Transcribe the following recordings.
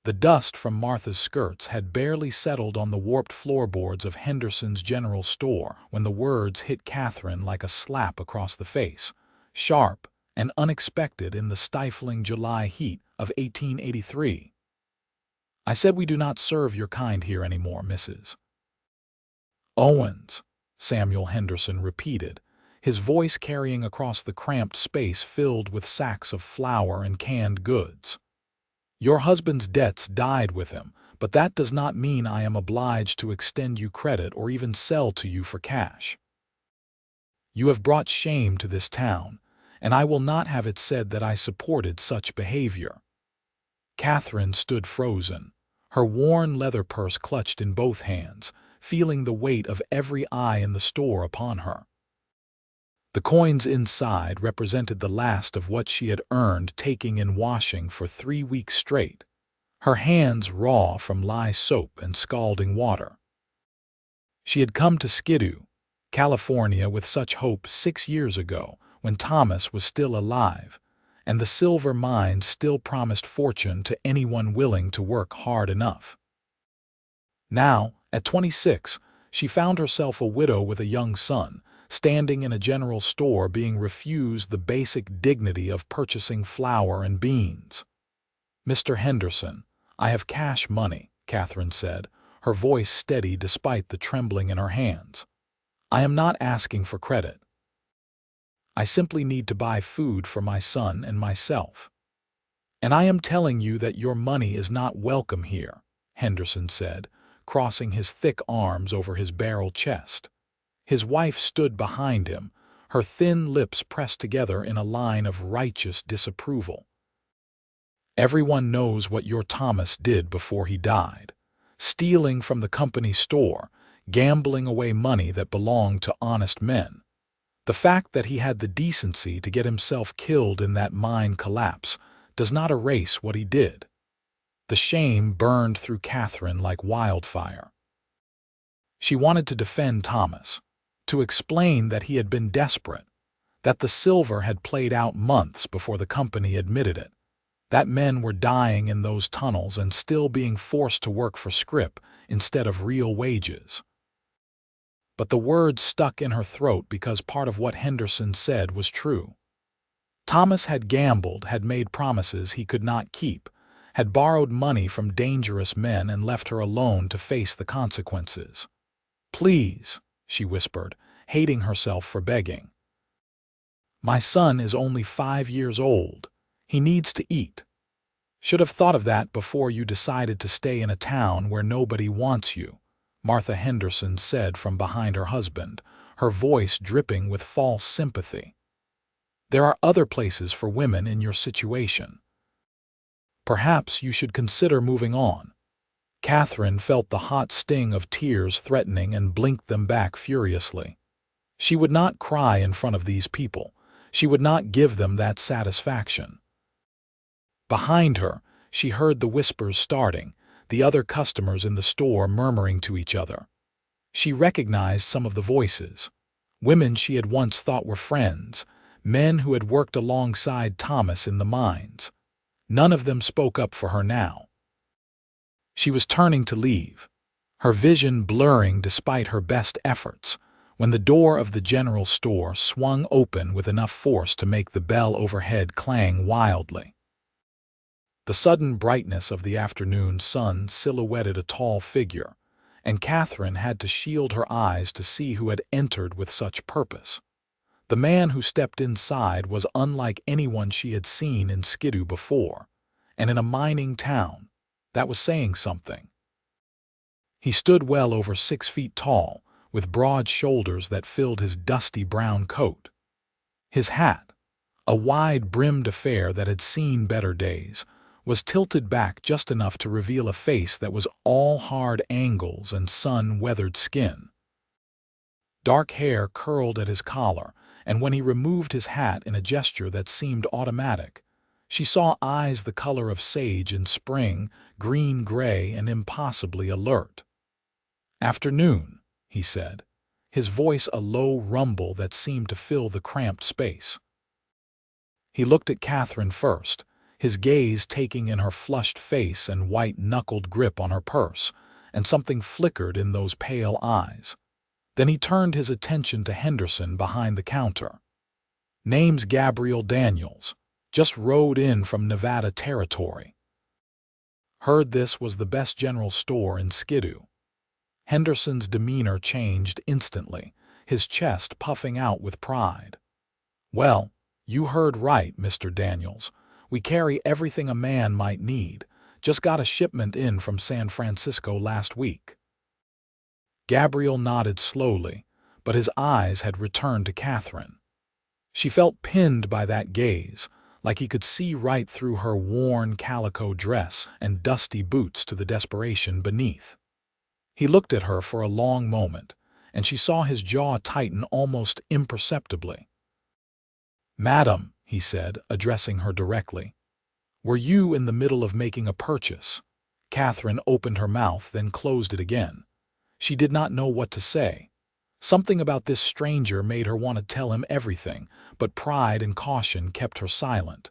The dust from Martha's skirts had barely settled on the warped floorboards of Henderson's general store when the words hit Catherine like a slap across the face, sharp and unexpected in the stifling July heat of 1883. "I said we do not serve your kind here anymore, Mrs. Owens," Samuel Henderson repeated, his voice carrying across the cramped space filled with sacks of flour and canned goods. "Your husband's debts died with him, but that does not mean I am obliged to extend you credit or even sell to you for cash. You have brought shame to this town, and I will not have it said that I supported such behavior." Catherine stood frozen, her worn leather purse clutched in both hands, feeling the weight of every eye in the store upon her. The coins inside represented the last of what she had earned taking in washing for 3 weeks straight, her hands raw from lye soap and scalding water. She had come to Skidoo, California with such hope 6 years ago when Thomas was still alive, and the silver mines still promised fortune to anyone willing to work hard enough. Now, at 26, she found herself a widow with a young son, standing in a general store being refused the basic dignity of purchasing flour and beans. "Mr. Henderson, I have cash money," Catherine said, her voice steady despite the trembling in her hands. "I am not asking for credit. I simply need to buy food for my son and myself." "And I am telling you that your money is not welcome here," Henderson said, crossing his thick arms over his barrel chest. His wife stood behind him, her thin lips pressed together in a line of righteous disapproval. "Everyone knows what your Thomas did before he died. Stealing from the company store, gambling away money that belonged to honest men. The fact that he had the decency to get himself killed in that mine collapse does not erase what he did." The shame burned through Catherine like wildfire. She wanted to defend Thomas, to explain that he had been desperate, that the silver had played out months before the company admitted it, that men were dying in those tunnels and still being forced to work for scrip instead of real wages. But the words stuck in her throat because part of what Henderson said was true. Thomas had gambled, had made promises he could not keep, had borrowed money from dangerous men and left her alone to face the consequences. "Please," she whispered, hating herself for begging. "My son is only 5 years old. He needs to eat. Should have thought of that before you decided to stay in a town where nobody wants you," Martha Henderson said from behind her husband, her voice dripping with false sympathy. "There are other places for women in your situation. Perhaps you should consider moving on." Catherine felt the hot sting of tears threatening and blinked them back furiously. She would not cry in front of these people. She would not give them that satisfaction. Behind her, she heard the whispers starting, the other customers in the store murmuring to each other. She recognized some of the voices. Women she had once thought were friends, men who had worked alongside Thomas in the mines. None of them spoke up for her now. She was turning to leave, her vision blurring despite her best efforts, when the door of the general store swung open with enough force to make the bell overhead clang wildly. The sudden brightness of the afternoon sun silhouetted a tall figure, and Catherine had to shield her eyes to see who had entered with such purpose. The man who stepped inside was unlike anyone she had seen in Skidoo before, and in a mining town. That was saying something. He stood well over 6 feet tall, with broad shoulders that filled his dusty brown coat. His hat, a wide-brimmed affair that had seen better days, was tilted back just enough to reveal a face that was all hard angles and sun-weathered skin. Dark hair curled at his collar, and when he removed his hat in a gesture that seemed automatic, she saw eyes the color of sage in spring, green-gray and impossibly alert. "Afternoon," he said, his voice a low rumble that seemed to fill the cramped space. He looked at Catherine first, his gaze taking in her flushed face and white-knuckled grip on her purse, and something flickered in those pale eyes. Then he turned his attention to Henderson behind the counter. "Name's Gabriel Daniels. Just rode in from Nevada Territory." Heard this was the best general store in Skidoo. Henderson's demeanor changed instantly, his chest puffing out with pride. "Well, you heard right, Mr. Daniels. We carry everything a man might need. Just got a shipment in from San Francisco last week." Gabriel nodded slowly, but his eyes had returned to Catherine. She felt pinned by that gaze, like he could see right through her worn calico dress and dusty boots to the desperation beneath. He looked at her for a long moment, and she saw his jaw tighten almost imperceptibly. "Madam," he said, addressing her directly, "were you in the middle of making a purchase?" Catherine opened her mouth, then closed it again. She did not know what to say. Something about this stranger made her want to tell him everything, but pride and caution kept her silent.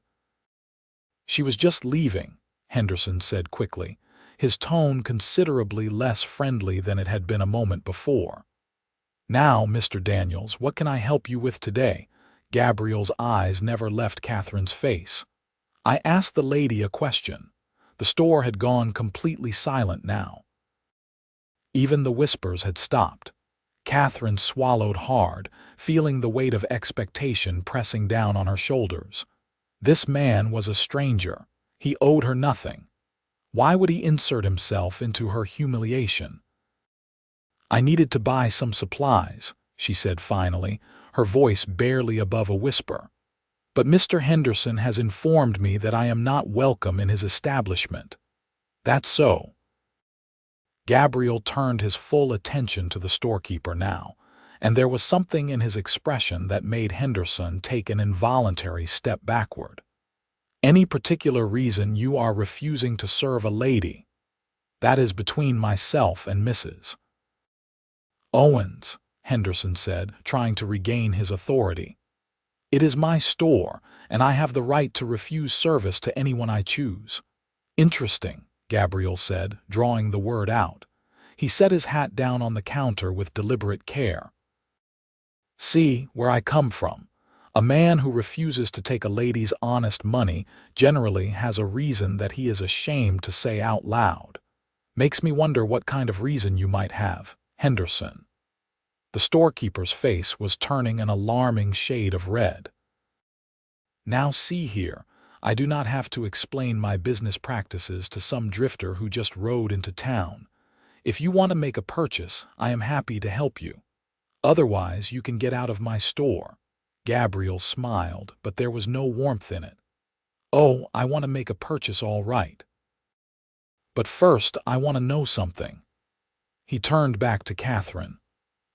"She was just leaving," Henderson said quickly, his tone considerably less friendly than it had been a moment before. "Now, Mr. Daniels, what can I help you with today?" Gabriel's eyes never left Catherine's face. "I asked the lady a question." The store had gone completely silent now. Even the whispers had stopped. Catherine swallowed hard, feeling the weight of expectation pressing down on her shoulders. This man was a stranger. He owed her nothing. Why would he insert himself into her humiliation? "I needed to buy some supplies," she said finally, her voice barely above a whisper. "But Mr. Henderson has informed me that I am not welcome in his establishment." "That's so." Gabriel turned his full attention to the storekeeper now, and there was something in his expression that made Henderson take an involuntary step backward. "Any particular reason you are refusing to serve a lady?" "That is between myself and Mrs. Owens," Henderson said, trying to regain his authority. "It is my store, and I have the right to refuse service to anyone I choose." "Interesting," Gabriel said, drawing the word out. He set his hat down on the counter with deliberate care. "See where I come from. A man who refuses to take a lady's honest money generally has a reason that he is ashamed to say out loud. Makes me wonder what kind of reason you might have, Henderson." The storekeeper's face was turning an alarming shade of red. "Now see here, I do not have to explain my business practices to some drifter who just rode into town. If you want to make a purchase, I am happy to help you. Otherwise, you can get out of my store." Gabriel smiled, but there was no warmth in it. "Oh, I want to make a purchase all right. But first, I want to know something." He turned back to Catherine.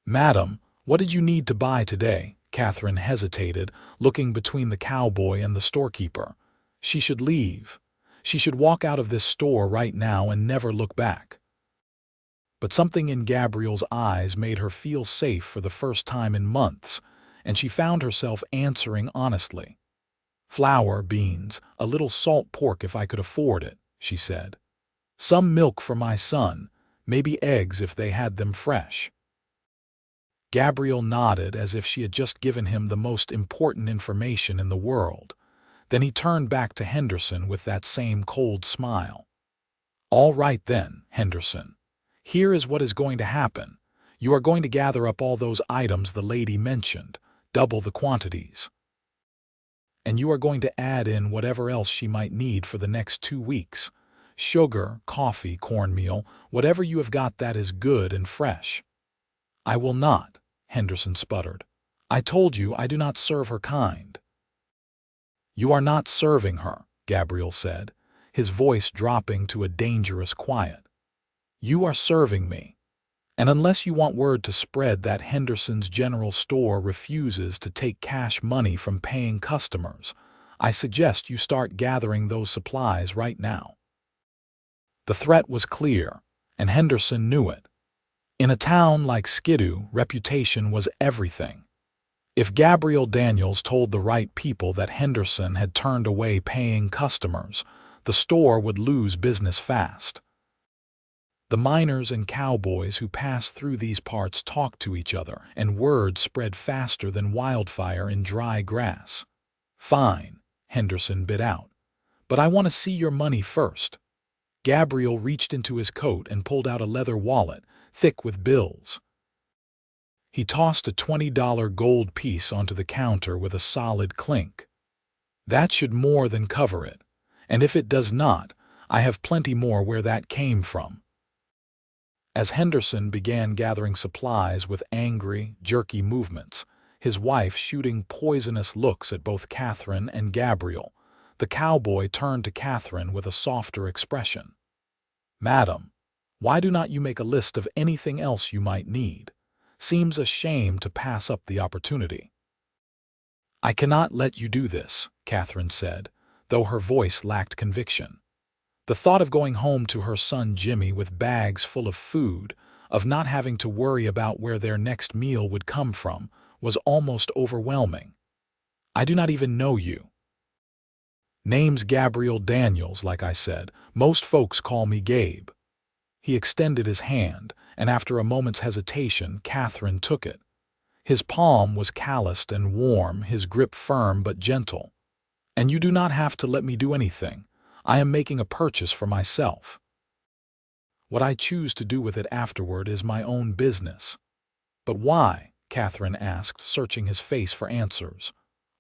"Madam, what did you need to buy today?" Catherine hesitated, looking between the cowboy and the storekeeper. She should leave. She should walk out of this store right now and never look back. But something in Gabriel's eyes made her feel safe for the first time in months, and she found herself answering honestly. "Flour, beans, a little salt pork if I could afford it," she said. "Some milk for my son, maybe eggs if they had them fresh." Gabriel nodded as if she had just given him the most important information in the world. Then he turned back to Henderson with that same cold smile. "All right then, Henderson. Here is what is going to happen. You are going to gather up all those items the lady mentioned, double the quantities. And you are going to add in whatever else she might need for the next 2 weeks. Sugar, coffee, cornmeal, whatever you have got that is good and fresh." "I will not," Henderson sputtered. "I told you I do not serve her kind." "You are not serving her," Gabriel said, his voice dropping to a dangerous quiet. "You are serving me. And unless you want word to spread that Henderson's General Store refuses to take cash money from paying customers, I suggest you start gathering those supplies right now." The threat was clear, and Henderson knew it. In a town like Skidoo, reputation was everything. If Gabriel Daniels told the right people that Henderson had turned away paying customers, the store would lose business fast. The miners and cowboys who passed through these parts talked to each other, and word spread faster than wildfire in dry grass. "Fine," Henderson bit out, "but I want to see your money first." Gabriel reached into his coat and pulled out a leather wallet, thick with bills. He tossed a $20 gold piece onto the counter with a solid clink. "That should more than cover it, and if it does not, I have plenty more where that came from." As Henderson began gathering supplies with angry, jerky movements, his wife shooting poisonous looks at both Catherine and Gabriel, the cowboy turned to Catherine with a softer expression. "Madam, why do not you make a list of anything else you might need? Seems a shame to pass up the opportunity." "I cannot let you do this," Catherine said, though her voice lacked conviction. The thought of going home to her son Jimmy with bags full of food, of not having to worry about where their next meal would come from, was almost overwhelming. "I do not even know you." "Name's Gabriel Daniels, like I said. Most folks call me Gabe." He extended his hand, and after a moment's hesitation, Catherine took it. His palm was calloused and warm, his grip firm but gentle. "And you do not have to let me do anything. I am making a purchase for myself. What I choose to do with it afterward is my own business." "But why?" Catherine asked, searching his face for answers.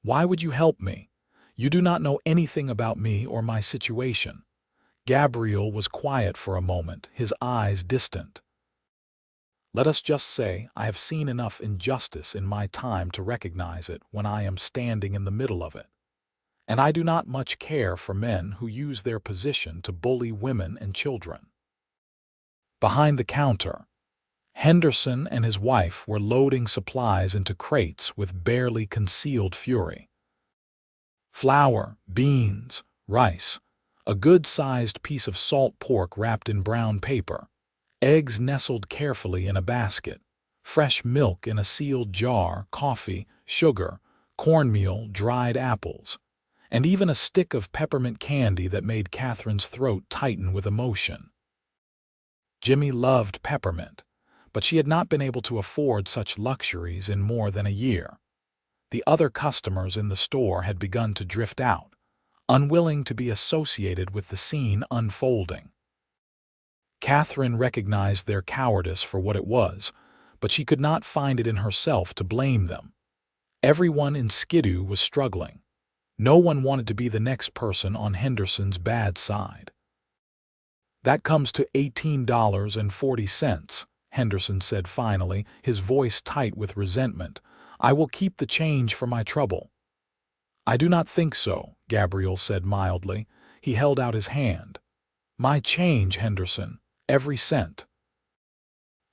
"Why would you help me? You do not know anything about me or my situation." Gabriel was quiet for a moment, his eyes distant. "Let us just say I have seen enough injustice in my time to recognize it when I am standing in the middle of it. And I do not much care for men who use their position to bully women and children." Behind the counter, Henderson and his wife were loading supplies into crates with barely concealed fury. Flour, beans, rice, a good-sized piece of salt pork wrapped in brown paper, eggs nestled carefully in a basket, fresh milk in a sealed jar, coffee, sugar, cornmeal, dried apples, and even a stick of peppermint candy that made Catherine's throat tighten with emotion. Jimmy loved peppermint, but she had not been able to afford such luxuries in more than a year. The other customers in the store had begun to drift out, unwilling to be associated with the scene unfolding. Catherine recognized their cowardice for what it was, but she could not find it in herself to blame them. Everyone in Skidoo was struggling. No one wanted to be the next person on Henderson's bad side. "That comes to $18.40, Henderson said finally, his voice tight with resentment. "I will keep the change for my trouble." "I do not think so," Gabriel said mildly. He held out his hand. "My change, Henderson. Every cent."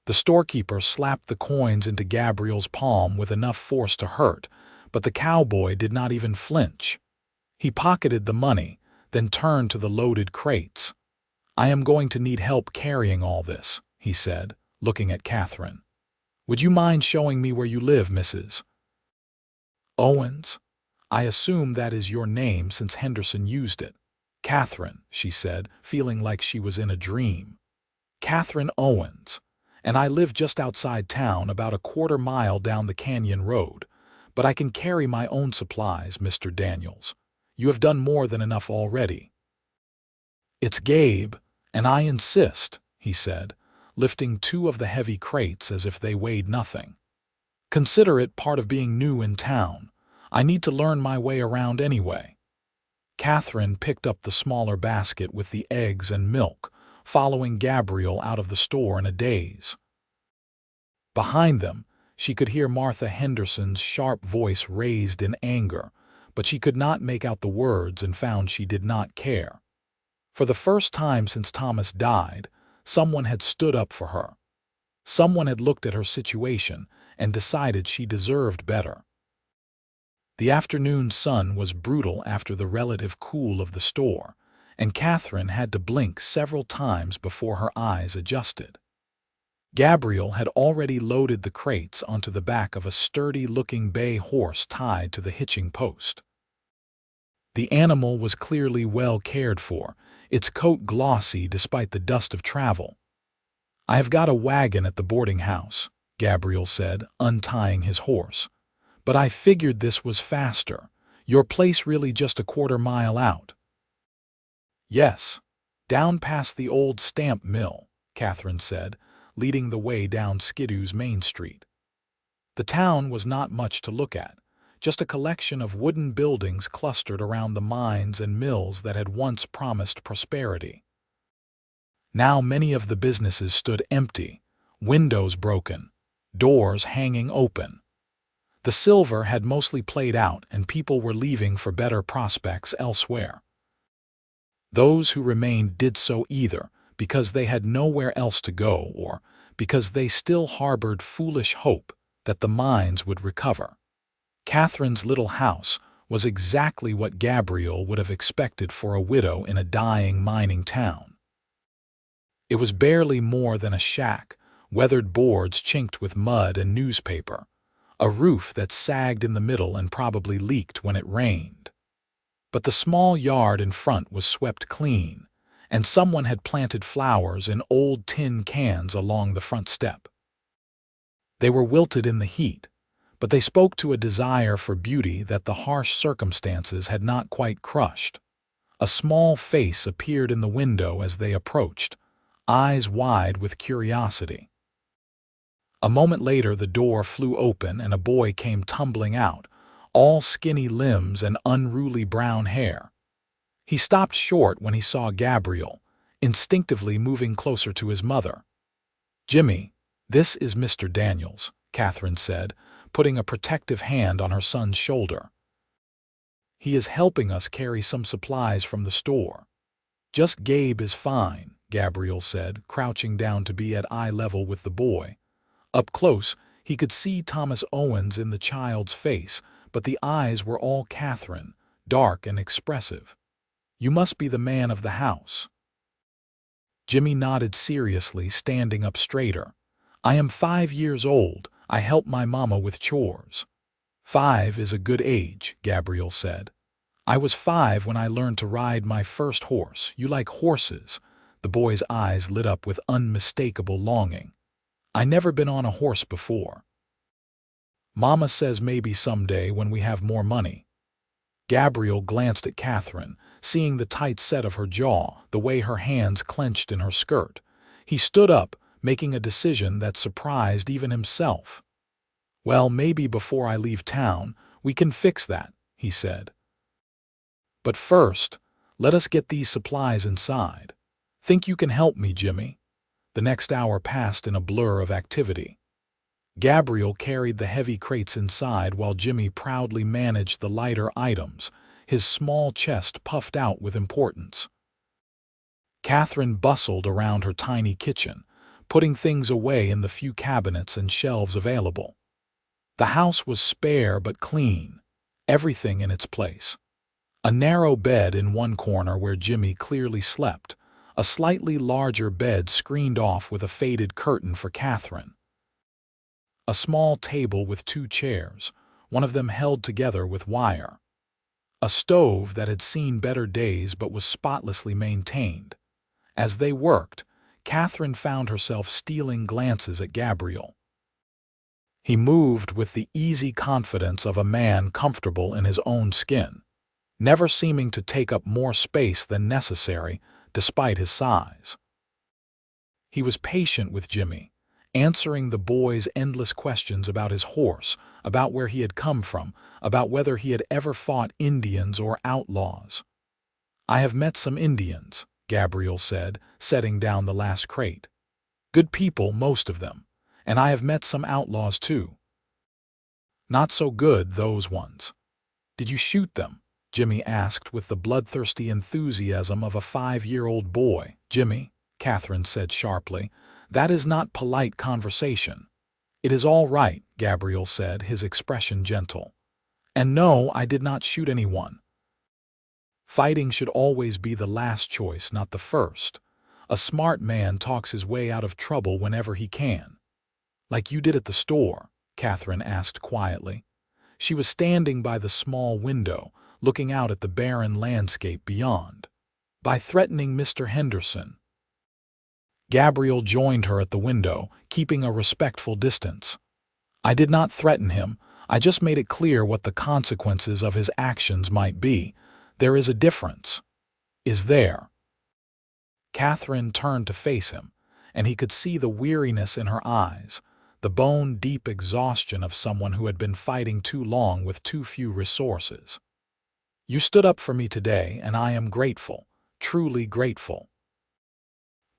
The storekeeper slapped the coins into Gabriel's palm with enough force to hurt, but the cowboy did not even flinch. He pocketed the money, then turned to the loaded crates. "I am going to need help carrying all this," he said, looking at Catherine. "Would you mind showing me where you live, Mrs. Owens? I assume that is your name since Henderson used it." "Catherine," she said, feeling like she was in a dream. "Catherine Owens. And I live just outside town, about a quarter-mile down the canyon road. But I can carry my own supplies, Mr. Daniels. You have done more than enough already." "It's Gabe, and I insist," he said, lifting two of the heavy crates as if they weighed nothing. "Consider it part of being new in town. I need to learn my way around anyway." Catherine picked up the smaller basket with the eggs and milk, following Gabriel out of the store in a daze. Behind them, she could hear Martha Henderson's sharp voice raised in anger, but she could not make out the words and found she did not care. For the first time since Thomas died, someone had stood up for her. Someone had looked at her situation and decided she deserved better. The afternoon sun was brutal after the relative cool of the store, and Catherine had to blink several times before her eyes adjusted. Gabriel had already loaded the crates onto the back of a sturdy-looking bay horse tied to the hitching post. The animal was clearly well cared for, its coat glossy despite the dust of travel. "I have got a wagon at the boarding house," Gabriel said, untying his horse. "But I figured this was faster. Your place really just a quarter-mile out." "Yes, down past the old stamp mill," Catherine said, leading the way down Skidoo's Main Street. The town was not much to look at, just a collection of wooden buildings clustered around the mines and mills that had once promised prosperity. Now many of the businesses stood empty, windows broken, doors hanging open. The silver had mostly played out and people were leaving for better prospects elsewhere. Those who remained did so either because they had nowhere else to go or because they still harbored foolish hope that the mines would recover. Catherine's little house was exactly what Gabriel would have expected for a widow in a dying mining town. It was barely more than a shack, weathered boards chinked with mud and newspaper, a roof that sagged in the middle and probably leaked when it rained. But the small yard in front was swept clean, and someone had planted flowers in old tin cans along the front step. They were wilted in the heat, but they spoke to a desire for beauty that the harsh circumstances had not quite crushed. A small face appeared in the window as they approached, eyes wide with curiosity. A moment later the door flew open and a boy came tumbling out, all skinny limbs and unruly brown hair. He stopped short when he saw Gabriel, instinctively moving closer to his mother. "Jimmy, this is Mr. Daniels," Catherine said, putting a protective hand on her son's shoulder. "He is helping us carry some supplies from the store." "Just Gabe is fine," Gabriel said, crouching down to be at eye level with the boy. Up close, he could see Thomas Owens in the child's face, but the eyes were all Catherine, dark and expressive. "You must be the man of the house." Jimmy nodded seriously, standing up straighter. "I am 5 years old. I help my mama with chores." "5 is a good age," Gabriel said. "I was 5 when I learned to ride my first horse. You like horses?" The boy's eyes lit up with unmistakable longing. "I never been on a horse before." "Mama says maybe someday when we have more money." Gabriel glanced at Catherine, seeing the tight set of her jaw, the way her hands clenched in her skirt. He stood up, making a decision that surprised even himself. "Well, maybe before I leave town, we can fix that," he said. "But first, let us get these supplies inside. Think you can help me, Jimmy?" The next hour passed in a blur of activity. Gabriel carried the heavy crates inside while Jimmy proudly managed the lighter items, his small chest puffed out with importance. Catherine bustled around her tiny kitchen, putting things away in the few cabinets and shelves available. The house was spare but clean, everything in its place. A narrow bed in one corner where Jimmy clearly slept, a slightly larger bed screened off with a faded curtain for Catherine. A small table with 2 chairs, one of them held together with wire. A stove that had seen better days but was spotlessly maintained. As they worked, Catherine found herself stealing glances at Gabriel. He moved with the easy confidence of a man comfortable in his own skin, never seeming to take up more space than necessary despite his size. He was patient with Jimmy, answering the boy's endless questions about his horse, about where he had come from, about whether he had ever fought Indians or outlaws. "I have met some Indians," Gabriel said, setting down the last crate. "Good people, most of them, and I have met some outlaws too. Not so good, those ones." "Did you shoot them?" Jimmy asked with the bloodthirsty enthusiasm of a 5-year-old boy. "Jimmy," Catherine said sharply, "that is not polite conversation." "It is all right," Gabriel said, his expression gentle. "And no, I did not shoot anyone." Fighting should always be the last choice, not the first. A smart man talks his way out of trouble whenever he can. Like you did at the store, Catherine asked quietly. She was standing by the small window, looking out at the barren landscape beyond. By threatening Mr. Henderson. Gabriel joined her at the window, keeping a respectful distance. I did not threaten him. I just made it clear what the consequences of his actions might be. There is a difference. Is there? Catherine turned to face him, and he could see the weariness in her eyes, the bone-deep exhaustion of someone who had been fighting too long with too few resources. You stood up for me today, and I am grateful, truly grateful.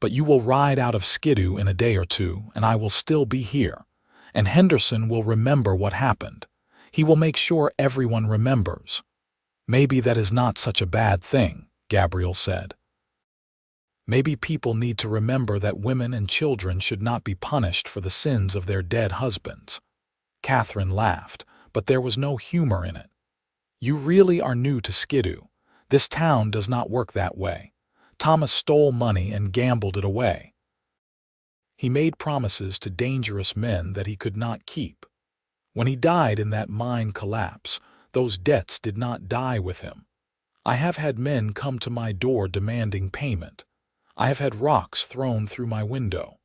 But you will ride out of Skidoo in a day or two, and I will still be here. And Henderson will remember what happened. He will make sure everyone remembers. Maybe that is not such a bad thing, Gabriel said. Maybe people need to remember that women and children should not be punished for the sins of their dead husbands. Catherine laughed, but there was no humor in it. You really are new to Skidoo. This town does not work that way. Thomas stole money and gambled it away. He made promises to dangerous men that he could not keep. When he died in that mine collapse, those debts did not die with him. I have had men come to my door demanding payment. I have had rocks thrown through my window.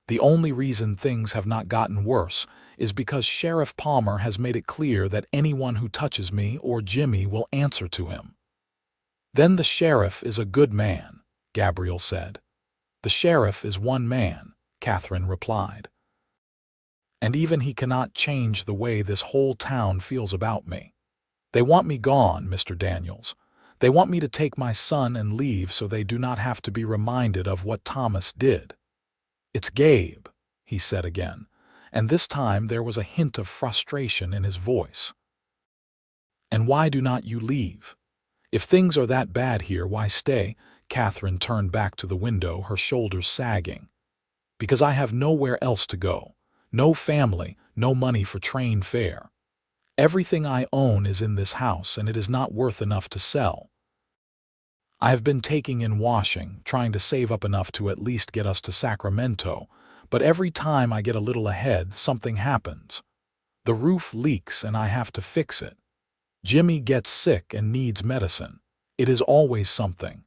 The only reason things have not gotten worse is because Sheriff Palmer has made it clear that anyone who touches me or Jimmy will answer to him. Then the sheriff is a good man, Gabriel said. The sheriff is one man, Catherine replied. And even he cannot change the way this whole town feels about me. They want me gone, Mr. Daniels. They want me to take my son and leave so they do not have to be reminded of what Thomas did. It's Gabe, he said again, and this time there was a hint of frustration in his voice. And why do not you leave? If things are that bad here, why stay? Catherine turned back to the window, her shoulders sagging. Because I have nowhere else to go. No family, no money for train fare. Everything I own is in this house, and it is not worth enough to sell. I have been taking in washing, trying to save up enough to at least get us to Sacramento, but every time I get a little ahead, something happens. The roof leaks and I have to fix it. Jimmy gets sick and needs medicine. It is always something.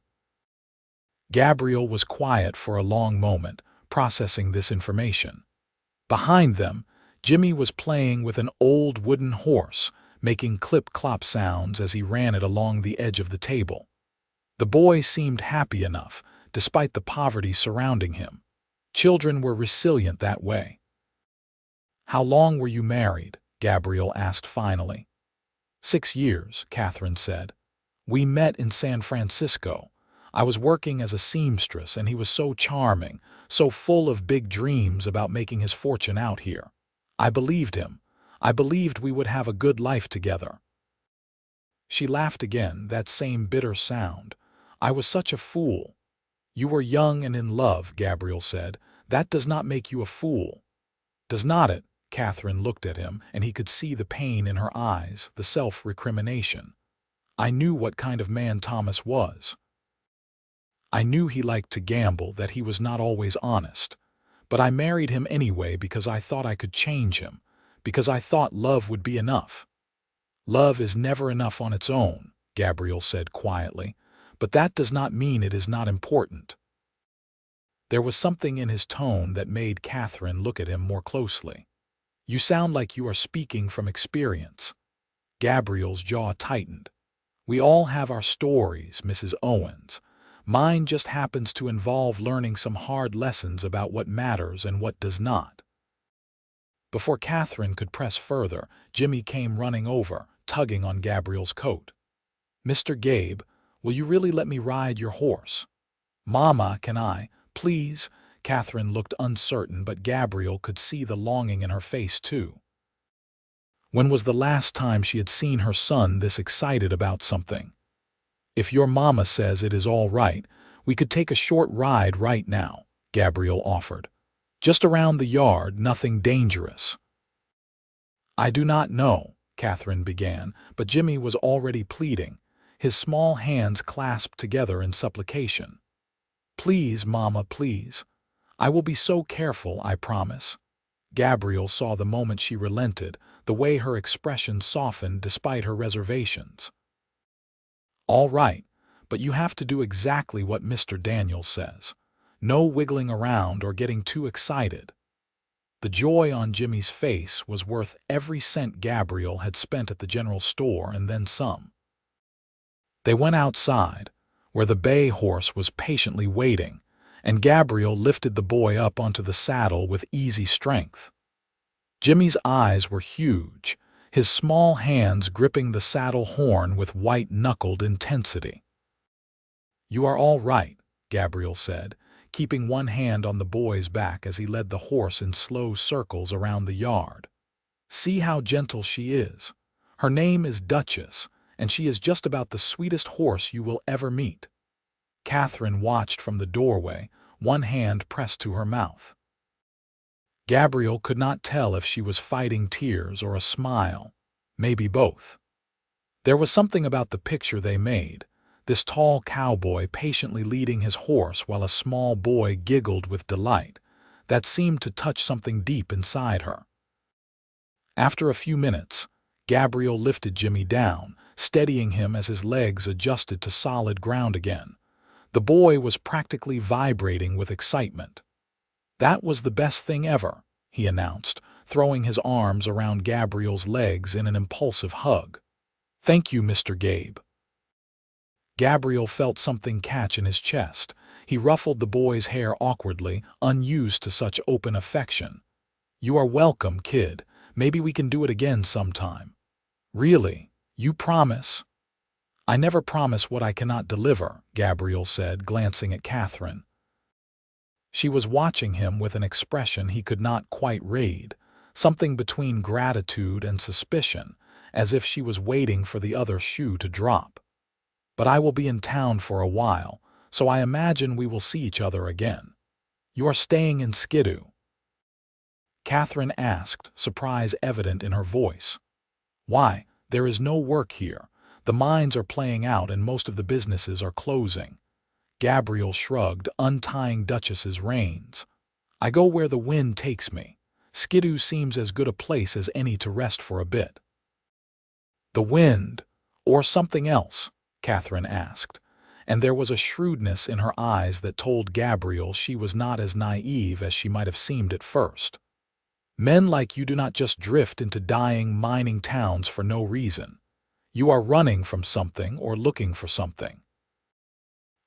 Gabriel was quiet for a long moment, processing this information. Behind them, Jimmy was playing with an old wooden horse, making clip-clop sounds as he ran it along the edge of the table. The boy seemed happy enough, despite the poverty surrounding him. Children were resilient that way. How long were you married? Gabriel asked finally. 6 years, Catherine said. We met in San Francisco. I was working as a seamstress, and he was so charming, so full of big dreams about making his fortune out here. I believed him. I believed we would have a good life together. She laughed again, that same bitter sound. I was such a fool. You were young and in love, Gabriel said. That does not make you a fool. Does not it? Catherine looked at him, and he could see the pain in her eyes, the self-recrimination. I knew what kind of man Thomas was. I knew he liked to gamble, that he was not always honest. But I married him anyway because I thought I could change him, because I thought love would be enough. Love is never enough on its own, Gabriel said quietly, but that does not mean it is not important. There was something in his tone that made Catherine look at him more closely. You sound like you are speaking from experience. Gabriel's jaw tightened. We all have our stories, Mrs. Owens. Mine just happens to involve learning some hard lessons about what matters and what does not. Before Catherine could press further, Jimmy came running over, tugging on Gabriel's coat. Mr. Gabe, will you really let me ride your horse? Mama, can I, please? Catherine looked uncertain, but Gabriel could see the longing in her face too. When was the last time she had seen her son this excited about something? If your mama says it is all right, we could take a short ride right now, Gabriel offered. Just around the yard, nothing dangerous. I do not know, Catherine began, but Jimmy was already pleading, his small hands clasped together in supplication. "Please, Mama, please. I will be so careful, I promise." Gabriel saw the moment she relented, the way her expression softened despite her reservations. "All right, but you have to do exactly what Mr. Daniels says. No wiggling around or getting too excited." The joy on Jimmy's face was worth every cent Gabriel had spent at the general store and then some. They went outside, where the bay horse was patiently waiting, and Gabriel lifted the boy up onto the saddle with easy strength. Jimmy's eyes were huge, his small hands gripping the saddle horn with white-knuckled intensity. "You are all right," Gabriel said, keeping one hand on the boy's back as he led the horse in slow circles around the yard. "See how gentle she is. Her name is Duchess, and she is just about the sweetest horse you will ever meet." Catherine watched from the doorway, one hand pressed to her mouth. Gabriel could not tell if she was fighting tears or a smile, maybe both. There was something about the picture they made, this tall cowboy patiently leading his horse while a small boy giggled with delight, that seemed to touch something deep inside her. After a few minutes, Gabriel lifted Jimmy down, steadying him as his legs adjusted to solid ground again. The boy was practically vibrating with excitement. "That was the best thing ever," he announced, throwing his arms around Gabriel's legs in an impulsive hug. "Thank you, Mr. Gabe." Gabriel felt something catch in his chest. He ruffled the boy's hair awkwardly, unused to such open affection. "You are welcome, kid. Maybe we can do it again sometime." "Really? You promise?" "I never promise what I cannot deliver," Gabriel said, glancing at Catherine. She was watching him with an expression he could not quite read, something between gratitude and suspicion, as if she was waiting for the other shoe to drop. "But I will be in town for a while, so I imagine we will see each other again. You are staying in Skidoo?" Catherine asked, surprise evident in her voice. "Why, there is no work here. The mines are playing out and most of the businesses are closing." Gabriel shrugged, untying Duchess's reins. "I go where the wind takes me. Skidoo seems as good a place as any to rest for a bit." "The wind, or something else?" Catherine asked, and there was a shrewdness in her eyes that told Gabriel she was not as naive as she might have seemed at first. "Men like you do not just drift into dying mining towns for no reason. You are running from something or looking for something."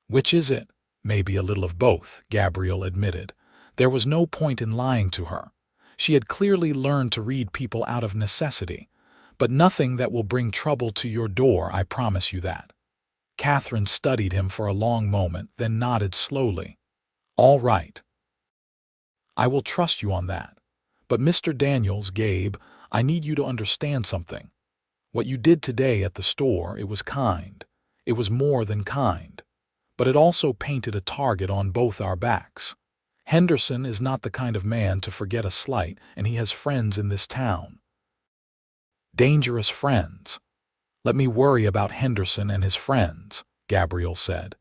"Which is it?" "Maybe a little of both," Gabriel admitted. There was no point in lying to her. She had clearly learned to read people out of necessity, but nothing that will bring trouble to your door, I promise you that. Catherine studied him for a long moment, then nodded slowly. "All right. I will trust you on that. But Mr. Daniels, Gabe, I need you to understand something. What you did today at the store, it was kind. It was more than kind. But it also painted a target on both our backs. Henderson is not the kind of man to forget a slight, and he has friends in this town. Dangerous friends. Let me worry about Henderson and his friends," Gabriel said.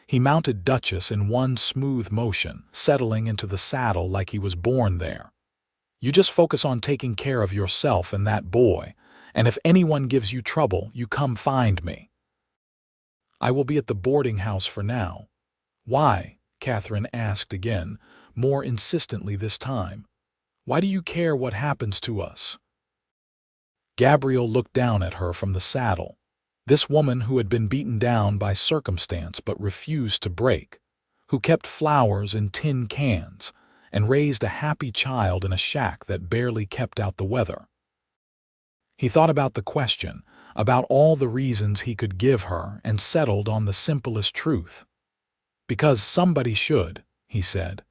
He mounted Duchess in one smooth motion, settling into the saddle like he was born there. "You just focus on taking care of yourself and that boy, and if anyone gives you trouble, you come find me." "I will be at the boarding house for now." "Why?" Catherine asked again, more insistently this time. "Why do you care what happens to us?" Gabriel looked down at her from the saddle. This woman who had been beaten down by circumstance but refused to break, who kept flowers in tin cans and raised a happy child in a shack that barely kept out the weather. He thought about the question, about all the reasons he could give her, and settled on the simplest truth. "Because somebody should," he said.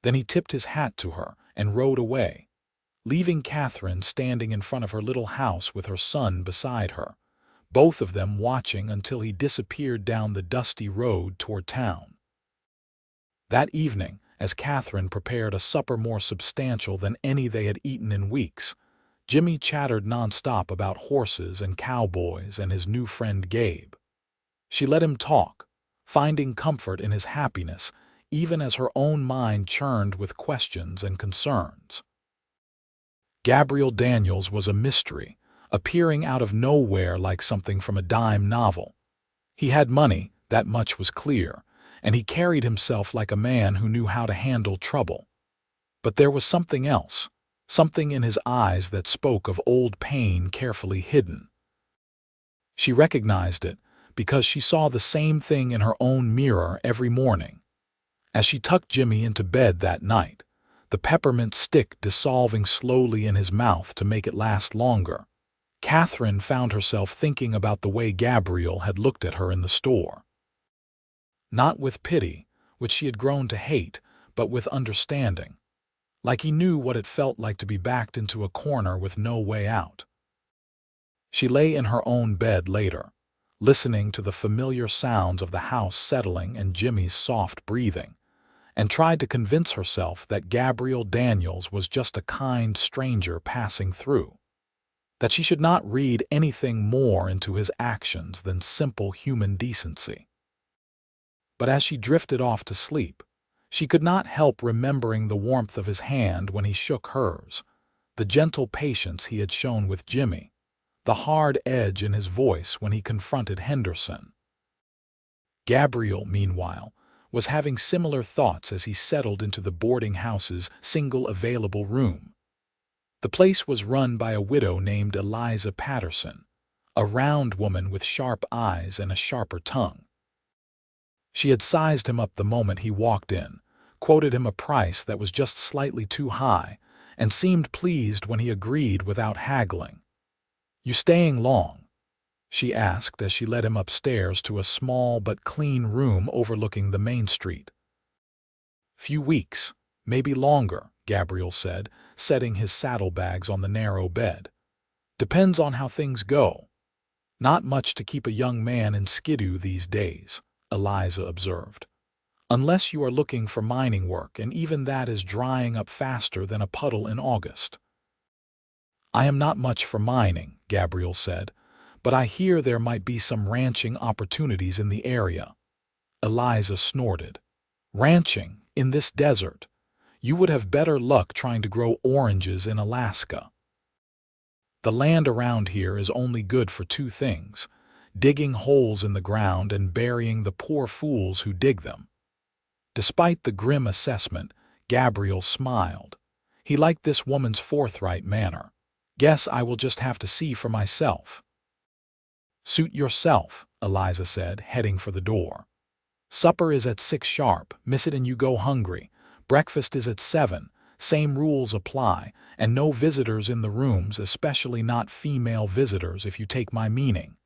Then he tipped his hat to her and rode away, leaving Catherine standing in front of her little house with her son beside her, both of them watching until he disappeared down the dusty road toward town. That evening, as Catherine prepared a supper more substantial than any they had eaten in weeks, Jimmy chattered nonstop about horses and cowboys and his new friend Gabe. She let him talk, finding comfort in his happiness, even as her own mind churned with questions and concerns. Gabriel Daniels was a mystery, appearing out of nowhere like something from a dime novel. He had money, that much was clear, and he carried himself like a man who knew how to handle trouble. But there was something else, something in his eyes that spoke of old pain carefully hidden. She recognized it because she saw the same thing in her own mirror every morning. As she tucked Jimmy into bed that night, the peppermint stick dissolving slowly in his mouth to make it last longer, Catherine found herself thinking about the way Gabriel had looked at her in the store. Not with pity, which she had grown to hate, but with understanding. Like he knew what it felt like to be backed into a corner with no way out. She lay in her own bed later, listening to the familiar sounds of the house settling and Jimmy's soft breathing, and tried to convince herself that Gabriel Daniels was just a kind stranger passing through, that she should not read anything more into his actions than simple human decency. But as she drifted off to sleep, she could not help remembering the warmth of his hand when he shook hers, the gentle patience he had shown with Jimmy, the hard edge in his voice when he confronted Henderson. Gabriel, meanwhile, was having similar thoughts as he settled into the boarding house's single available room. The place was run by a widow named Eliza Patterson, a round woman with sharp eyes and a sharper tongue. She had sized him up the moment he walked in, quoted him a price that was just slightly too high, and seemed pleased when he agreed without haggling. "You staying long?" she asked as she led him upstairs to a small but clean room overlooking the main street. "Few weeks, maybe longer," Gabriel said, setting his saddlebags on the narrow bed. "Depends on how things go." "Not much to keep a young man in Skidoo these days," Eliza observed. "Unless you are looking for mining work, and even that is drying up faster than a puddle in August." "I am not much for mining," Gabriel said, "but I hear there might be some ranching opportunities in the area." Eliza snorted. "Ranching, in this desert? You would have better luck trying to grow oranges in Alaska. The land around here is only good for two things: digging holes in the ground and burying the poor fools who dig them." Despite the grim assessment, Gabriel smiled. He liked this woman's forthright manner. "Guess I will just have to see for myself." "Suit yourself," Eliza said, heading for the door. "Supper is at 6 sharp, miss it and you go hungry. Breakfast is at 7, same rules apply, and no visitors in the rooms, especially not female visitors if you take my meaning."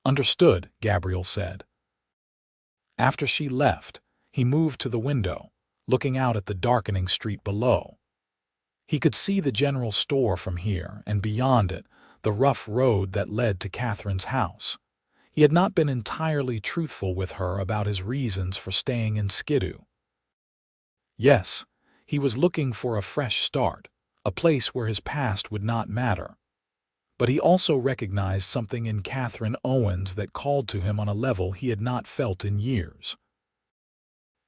"Understood," Gabriel said. After she left, he moved to the window, looking out at the darkening street below. He could see the general store from here, and beyond it, the rough road that led to Catherine's house. He had not been entirely truthful with her about his reasons for staying in Skidoo. Yes, he was looking for a fresh start, a place where his past would not matter. But he also recognized something in Catherine Owens that called to him on a level he had not felt in years.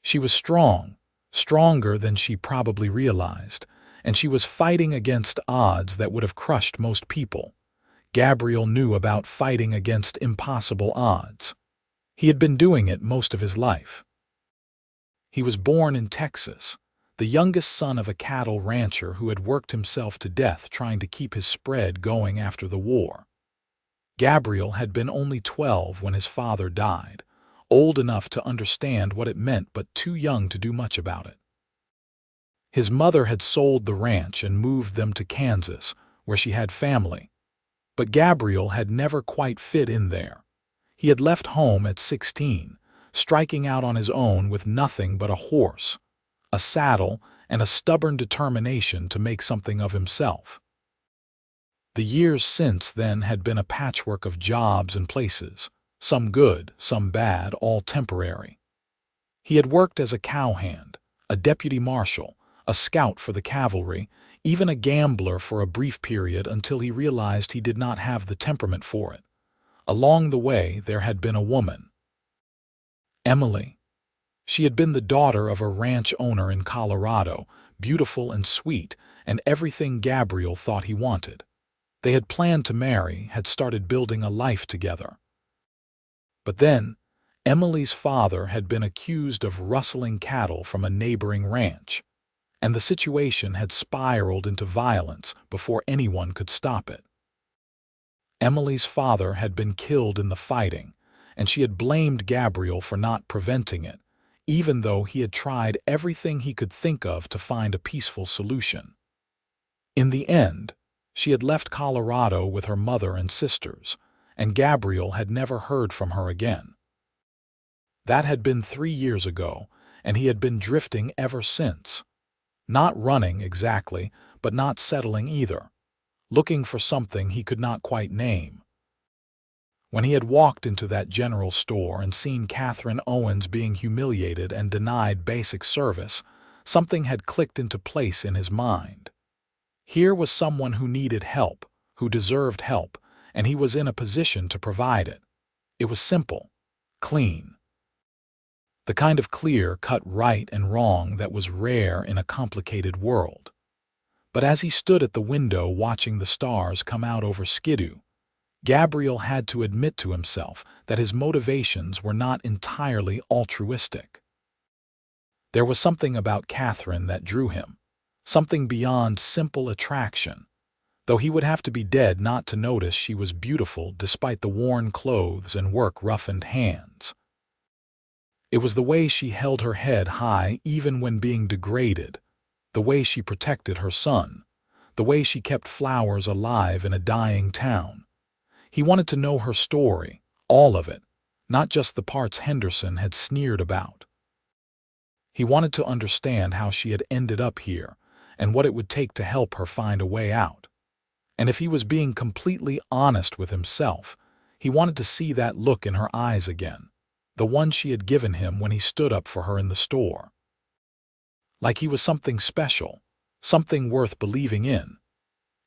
She was strong, stronger than she probably realized, and she was fighting against odds that would have crushed most people. Gabriel knew about fighting against impossible odds. He had been doing it most of his life. He was born in Texas, the youngest son of a cattle rancher who had worked himself to death trying to keep his spread going after the war. Gabriel had been only 12 when his father died, old enough to understand what it meant but too young to do much about it. His mother had sold the ranch and moved them to Kansas, where she had family. But Gabriel had never quite fit in there. He had left home at 16, striking out on his own with nothing but a horse, a saddle, and a stubborn determination to make something of himself. The years since then had been a patchwork of jobs and places, some good, some bad, all temporary. He had worked as a cowhand, a deputy marshal, a scout for the cavalry, even a gambler for a brief period until he realized he did not have the temperament for it. Along the way, there had been a woman. Emily. She had been the daughter of a ranch owner in Colorado, beautiful and sweet, and everything Gabriel thought he wanted. They had planned to marry, had started building a life together. But then, Emily's father had been accused of rustling cattle from a neighboring ranch, and the situation had spiraled into violence before anyone could stop it. Emily's father had been killed in the fighting, and she had blamed Gabriel for not preventing it, even though he had tried everything he could think of to find a peaceful solution. In the end, she had left Colorado with her mother and sisters, and Gabriel had never heard from her again. That had been 3 years ago, and he had been drifting ever since. Not running exactly, but not settling either, looking for something he could not quite name. When he had walked into that general store and seen Catherine Owens being humiliated and denied basic service, something had clicked into place in his mind. Here was someone who needed help, who deserved help, and he was in a position to provide it. It was simple, clean. The kind of clear-cut right and wrong that was rare in a complicated world. But as he stood at the window watching the stars come out over Skidoo, Gabriel had to admit to himself that his motivations were not entirely altruistic. There was something about Catherine that drew him, something beyond simple attraction, though he would have to be dead not to notice she was beautiful despite the worn clothes and work-roughened hands. It was the way she held her head high even when being degraded, the way she protected her son, the way she kept flowers alive in a dying town. He wanted to know her story, all of it, not just the parts Henderson had sneered about. He wanted to understand how she had ended up here and what it would take to help her find a way out. And if he was being completely honest with himself, he wanted to see that look in her eyes again, the one she had given him when he stood up for her in the store. Like he was something special, something worth believing in.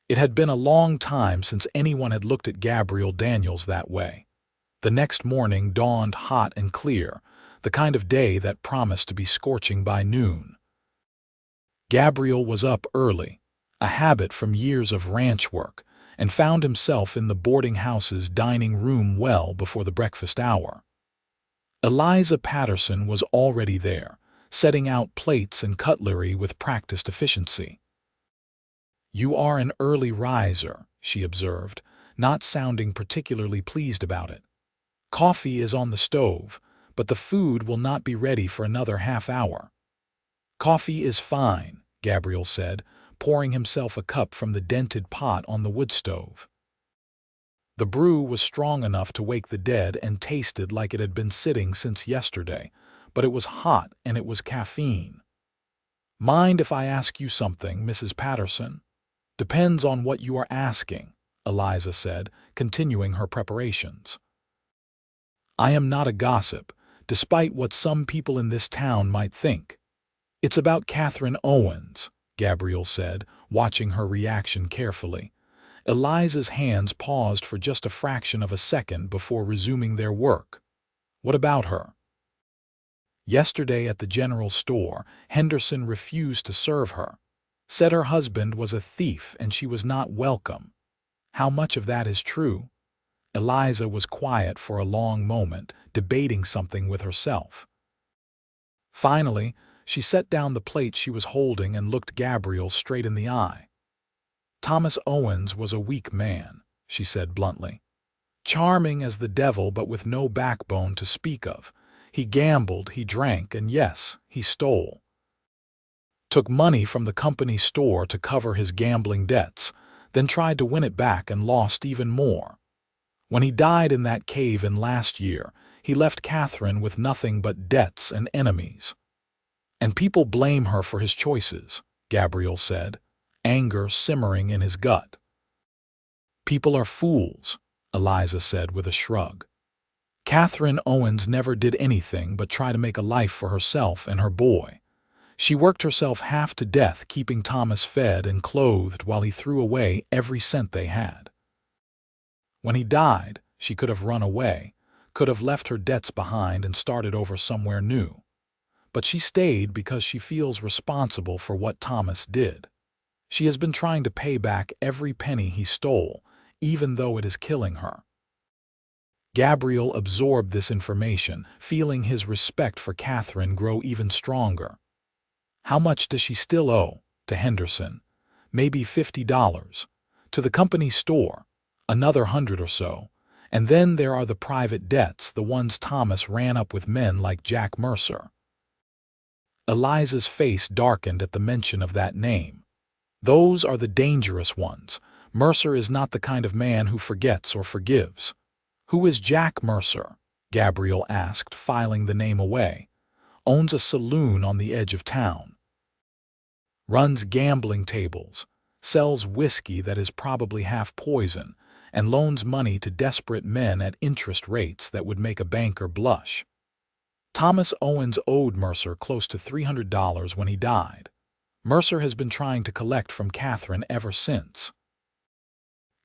It had been a long time since anyone had looked at Gabriel Daniels that way. The next morning dawned hot and clear, the kind of day that promised to be scorching by noon. Gabriel was up early, a habit from years of ranch work, and found himself in the boarding house's dining room well before the breakfast hour. Eliza Patterson was already there, setting out plates and cutlery with practiced efficiency. "You are an early riser," she observed, not sounding particularly pleased about it. "Coffee is on the stove, but the food will not be ready for another half-hour." "Coffee is fine," Gabriel said, pouring himself a cup from the dented pot on the wood stove. The brew was strong enough to wake the dead and tasted like it had been sitting since yesterday, but it was hot and it was caffeine. "Mind if I ask you something, Mrs. Patterson?" "Depends on what you are asking," Eliza said, continuing her preparations. "I am not a gossip, despite what some people in this town might think. It's about Catherine Owens," Gabriel said, watching her reaction carefully. Eliza's hands paused for just a fraction of a second before resuming their work. "What about her?" "Yesterday at the general store, Henderson refused to serve her. Said her husband was a thief and she was not welcome." "How much of that is true?" Eliza was quiet for a long moment, debating something with herself. Finally, she set down the plate she was holding and looked Gabriel straight in the eye. "Thomas Owens was a weak man," she said bluntly. "Charming as the devil but with no backbone to speak of. He gambled, he drank, and yes, he stole. Took money from the company store to cover his gambling debts, then tried to win it back and lost even more. When he died in that cave-in last year, he left Catherine with nothing but debts and enemies. And people blame her for his choices," Gabriel said, anger simmering in his gut. "People are fools," Eliza said with a shrug. "Catherine Owens never did anything but try to make a life for herself and her boy. She worked herself half to death keeping Thomas fed and clothed while he threw away every cent they had. When he died, she could have run away, could have left her debts behind and started over somewhere new. But she stayed because she feels responsible for what Thomas did. She has been trying to pay back every penny he stole, even though it is killing her. Gabriel absorbed this information, feeling his respect for Catherine grow even stronger. How much does she still owe? To Henderson, maybe $50. To the company store, another 100 or so. And then there are the private debts, the ones Thomas ran up with men like Jack Mercer. Eliza's face darkened at the mention of that name. Those are the dangerous ones. Mercer is not the kind of man who forgets or forgives. Who is Jack Mercer? Gabriel asked, filing the name away. Owns a saloon on the edge of town. Runs gambling tables, sells whiskey that is probably half poison, and loans money to desperate men at interest rates that would make a banker blush. Thomas Owens owed Mercer close to $300 when he died. Mercer has been trying to collect from Catherine ever since.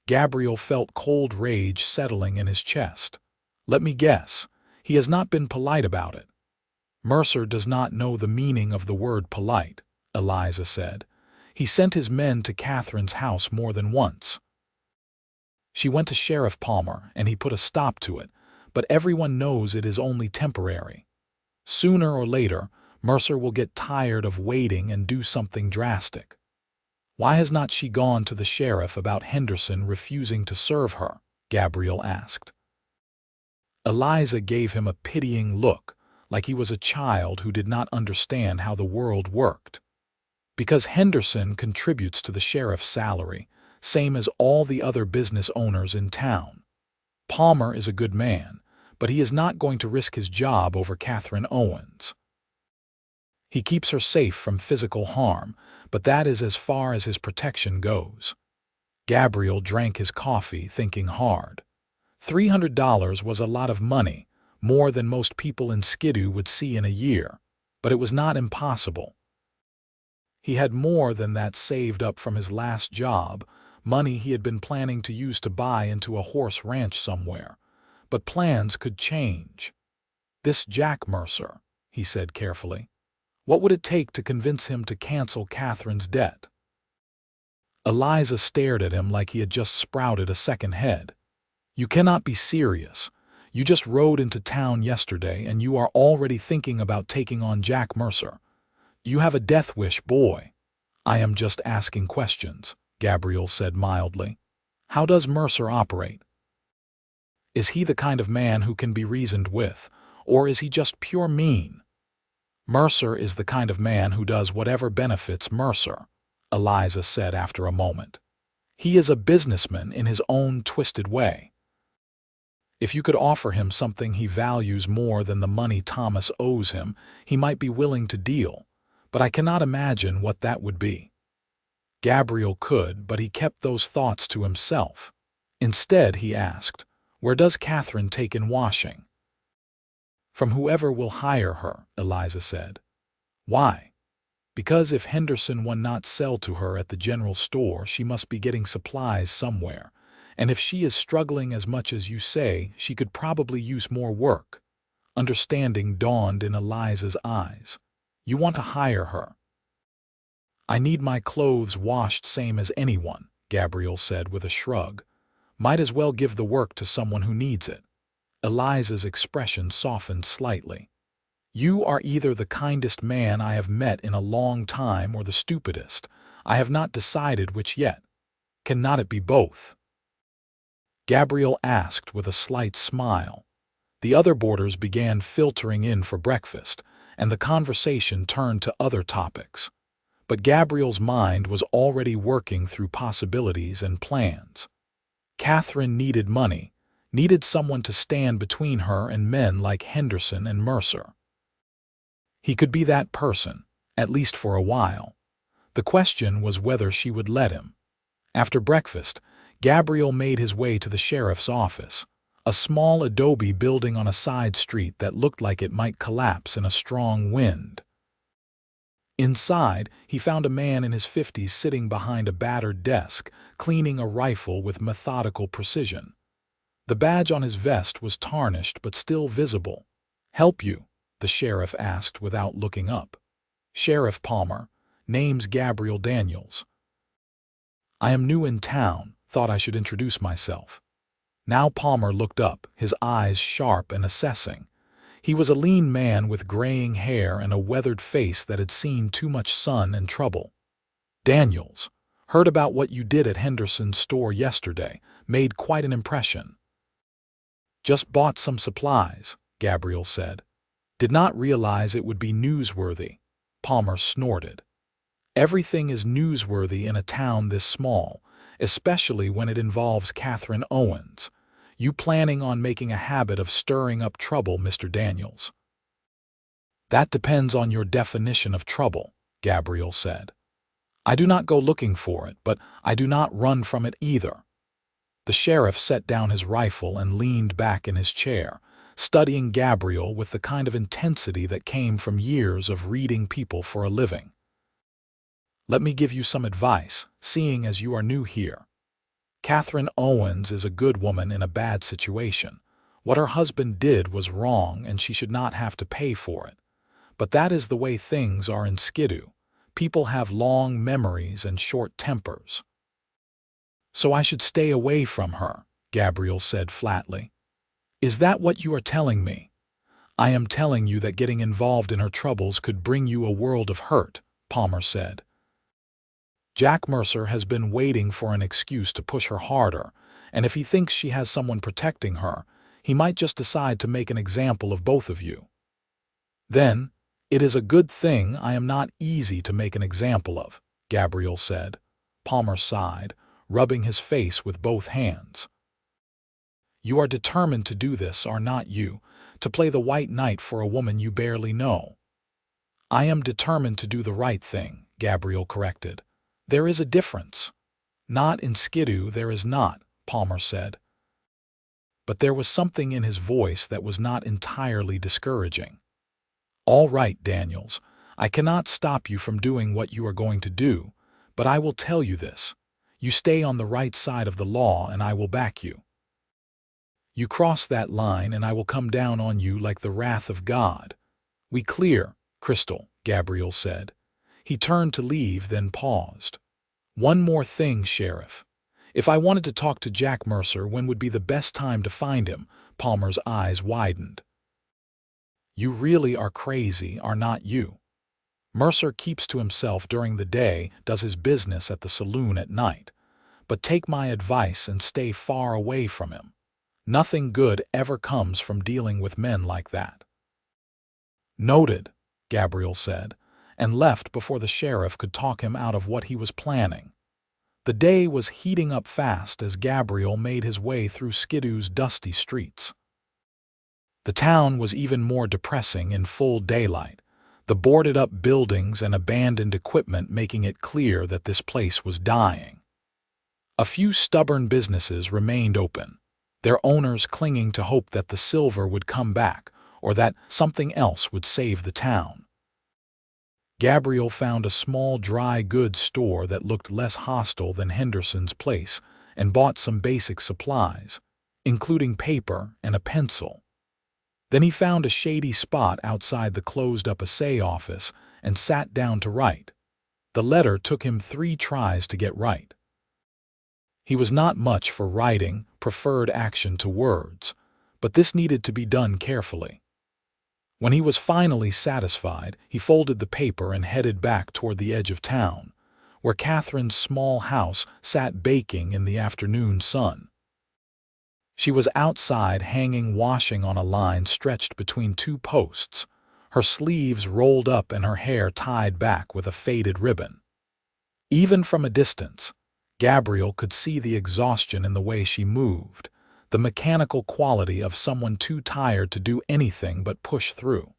Gabriel felt cold rage settling in his chest. Let me guess, he has not been polite about it. Mercer does not know the meaning of the word polite, Eliza said. He sent his men to Catherine's house more than once. She went to Sheriff Palmer, and he put a stop to it, but everyone knows it is only temporary. Sooner or later, Mercer will get tired of waiting and do something drastic. Why has not she gone to the sheriff about Henderson refusing to serve her? Gabriel asked. Eliza gave him a pitying look, like he was a child who did not understand how the world worked. Because Henderson contributes to the sheriff's salary, same as all the other business owners in town. Palmer is a good man, but he is not going to risk his job over Catherine Owens. He keeps her safe from physical harm, but that is as far as his protection goes. Gabriel drank his coffee, thinking hard. $300 was a lot of money, more than most people in Skidoo would see in a year, but it was not impossible. He had more than that saved up from his last job, money he had been planning to use to buy into a horse ranch somewhere. But plans could change. This Jack Mercer, he said carefully. What would it take to convince him to cancel Catherine's debt? Eliza stared at him like he had just sprouted a second head. You cannot be serious. You just rode into town yesterday and you are already thinking about taking on Jack Mercer. You have a death wish, boy. I am just asking questions, Gabriel said mildly. How does Mercer operate? Is he the kind of man who can be reasoned with, or is he just pure mean? Mercer is the kind of man who does whatever benefits Mercer, Eliza said after a moment. He is a businessman in his own twisted way. If you could offer him something he values more than the money Thomas owes him, he might be willing to deal, but I cannot imagine what that would be. Gabriel could, but he kept those thoughts to himself. Instead, he asked, where does Catherine take in washing? From whoever will hire her, Eliza said. Why? Because if Henderson will not sell to her at the general store, she must be getting supplies somewhere. And if she is struggling as much as you say, she could probably use more work. Understanding dawned in Eliza's eyes. You want to hire her. I need my clothes washed same as anyone, Gabriel said with a shrug. Might as well give the work to someone who needs it. Eliza's expression softened slightly. You are either the kindest man I have met in a long time or the stupidest. I have not decided which yet. Cannot it be both? Gabriel asked with a slight smile. The other boarders began filtering in for breakfast, and the conversation turned to other topics. But Gabriel's mind was already working through possibilities and plans. Catherine needed money, needed someone to stand between her and men like Henderson and Mercer. He could be that person, at least for a while. The question was whether she would let him. After breakfast, Gabriel made his way to the sheriff's office, a small adobe building on a side street that looked like it might collapse in a strong wind. Inside, he found a man in his 50s sitting behind a battered desk, cleaning a rifle with methodical precision. The badge on his vest was tarnished but still visible. "Help you?" the sheriff asked without looking up. "Sheriff Palmer. Name's Gabriel Daniels. I am new in town, thought I should introduce myself." Now Palmer looked up, his eyes sharp and assessing. He was a lean man with graying hair and a weathered face that had seen too much sun and trouble. "Daniels. Heard about what you did at Henderson's store yesterday. Made quite an impression." "Just bought some supplies," Gabriel said. "Did not realize it would be newsworthy." Palmer snorted. "Everything is newsworthy in a town this small, especially when it involves Catherine Owens. You planning on making a habit of stirring up trouble, Mr. Daniels?" "That depends on your definition of trouble," Gabriel said. "I do not go looking for it, but I do not run from it either." The sheriff set down his rifle and leaned back in his chair, studying Gabriel with the kind of intensity that came from years of reading people for a living. "Let me give you some advice, seeing as you are new here. Catherine Owens is a good woman in a bad situation. What her husband did was wrong and she should not have to pay for it. But that is the way things are in Skidoo. People have long memories and short tempers." "So I should stay away from her," Gabriel said flatly. "Is that what you are telling me?" "I am telling you that getting involved in her troubles could bring you a world of hurt," Palmer said. "Jack Mercer has been waiting for an excuse to push her harder, and if he thinks she has someone protecting her, he might just decide to make an example of both of you." "Then, it is a good thing I am not easy to make an example of," Gabriel said. Palmer sighed, rubbing his face with both hands. "You are determined to do this, are not you? To play the white knight for a woman you barely know." "I am determined to do the right thing," Gabriel corrected. "There is a difference." "Not in Skidoo, there is not," Palmer said. But there was something in his voice that was not entirely discouraging. "All right, Daniels, I cannot stop you from doing what you are going to do, but I will tell you this. You stay on the right side of the law and I will back you. You cross that line and I will come down on you like the wrath of God. We clear, Crystal," Gabriel said. He turned to leave, then paused. "One more thing, Sheriff. If I wanted to talk to Jack Mercer, when would be the best time to find him?" Palmer's eyes widened. "You really are crazy, are not you? Mercer keeps to himself during the day, does his business at the saloon at night. But take my advice and stay far away from him. Nothing good ever comes from dealing with men like that." "Noted," Gabriel said, and left before the sheriff could talk him out of what he was planning. The day was heating up fast as Gabriel made his way through Skidoo's dusty streets. The town was even more depressing in full daylight, the boarded-up buildings and abandoned equipment making it clear that this place was dying. A few stubborn businesses remained open, their owners clinging to hope that the silver would come back or that something else would save the town. Gabriel found a small dry goods store that looked less hostile than Henderson's place and bought some basic supplies, including paper and a pencil. Then he found a shady spot outside the closed-up assay office and sat down to write. The letter took him 3 tries to get right. He was not much for writing, preferred action to words, but this needed to be done carefully. When he was finally satisfied, he folded the paper and headed back toward the edge of town, where Catherine's small house sat baking in the afternoon sun. She was outside hanging washing on a line stretched between 2 posts, her sleeves rolled up and her hair tied back with a faded ribbon. Even from a distance, Gabriel could see the exhaustion in the way she moved, the mechanical quality of someone too tired to do anything but push through.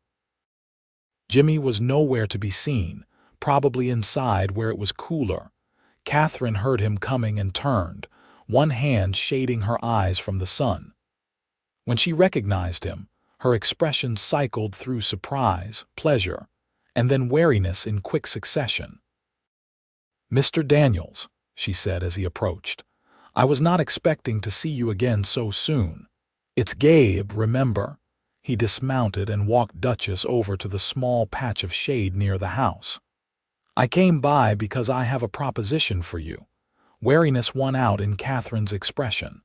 Jimmy was nowhere to be seen, probably inside where it was cooler. Catherine heard him coming and turned, one hand shading her eyes from the sun. When she recognized him, her expression cycled through surprise, pleasure, and then wariness in quick succession. "Mr. Daniels," she said as he approached, I was not expecting to see you again so soon. It's Gabe, remember?" He dismounted and walked Duchess over to the small patch of shade near the house. "I came by because I have a proposition for you." Wariness won out in Catherine's expression.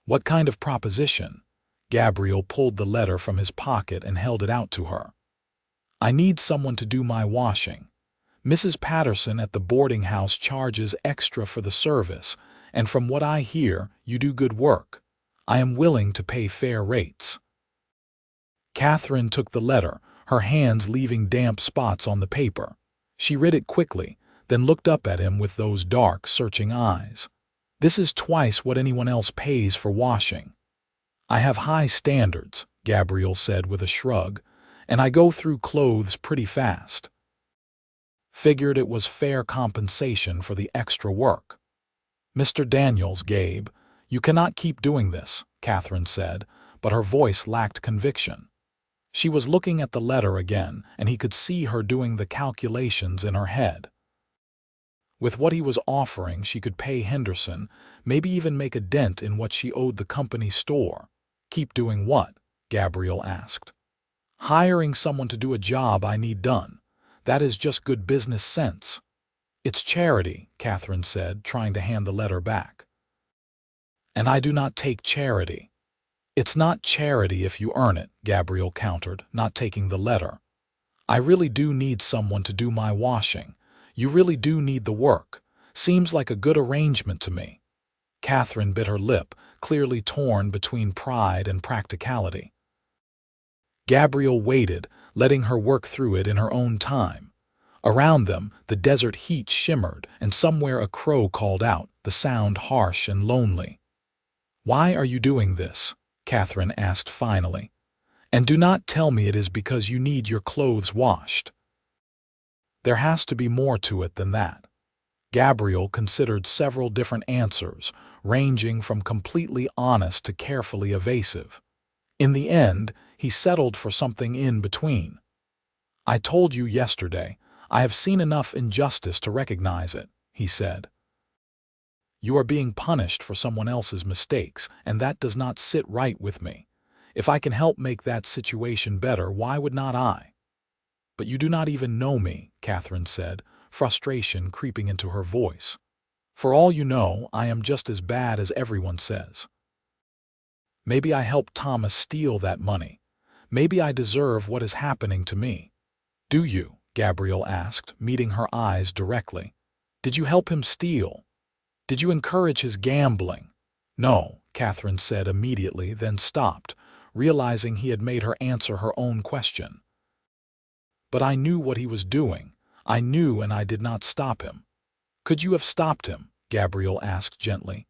"What kind of proposition?" Gabriel pulled the letter from his pocket and held it out to her. "I need someone to do my washing. Mrs. Patterson at the boarding house charges extra for the service, and from what I hear, you do good work. I am willing to pay fair rates." Catherine took the letter, her hands leaving damp spots on the paper. She read it quickly, then looked up at him with those dark, searching eyes. "This is twice what anyone else pays for washing." "I have high standards," Gabriel said with a shrug, "and I go through clothes pretty fast." Figured it was fair compensation for the extra work. "Mr. Daniels, Gabe, you cannot keep doing this," Catherine said, but her voice lacked conviction. She was looking at the letter again, and he could see her doing the calculations in her head. With what he was offering, she could pay Henderson, maybe even make a dent in what she owed the company store. "Keep doing what?" Gabriel asked. "Hiring someone to do a job I need done. That is just good business sense." "It's charity," Catherine said, trying to hand the letter back. "And I do not take charity." "It's not charity if you earn it," Gabriel countered, not taking the letter. "I really do need someone to do my washing. You really do need the work. Seems like a good arrangement to me." Catherine bit her lip, clearly torn between pride and practicality. Gabriel waited, letting her work through it in her own time. Around them, the desert heat shimmered, and somewhere a crow called out, the sound harsh and lonely. "Why are you doing this?" Catherine asked finally. "And do not tell me it is because you need your clothes washed." "There has to be more to it than that." Gabriel considered several different answers, ranging from completely honest to carefully evasive. In the end, he settled for something in between. "I told you yesterday, I have seen enough injustice to recognize it," he said. "You are being punished for someone else's mistakes, and that does not sit right with me. If I can help make that situation better, why would not I?" "But you do not even know me," Catherine said, frustration creeping into her voice. "For all you know, I am just as bad as everyone says. Maybe I helped Thomas steal that money. Maybe I deserve what is happening to me." "Do you?" Gabriel asked, meeting her eyes directly. "Did you help him steal? Did you encourage his gambling?" "No," Catherine said immediately, then stopped, realizing he had made her answer her own question. "But I knew what he was doing. I knew, and I did not stop him." "Could you have stopped him?" Gabriel asked gently.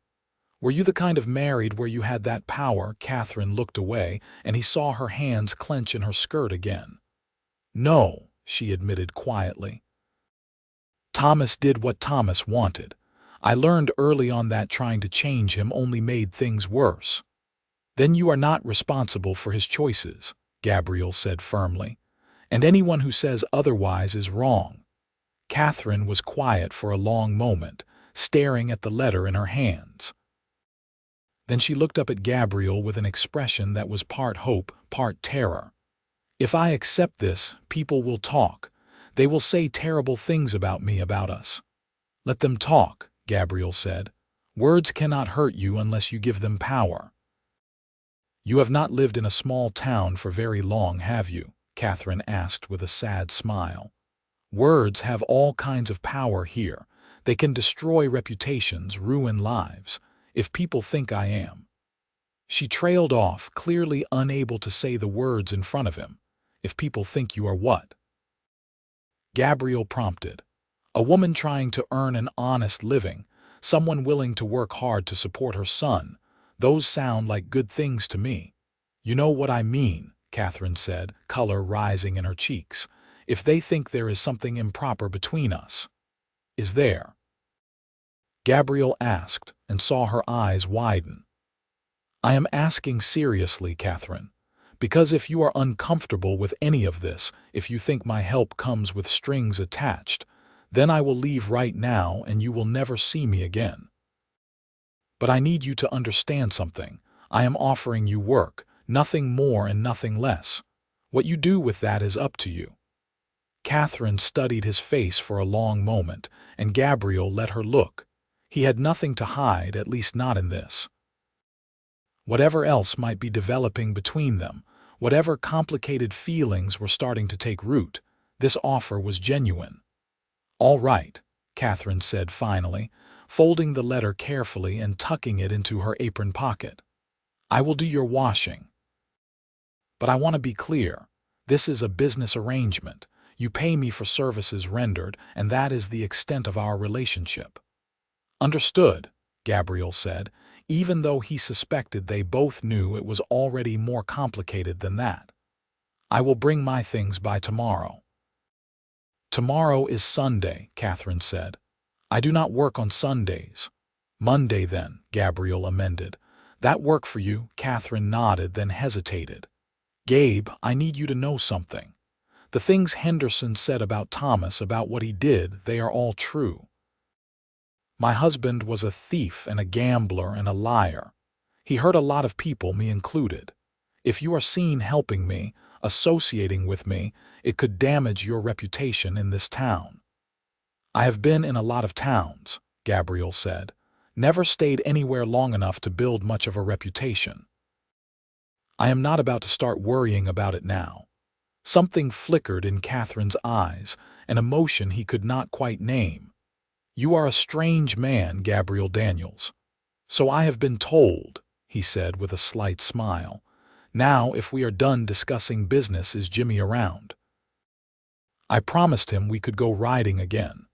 "Were you the kind of married where you had that power?" Catherine looked away, and he saw her hands clench in her skirt again. "No," she admitted quietly. "Thomas did what Thomas wanted. I learned early on that trying to change him only made things worse." "Then you are not responsible for his choices," Gabriel said firmly. "And anyone who says otherwise is wrong." Catherine was quiet for a long moment, staring at the letter in her hands. Then she looked up at Gabriel with an expression that was part hope, part terror. "If I accept this, people will talk. They will say terrible things about me, about us." "Let them talk," Gabriel said. "Words cannot hurt you unless you give them power." "You have not lived in a small town for very long, have you?" Catherine asked with a sad smile. "Words have all kinds of power here. They can destroy reputations, ruin lives. If people think I am." She trailed off, clearly unable to say the words in front of him. "If people think you are what?" Gabriel prompted. "A woman trying to earn an honest living, someone willing to work hard to support her son. Those sound like good things to me." "You know what I mean," Catherine said, color rising in her cheeks. "If they think there is something improper between us." "Is there?" Gabriel asked, and saw her eyes widen. "I am asking seriously, Catherine, because if you are uncomfortable with any of this, if you think my help comes with strings attached, then I will leave right now and you will never see me again." But I need you to understand something. I am offering you work, nothing more and nothing less. What you do with that is up to you." Catherine studied his face for a long moment, and Gabriel let her look. He had nothing to hide, at least not in this. Whatever else might be developing between them, whatever complicated feelings were starting to take root, this offer was genuine. "All right," Catherine said finally, folding the letter carefully and tucking it into her apron pocket. "I will do your washing. But I want to be clear. This is a business arrangement. You pay me for services rendered, and that is the extent of our relationship." "Understood," Gabriel said, even though he suspected they both knew it was already more complicated than that. "I will bring my things by tomorrow." "Tomorrow is Sunday," Catherine said. "I do not work on Sundays." "Monday then," Gabriel amended. "That work for you?" Catherine nodded, then hesitated. "Gabe, I need you to know something. The things Henderson said about Thomas, about what he did, they are all true. My husband was a thief and a gambler and a liar. He hurt a lot of people, me included. If you are seen helping me, associating with me, it could damage your reputation in this town." "I have been in a lot of towns," Gabriel said. "Never stayed anywhere long enough to build much of a reputation. I am not about to start worrying about it now." Something flickered in Catherine's eyes, an emotion he could not quite name. "You are a strange man, Gabriel Daniels." "So I have been told," he said with a slight smile. "Now, if we are done discussing business, is Jimmy around?" I promised him we could go riding again.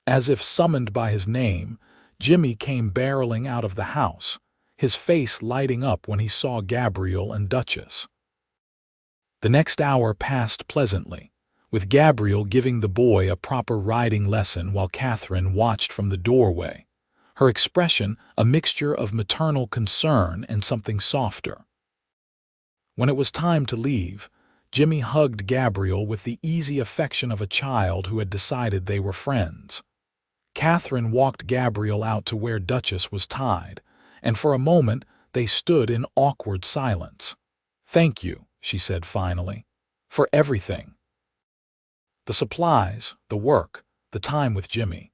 As if summoned by his name, Jimmy came barreling out of the house, his face lighting up when he saw Gabriel and Duchess. The next hour passed pleasantly, with Gabriel giving the boy a proper riding lesson while Catherine watched from the doorway, her expression a mixture of maternal concern and something softer. When it was time to leave, Jimmy hugged Gabriel with the easy affection of a child who had decided they were friends. Catherine walked Gabriel out to where Duchess was tied, and for a moment they stood in awkward silence. "Thank you," she said finally, "for everything. The supplies, the work, the time with Jimmy.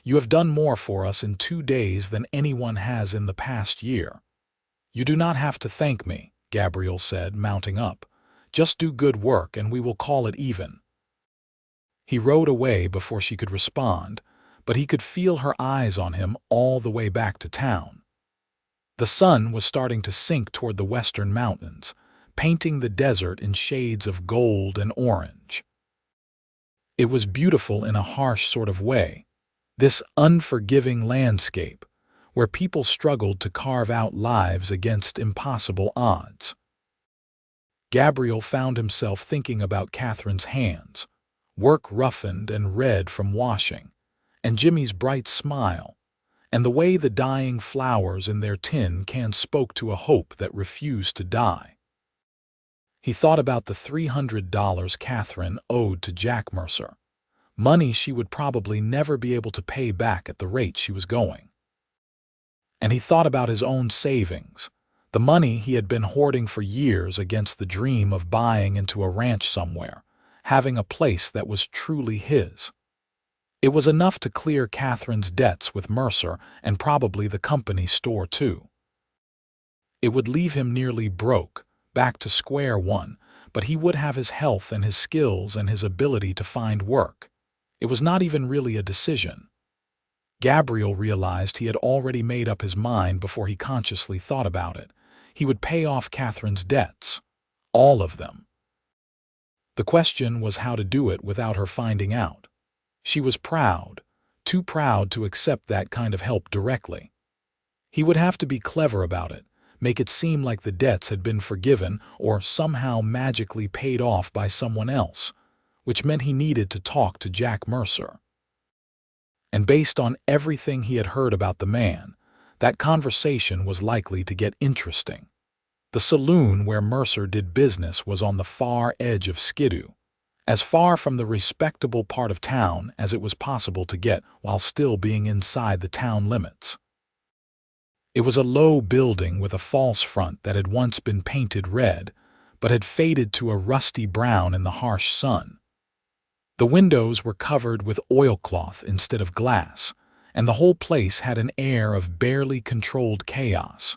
You have done more for us in 2 days than anyone has in the past year." "You do not have to thank me," Gabriel said, mounting up. "Just do good work and we will call it even." He rode away before she could respond, but he could feel her eyes on him all the way back to town. The sun was starting to sink toward the western mountains, painting the desert in shades of gold and orange. It was beautiful in a harsh sort of way, this unforgiving landscape, where people struggled to carve out lives against impossible odds. Gabriel found himself thinking about Catherine's hands, work roughened and red from washing, and Jimmy's bright smile, and the way the dying flowers in their tin can spoke to a hope that refused to die. He thought about the $300 Catherine owed to Jack Mercer, money she would probably never be able to pay back at the rate she was going. And he thought about his own savings, the money he had been hoarding for years against the dream of buying into a ranch somewhere, having a place that was truly his. It was enough to clear Catherine's debts with Mercer and probably the company store too. It would leave him nearly broke, back to square one, but he would have his health and his skills and his ability to find work. It was not even really a decision. Gabriel realized he had already made up his mind before he consciously thought about it. He would pay off Catherine's debts. All of them. The question was how to do it without her finding out. She was proud, too proud to accept that kind of help directly. He would have to be clever about it, make it seem like the debts had been forgiven or somehow magically paid off by someone else, which meant he needed to talk to Jack Mercer. And based on everything he had heard about the man, that conversation was likely to get interesting. The saloon where Mercer did business was on the far edge of Skidoo, as far from the respectable part of town as it was possible to get while still being inside the town limits. It was a low building with a false front that had once been painted red, but had faded to a rusty brown in the harsh sun. The windows were covered with oilcloth instead of glass, and the whole place had an air of barely controlled chaos.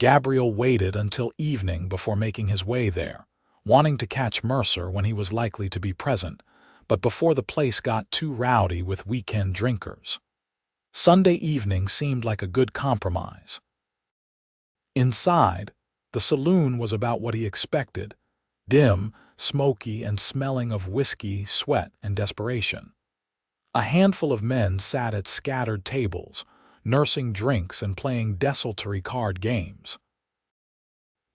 Gabriel waited until evening before making his way there, wanting to catch Mercer when he was likely to be present, but before the place got too rowdy with weekend drinkers. Sunday evening seemed like a good compromise. Inside, the saloon was about what he expected: dim, smoky, and smelling of whiskey, sweat, and desperation. A handful of men sat at scattered tables, nursing drinks and playing desultory card games.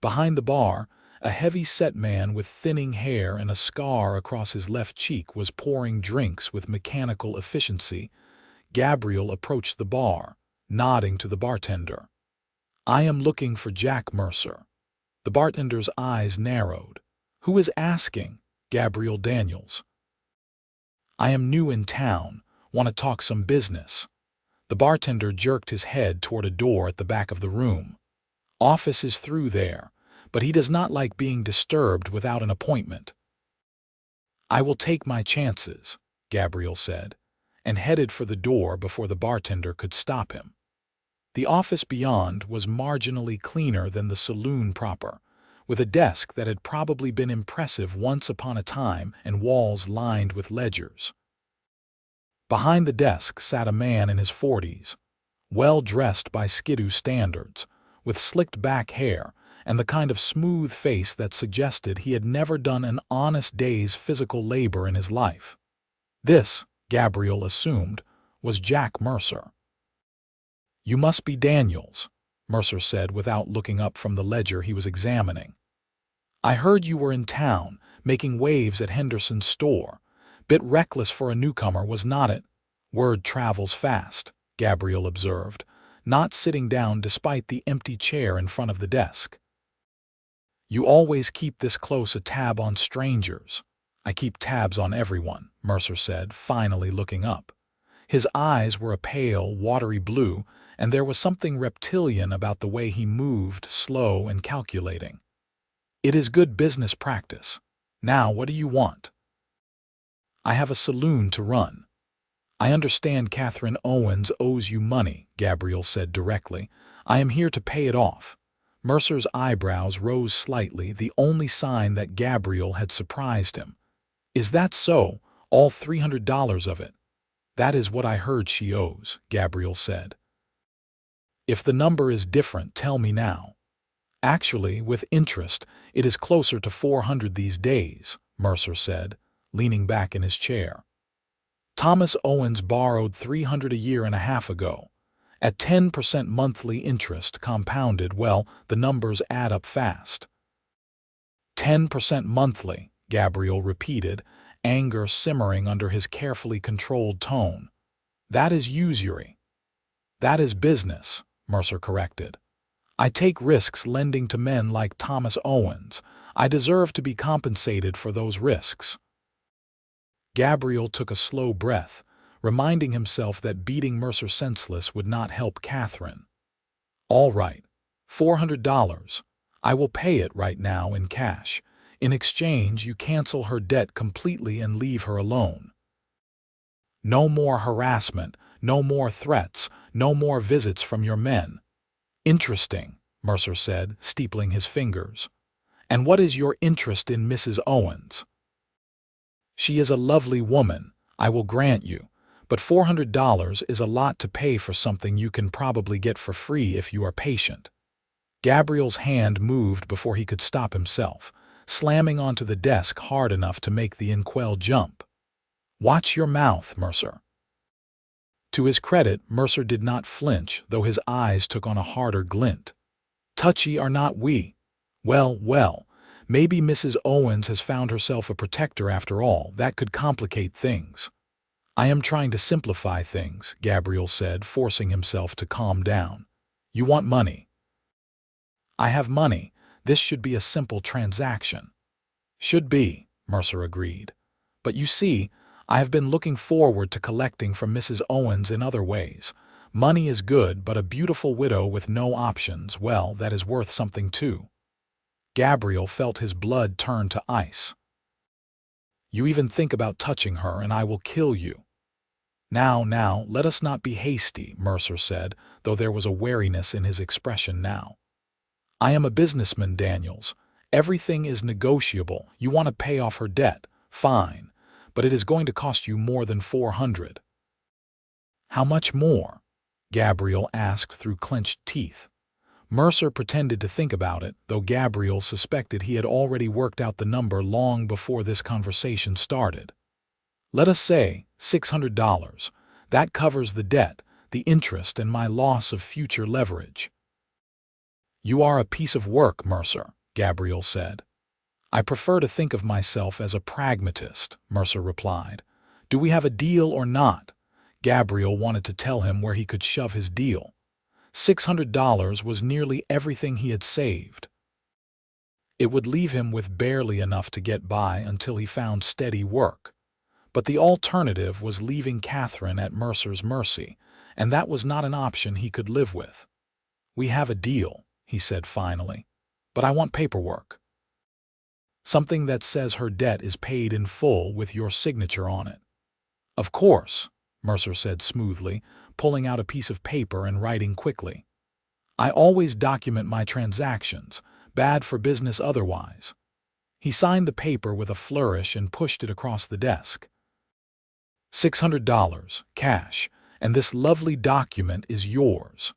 Behind the bar, a heavy-set man with thinning hair and a scar across his left cheek was pouring drinks with mechanical efficiency. Gabriel approached the bar, nodding to the bartender. "I am looking for Jack Mercer." The bartender's eyes narrowed. "Who is asking?" "Gabriel Daniels." "I am new in town. Want to talk some business." The bartender jerked his head toward a door at the back of the room. "Office is through there, but he does not like being disturbed without an appointment." "I will take my chances," Gabriel said, and headed for the door before the bartender could stop him. The office beyond was marginally cleaner than the saloon proper, with a desk that had probably been impressive once upon a time and walls lined with ledgers. Behind the desk sat a man in his 40s, well-dressed by Skidoo standards, with slicked-back hair and the kind of smooth face that suggested he had never done an honest day's physical labor in his life. This, Gabriel assumed, was Jack Mercer. "You must be Daniels," Mercer said without looking up from the ledger he was examining. "I heard you were in town, making waves at Henderson's store. Bit reckless for a newcomer, was not it?" "Word travels fast," Gabriel observed, not sitting down despite the empty chair in front of the desk. "You always keep this close a tab on strangers." "I keep tabs on everyone," Mercer said, finally looking up. His eyes were a pale, watery blue, and there was something reptilian about the way he moved, slow and calculating. "It is good business practice. Now, what do you want?" "I have a saloon to run." "I understand Catherine Owens owes you money," Gabriel said directly. "I am here to pay it off." Mercer's eyebrows rose slightly, the only sign that Gabriel had surprised him. "Is that so? All $300 of it?" "That is what I heard she owes," Gabriel said. "If the number is different, tell me now." "Actually, with interest, it is closer to 400 these days," Mercer said, leaning back in his chair. "Thomas Owens borrowed 300 a year and a half ago. At 10% monthly interest compounded, well, the numbers add up fast." 10% monthly, Gabriel repeated, anger simmering under his carefully controlled tone. "That is usury." "That is business," Mercer corrected. "I take risks lending to men like Thomas Owens. I deserve to be compensated for those risks." Gabriel took a slow breath, reminding himself that beating Mercer senseless would not help Catherine. "All right, $400. I will pay it right now in cash. In exchange, you cancel her debt completely and leave her alone. No more harassment, no more threats, no more visits from your men." "Interesting," Mercer said, steepling his fingers. "And what is your interest in Mrs. Owens?" "She is a lovely woman, I will grant you, but $400 is a lot to pay for something you can probably get for free if you are patient." Gabriel's hand moved before he could stop himself, slamming onto the desk hard enough to make the inkwell jump. "Watch your mouth, Mercer." To his credit, Mercer did not flinch, though his eyes took on a harder glint. "Touchy are not we. Well, maybe Mrs. Owens has found herself a protector after all. That could complicate things." "I am trying to simplify things," Gabriel said, forcing himself to calm down. "You want money." "I have money. This should be a simple transaction." "Should be," Mercer agreed. "But you see, I have been looking forward to collecting from Mrs. Owens in other ways. Money is good, but a beautiful widow with no options, well, that is worth something too. Gabriel felt his blood turn to ice. You even think about touching her, and I will kill you. Now, let us not be hasty, Mercer said, though there was a wariness in his expression now. I am a businessman, Daniels. Everything is negotiable. You want to pay off her debt. Fine. But it is going to cost you more than 400. How much more? Gabriel asked through clenched teeth. Mercer pretended to think about it, though Gabriel suspected he had already worked out the number long before this conversation started. Let us say $600. That covers the debt, the interest, and my loss of future leverage. You are a piece of work, Mercer, Gabriel said. I prefer to think of myself as a pragmatist, Mercer replied. Do we have a deal or not? Gabriel wanted to tell him where he could shove his deal. $600 was nearly everything he had saved. It would leave him with barely enough to get by until he found steady work. But the alternative was leaving Catherine at Mercer's mercy, and that was not an option he could live with. We have a deal, he said finally, but I want paperwork. Something that says her debt is paid in full with your signature on it. Of course, Mercer said smoothly, pulling out a piece of paper and writing quickly. I always document my transactions, bad for business otherwise. He signed the paper with a flourish and pushed it across the desk. $600, cash, and this lovely document is yours.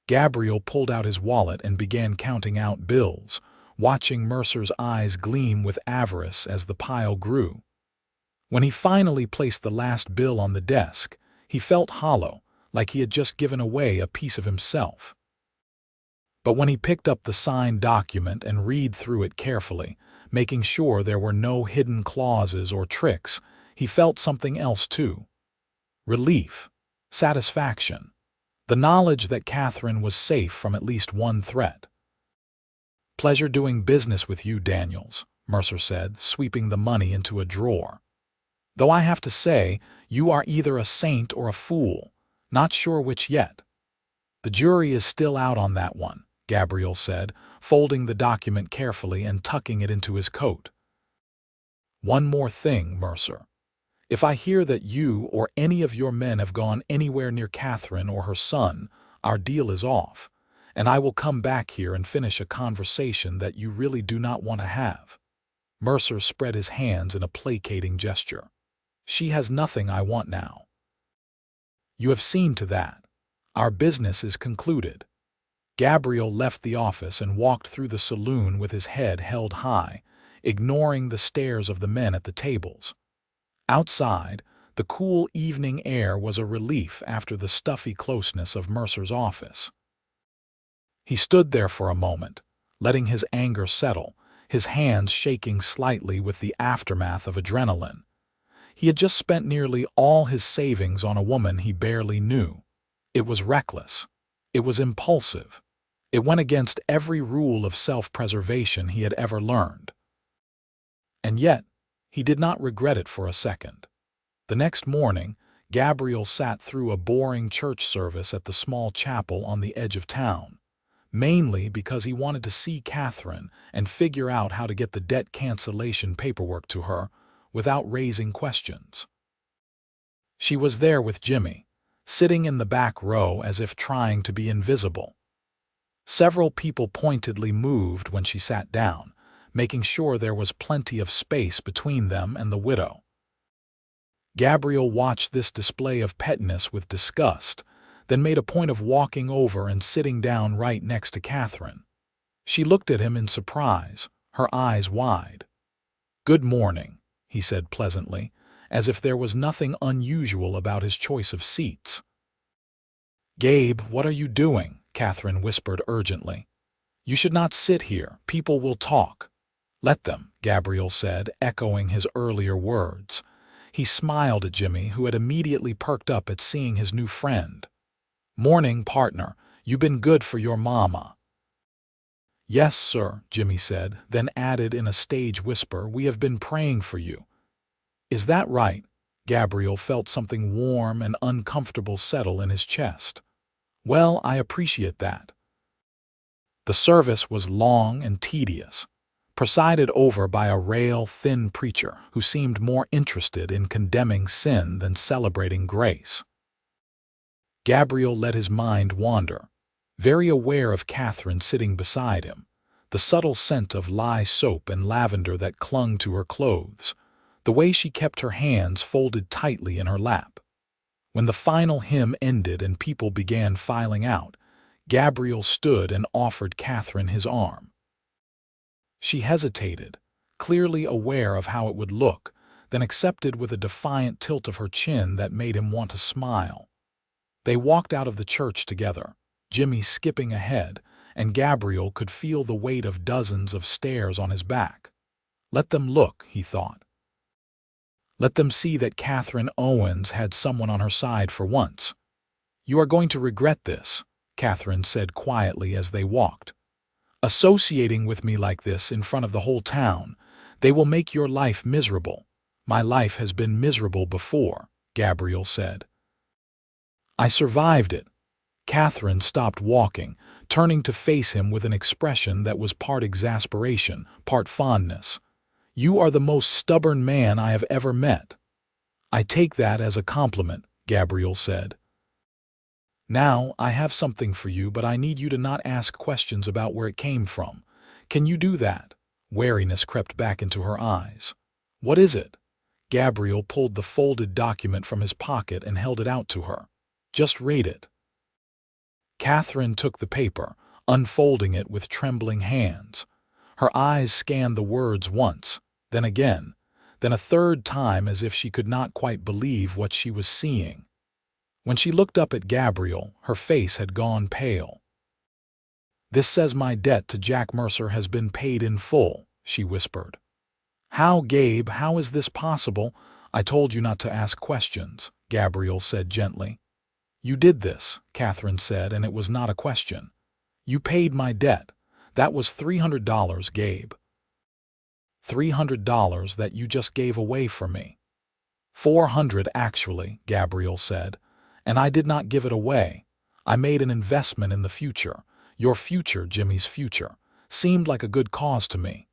Gabriel pulled out his wallet and began counting out bills, watching Mercer's eyes gleam with avarice as the pile grew. When he finally placed the last bill on the desk, he felt hollow, like he had just given away a piece of himself. But when he picked up the signed document and read through it carefully, making sure there were no hidden clauses or tricks, he felt something else too. Relief, satisfaction, the knowledge that Catherine was safe from at least one threat. Pleasure doing business with you, Daniels, Mercer said, sweeping the money into a drawer. Though I have to say, you are either a saint or a fool, not sure which yet. The jury is still out on that one, Gabriel said, folding the document carefully and tucking it into his coat. One more thing, Mercer. If I hear that you or any of your men have gone anywhere near Catherine or her son, our deal is off, and I will come back here and finish a conversation that you really do not want to have. Mercer spread his hands in a placating gesture. She has nothing I want now. You have seen to that. Our business is concluded. Gabriel left the office and walked through the saloon with his head held high, ignoring the stares of the men at the tables. Outside, the cool evening air was a relief after the stuffy closeness of Mercer's office. He stood there for a moment, letting his anger settle, his hands shaking slightly with the aftermath of adrenaline. He had just spent nearly all his savings on a woman he barely knew. It was reckless. It was impulsive. It went against every rule of self-preservation he had ever learned. And yet, he did not regret it for a second. The next morning, Gabriel sat through a boring church service at the small chapel on the edge of town, mainly because he wanted to see Catherine and figure out how to get the debt cancellation paperwork to her without raising questions. She was there with Jimmy, sitting in the back row as if trying to be invisible. Several people pointedly moved when she sat down, making sure there was plenty of space between them and the widow. Gabriel watched this display of pettiness with disgust, then made a point of walking over and sitting down right next to Catherine. She looked at him in surprise, her eyes wide. "Good morning," he said pleasantly, as if there was nothing unusual about his choice of seats. "Gabe, what are you doing?" Catherine whispered urgently. "You should not sit here. People will talk." "Let them," Gabriel said, echoing his earlier words. He smiled at Jimmy, who had immediately perked up at seeing his new friend. "Morning, partner. You been good for your mama." "Yes, sir," Jimmy said, then added in a stage whisper, "We have been praying for you." "Is that right?" Gabriel felt something warm and uncomfortable settle in his chest. "Well, I appreciate that." The service was long and tedious, presided over by a rail-thin preacher who seemed more interested in condemning sin than celebrating grace. Gabriel let his mind wander, very aware of Catherine sitting beside him, the subtle scent of lye soap and lavender that clung to her clothes, the way she kept her hands folded tightly in her lap. When the final hymn ended and people began filing out, Gabriel stood and offered Catherine his arm. She hesitated, clearly aware of how it would look, then accepted with a defiant tilt of her chin that made him want to smile. They walked out of the church together, Jimmy skipping ahead, and Gabriel could feel the weight of dozens of stares on his back. Let them look, he thought. Let them see that Catherine Owens had someone on her side for once. "You are going to regret this," Catherine said quietly as they walked. "Associating with me like this in front of the whole town, they will make your life miserable. My life has been miserable before," Gabriel said. "I survived it." Catherine stopped walking, turning to face him with an expression that was part exasperation, part fondness. "You are the most stubborn man I have ever met." "I take that as a compliment," Gabriel said. "Now, I have something for you, but I need you to not ask questions about where it came from. Can you do that?" Wariness crept back into her eyes. "What is it?" Gabriel pulled the folded document from his pocket and held it out to her. "Just read it." Catherine took the paper, unfolding it with trembling hands. Her eyes scanned the words once, then again, then a third time as if she could not quite believe what she was seeing. When she looked up at Gabriel, her face had gone pale. "This says my debt to Jack Mercer has been paid in full," she whispered. "How, Gabe, how is this possible?" "I told you not to ask questions," Gabriel said gently. "You did this," Catherine said, "and it was not a question. You paid my debt. That was $300, Gabe. $300 that you just gave away for me." "400 actually," Gabriel said. "And I did not give it away. I made an investment in the future. Your future, Jimmy's future, seemed like a good cause to me."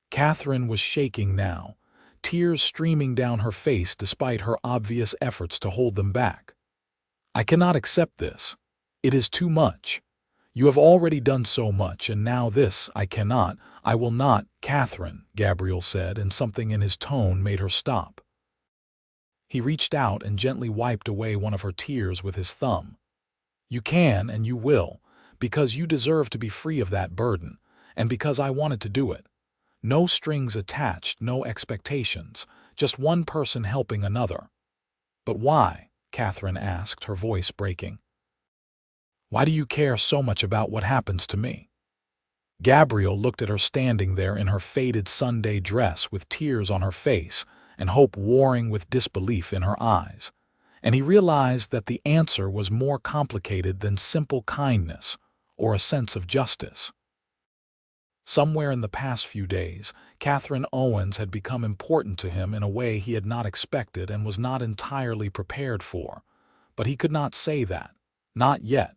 Catherine was shaking now, tears streaming down her face despite her obvious efforts to hold them back. "I cannot accept this. It is too much. You have already done so much, and now this, I will not, Catherine," Gabriel said, and something in his tone made her stop. He reached out and gently wiped away one of her tears with his thumb. "You can and you will, because you deserve to be free of that burden, and because I wanted to do it. No strings attached, no expectations, just one person helping another." "But why?" Catherine asked, her voice breaking. "Why do you care so much about what happens to me?" Gabriel looked at her standing there in her faded Sunday dress with tears on her face and hope warring with disbelief in her eyes, and he realized that the answer was more complicated than simple kindness or a sense of justice. Somewhere in the past few days, Catherine Owens had become important to him in a way he had not expected and was not entirely prepared for, but he could not say that. Not yet.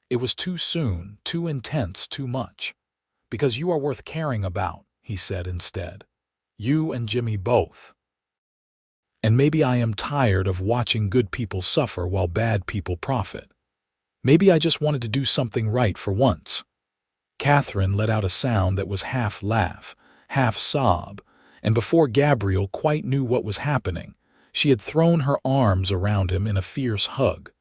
It was too soon, too intense, too much. "Because you are worth caring about," he said instead. "You and Jimmy both. And maybe I am tired of watching good people suffer while bad people profit. Maybe I just wanted to do something right for once." Catherine let out a sound that was half laugh, half sob, and before Gabriel quite knew what was happening, she had thrown her arms around him in a fierce hug.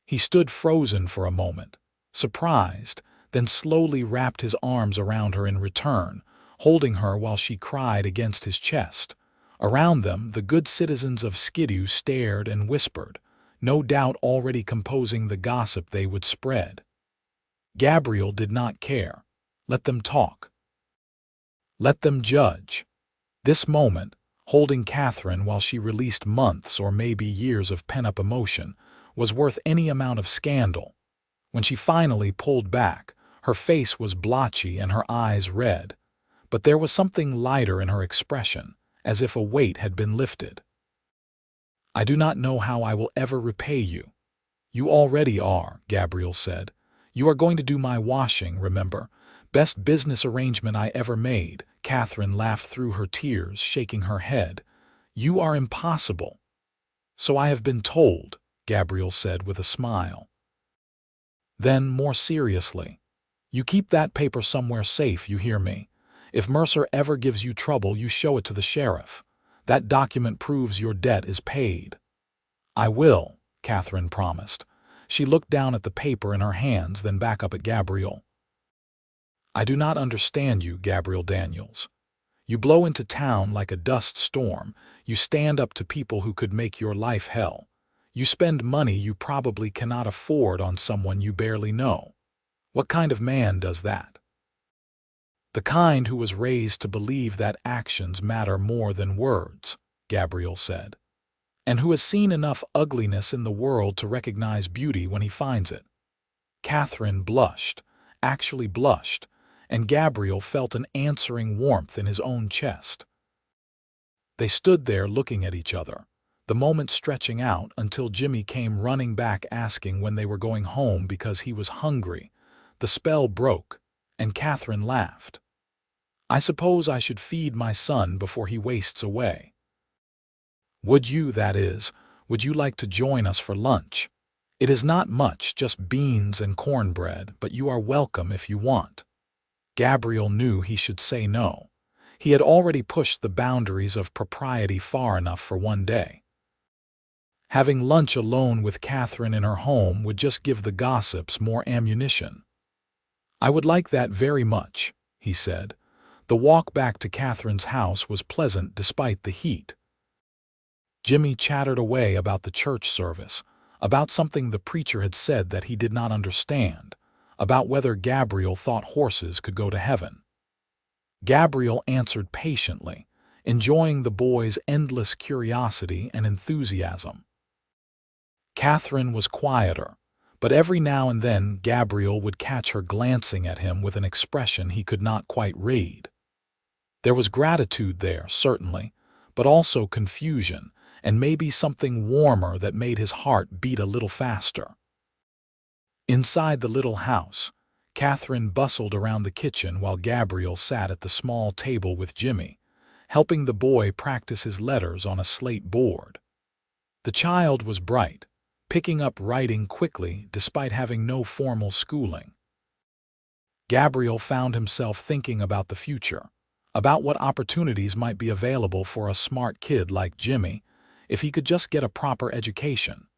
He stood frozen for a moment, surprised, then slowly wrapped his arms around her in return, holding her while she cried against his chest. Around them, the good citizens of Skidoo stared and whispered, no doubt already composing the gossip they would spread. Gabriel did not care. Let them talk. Let them judge. This moment, holding Catherine while she released months or maybe years of pent-up emotion, was worth any amount of scandal. When she finally pulled back, her face was blotchy and her eyes red, but there was something lighter in her expression, as if a weight had been lifted. I do not know how I will ever repay you." "You already are," Gabriel said. "You are going to do my washing, remember? Best business arrangement I ever made." Catherine laughed through her tears, shaking her head. "You are impossible." "So I have been told," Gabriel said with a smile. Then, more seriously, "You keep that paper somewhere safe, you hear me? If Mercer ever gives you trouble, you show it to the sheriff. That document proves your debt is paid." "I will," Catherine promised. She looked down at the paper in her hands, then back up at Gabriel. "I do not understand you, Gabriel Daniels. You blow into town like a dust storm. You stand up to people who could make your life hell. You spend money you probably cannot afford on someone you barely know. What kind of man does that?" "The kind who was raised to believe that actions matter more than words," Gabriel said, "and who has seen enough ugliness in the world to recognize beauty when he finds it." Catherine blushed, actually blushed, and Gabriel felt an answering warmth in his own chest. They stood there looking at each other, the moment stretching out until Jimmy came running back asking when they were going home because he was hungry. The spell broke, and Catherine laughed. "I suppose I should feed my son before he wastes away." "Would you, that is, would you like to join us for lunch? It is not much, just beans and cornbread, but you are welcome if you want." Gabriel knew he should say no. He had already pushed the boundaries of propriety far enough for one day. Having lunch alone with Catherine in her home would just give the gossips more ammunition. "I would like that very much," he said. The walk back to Catherine's house was pleasant despite the heat. Jimmy chattered away about the church service, about something the preacher had said that he did not understand, about whether Gabriel thought horses could go to heaven. Gabriel answered patiently, enjoying the boy's endless curiosity and enthusiasm. Catherine was quieter, but every now and then Gabriel would catch her glancing at him with an expression he could not quite read. There was gratitude there, certainly, but also confusion, and maybe something warmer that made his heart beat a little faster. Inside the little house, Catherine bustled around the kitchen while Gabriel sat at the small table with Jimmy, helping the boy practice his letters on a slate board. The child was bright, picking up writing quickly despite having no formal schooling. Gabriel found himself thinking about the future, about what opportunities might be available for a smart kid like Jimmy if he could just get a proper education.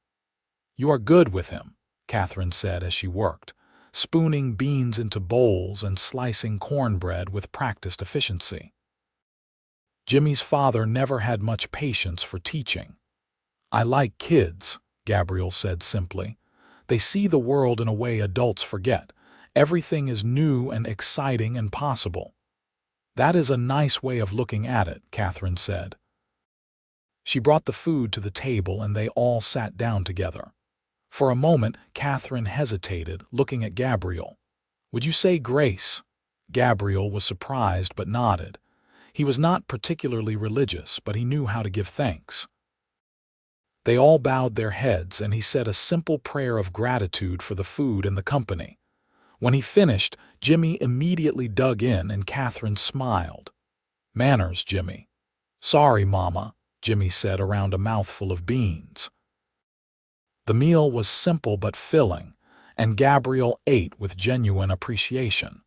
"You are good with him," Catherine said as she worked, spooning beans into bowls and slicing cornbread with practiced efficiency. Jimmy's father never had much patience for teaching. "I like kids," Gabriel said simply. "They see the world in a way adults forget. Everything is new and exciting and possible." "That is a nice way of looking at it," Catherine said. She brought the food to the table and they all sat down together. For a moment, Catherine hesitated, looking at Gabriel. "Would you say grace?" Gabriel was surprised but nodded. He was not particularly religious, but he knew how to give thanks. They all bowed their heads and he said a simple prayer of gratitude for the food and the company. When he finished, Jimmy immediately dug in and Catherine smiled. "Manners, Jimmy." "Sorry, Mama," Jimmy said around a mouthful of beans. The meal was simple but filling, and Gabriel ate with genuine appreciation.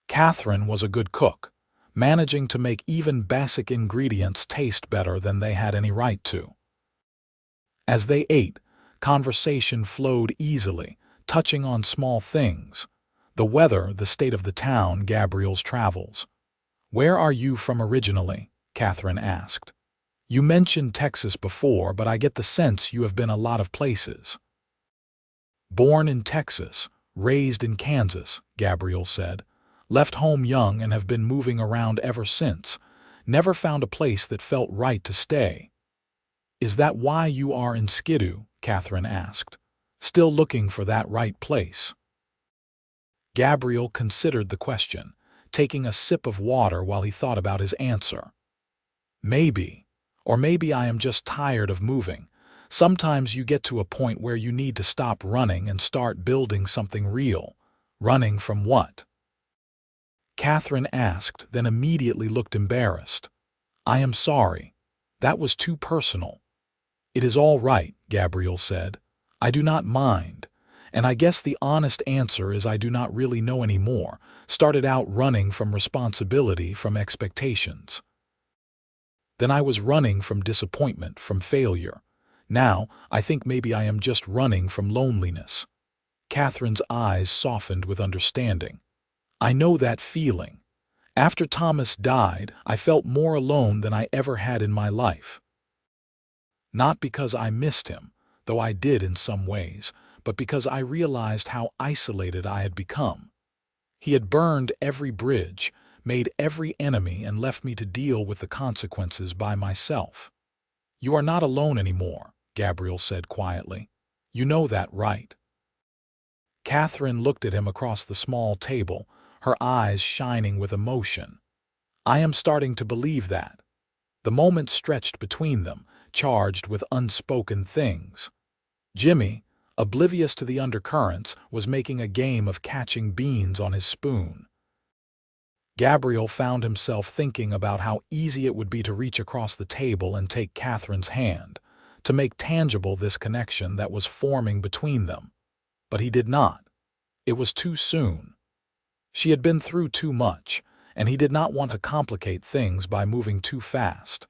Catherine was a good cook, managing to make even basic ingredients taste better than they had any right to. As they ate, conversation flowed easily, touching on small things: the weather, the state of the town, Gabriel's travels. "Where are you from originally?" Catherine asked. "You mentioned Texas before, but I get the sense you have been a lot of places." "Born in Texas, raised in Kansas," Gabriel said. "Left home young and have been moving around ever since. Never found a place that felt right to stay." "Is that why you are in Skidoo?" Catherine asked. "Still looking for that right place?" Gabriel considered the question, taking a sip of water while he thought about his answer. "Maybe. Or maybe I am just tired of moving. Sometimes you get to a point where you need to stop running and start building something real. Running from what? Catherine asked, then immediately looked embarrassed. I am sorry. That was too personal. It is all right, Gabriel said. I do not mind. And I guess the honest answer is I do not really know anymore. Started out running from responsibility, from expectations. Then I was running from disappointment, from failure. Now, I think maybe I am just running from loneliness. Catherine's eyes softened with understanding. I know that feeling. After Thomas died, I felt more alone than I ever had in my life. Not because I missed him, though I did in some ways, but because I realized how isolated I had become. He had burned every bridge, made every enemy, and left me to deal with the consequences by myself. You are not alone anymore, Gabriel said quietly. You know that, right? Catherine looked at him across the small table, her eyes shining with emotion. I am starting to believe that. The moment stretched between them, charged with unspoken things. Jimmy, oblivious to the undercurrents, was making a game of catching beans on his spoon. Gabriel found himself thinking about how easy it would be to reach across the table and take Catherine's hand, to make tangible this connection that was forming between them. But he did not. It was too soon. She had been through too much, and he did not want to complicate things by moving too fast.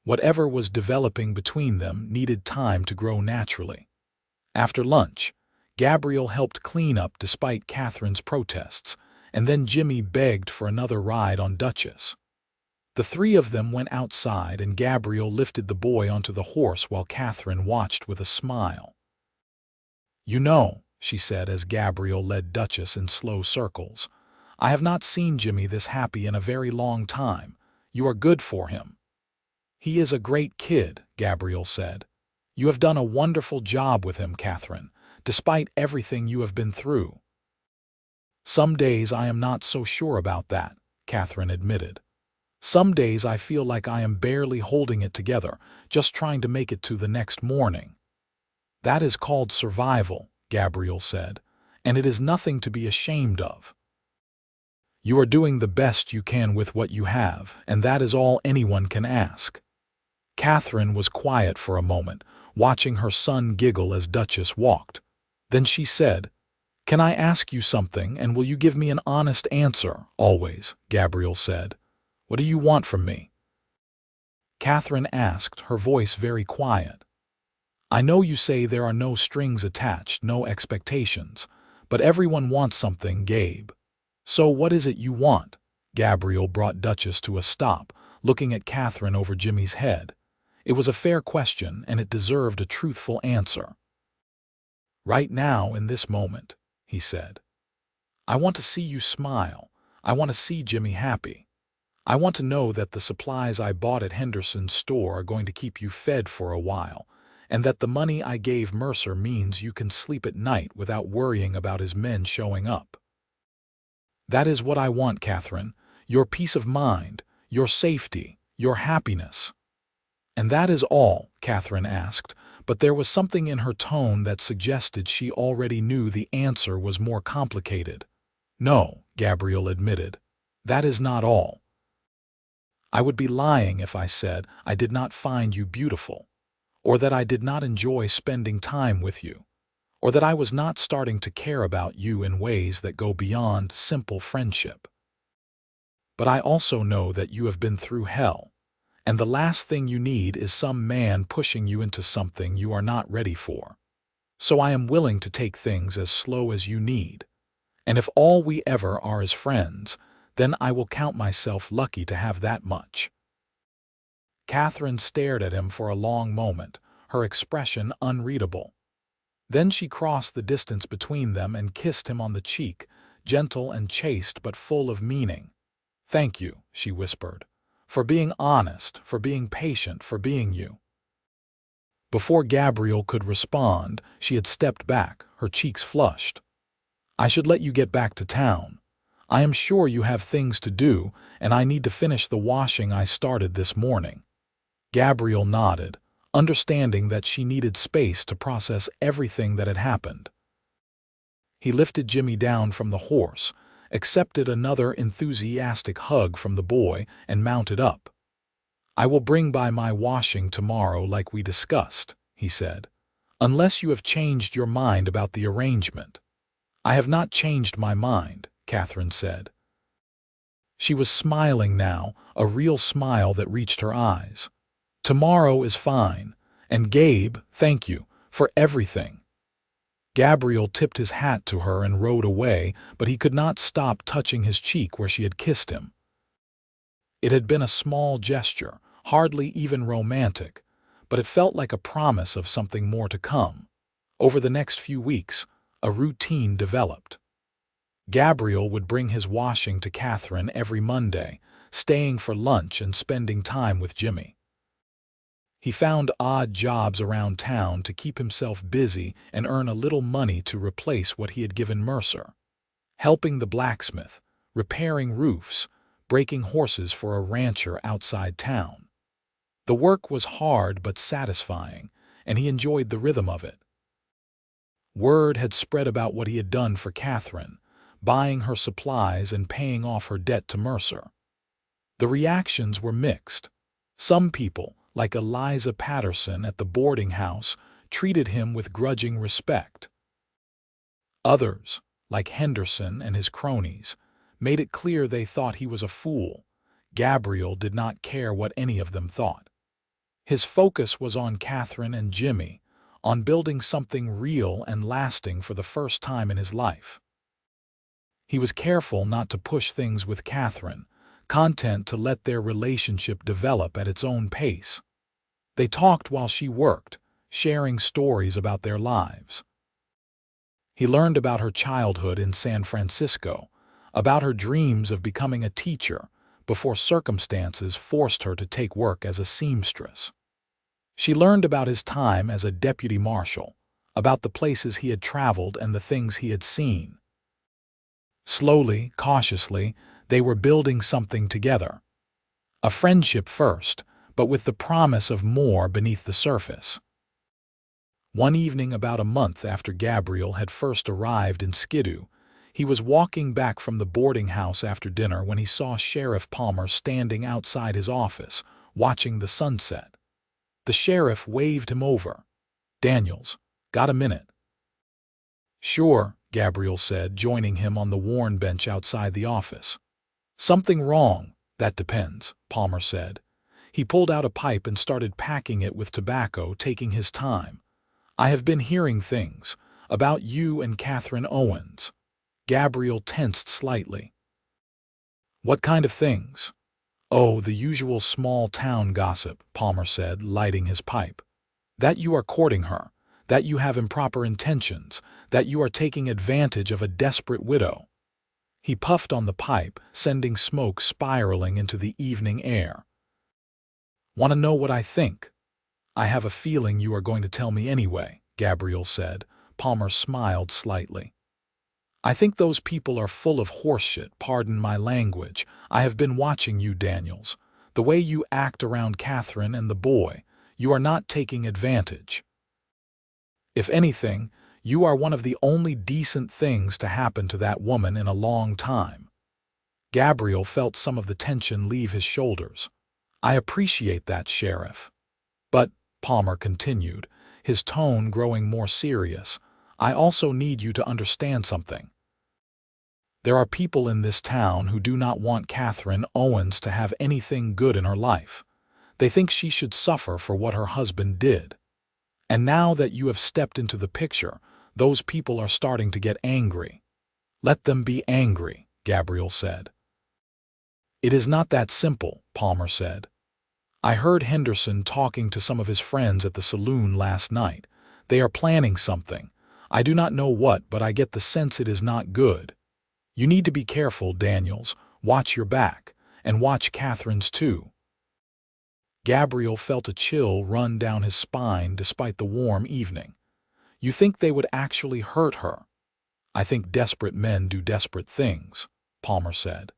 Whatever was developing between them needed time to grow naturally. After lunch, Gabriel helped clean up despite Catherine's protests, and then Jimmy begged for another ride on Duchess. The three of them went outside and Gabriel lifted the boy onto the horse while Catherine watched with a smile. You know, she said as Gabriel led Duchess in slow circles, I have not seen Jimmy this happy in a very long time. You are good for him. He is a great kid, Gabriel said. You have done a wonderful job with him, Catherine, despite everything you have been through. Some days I am not so sure about that, Catherine admitted. Some days I feel like I am barely holding it together, just trying to make it to the next morning. That is called survival, Gabriel said, and it is nothing to be ashamed of. You are doing the best you can with what you have, and that is all anyone can ask. Catherine was quiet for a moment, watching her son giggle as Duchess walked. Then she said, Can I ask you something, and will you give me an honest answer? Always, Gabriel said. What do you want from me? Catherine asked, her voice very quiet. I know you say there are no strings attached, no expectations, but everyone wants something, Gabe. So what is it you want? Gabriel brought Duchess to a stop, looking at Catherine over Jimmy's head. It was a fair question, and it deserved a truthful answer. Right now, in this moment, he said. I want to see you smile. I want to see Jimmy happy. I want to know that the supplies I bought at Henderson's store are going to keep you fed for a while, and that the money I gave Mercer means you can sleep at night without worrying about his men showing up. That is what I want, Catherine. Your peace of mind, your safety, your happiness. And that is all, Catherine asked, but there was something in her tone that suggested she already knew the answer was more complicated. No, Gabriel admitted. That is not all. I would be lying if I said I did not find you beautiful, or that I did not enjoy spending time with you, or that I was not starting to care about you in ways that go beyond simple friendship. But I also know that you have been through hell, and the last thing you need is some man pushing you into something you are not ready for. So I am willing to take things as slow as you need, and if all we ever are is friends, then I will count myself lucky to have that much. Catherine stared at him for a long moment, her expression unreadable. Then she crossed the distance between them and kissed him on the cheek, gentle and chaste but full of meaning. Thank you, she whispered, for being honest, for being patient, for being you. Before Gabriel could respond, she had stepped back, her cheeks flushed. I should let you get back to town. I am sure you have things to do, and I need to finish the washing I started this morning. Gabriel nodded, understanding that she needed space to process everything that had happened. He lifted Jimmy down from the horse, accepted another enthusiastic hug from the boy, and mounted up. "I will bring by my washing tomorrow like we discussed," he said, "unless you have changed your mind about the arrangement." "I have not changed my mind," Catherine said. She was smiling now, a real smile that reached her eyes. "Tomorrow is fine, and Gabe, thank you for everything." Gabriel tipped his hat to her and rode away, but he could not stop touching his cheek where she had kissed him. It had been a small gesture, hardly even romantic, but it felt like a promise of something more to come. Over the next few weeks, a routine developed. Gabriel would bring his washing to Catherine every Monday, staying for lunch and spending time with Jimmy. He found odd jobs around town to keep himself busy and earn a little money to replace what he had given Mercer. Helping the blacksmith, repairing roofs, breaking horses for a rancher outside town. The work was hard but satisfying, and he enjoyed the rhythm of it. Word had spread about what he had done for Catherine, buying her supplies and paying off her debt to Mercer. The reactions were mixed. Some people, like Eliza Patterson at the boarding house, treated him with grudging respect. Others, like Henderson and his cronies, made it clear they thought he was a fool. Gabriel did not care what any of them thought. His focus was on Catherine and Jimmy, on building something real and lasting for the first time in his life. He was careful not to push things with Catherine, content to let their relationship develop at its own pace. They talked while she worked, sharing stories about their lives. He learned about her childhood in San Francisco, about her dreams of becoming a teacher, before circumstances forced her to take work as a seamstress. She learned about his time as a deputy marshal, about the places he had traveled and the things he had seen. Slowly, cautiously, they were building something together. A friendship first, but with the promise of more beneath the surface. One evening about a month after Gabriel had first arrived in Skidoo, he was walking back from the boarding house after dinner when he saw Sheriff Palmer standing outside his office, watching the sunset. The sheriff waved him over. "Daniels, got a minute?" "Sure," Gabriel said, joining him on the worn bench outside the office. "Something wrong?" "That depends," Palmer said. He pulled out a pipe and started packing it with tobacco, taking his time. "I have been hearing things about you and Catherine Owens." Gabriel tensed slightly. "What kind of things?" "Oh, the usual small-town gossip," Palmer said, lighting his pipe. "That you are courting her, that you have improper intentions, that you are taking advantage of a desperate widow." He puffed on the pipe, sending smoke spiraling into the evening air. "Want to know what I think?" "I have a feeling you are going to tell me anyway," Gabriel said. Palmer smiled slightly. "I think those people are full of horseshit, pardon my language. I have been watching you, Daniels. The way you act around Catherine and the boy, you are not taking advantage. If anything, you are one of the only decent things to happen to that woman in a long time." Gabriel felt some of the tension leave his shoulders. "I appreciate that, Sheriff. But," Palmer continued, his tone growing more serious, "I also need you to understand something. There are people in this town who do not want Catherine Owens to have anything good in her life. They think she should suffer for what her husband did. And now that you have stepped into the picture, those people are starting to get angry." "Let them be angry," Gabriel said. "It is not that simple," Palmer said. "I heard Henderson talking to some of his friends at the saloon last night. They are planning something. I do not know what, but I get the sense it is not good. You need to be careful, Daniels. Watch your back, and watch Catherine's too." Gabriel felt a chill run down his spine despite the warm evening. "You think they would actually hurt her?" "I think desperate men do desperate things," Palmer said.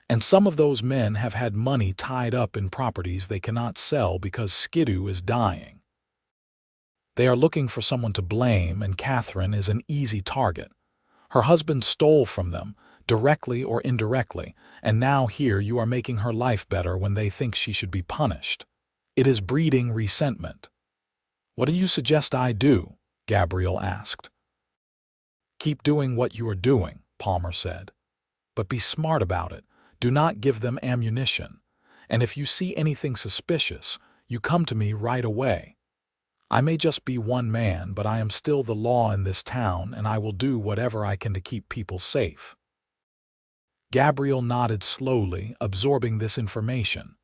And some of those men have had money tied up in properties they cannot sell because Skidoo is dying. They are looking for someone to blame, and Catherine is an easy target. Her husband stole from them, directly or indirectly, and now here you are making her life better when they think she should be punished. It is breeding resentment. What do you suggest I do? Gabriel asked. Keep doing what you are doing, Palmer said. But be smart about it. Do not give them ammunition. And if you see anything suspicious, you come to me right away. I may just be one man, but I am still the law in this town, and I will do whatever I can to keep people safe. Gabriel nodded slowly, absorbing this information.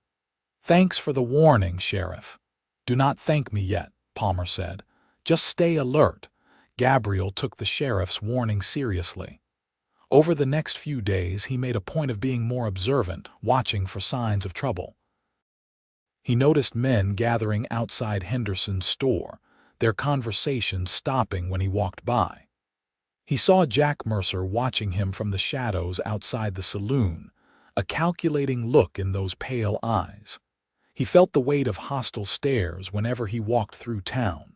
Thanks for the warning, Sheriff. Do not thank me yet, Palmer said. Just stay alert. Gabriel took the sheriff's warning seriously. Over the next few days, he made a point of being more observant, watching for signs of trouble. He noticed men gathering outside Henderson's store, their conversations stopping when he walked by. He saw Jack Mercer watching him from the shadows outside the saloon, a calculating look in those pale eyes. He felt the weight of hostile stares whenever he walked through town.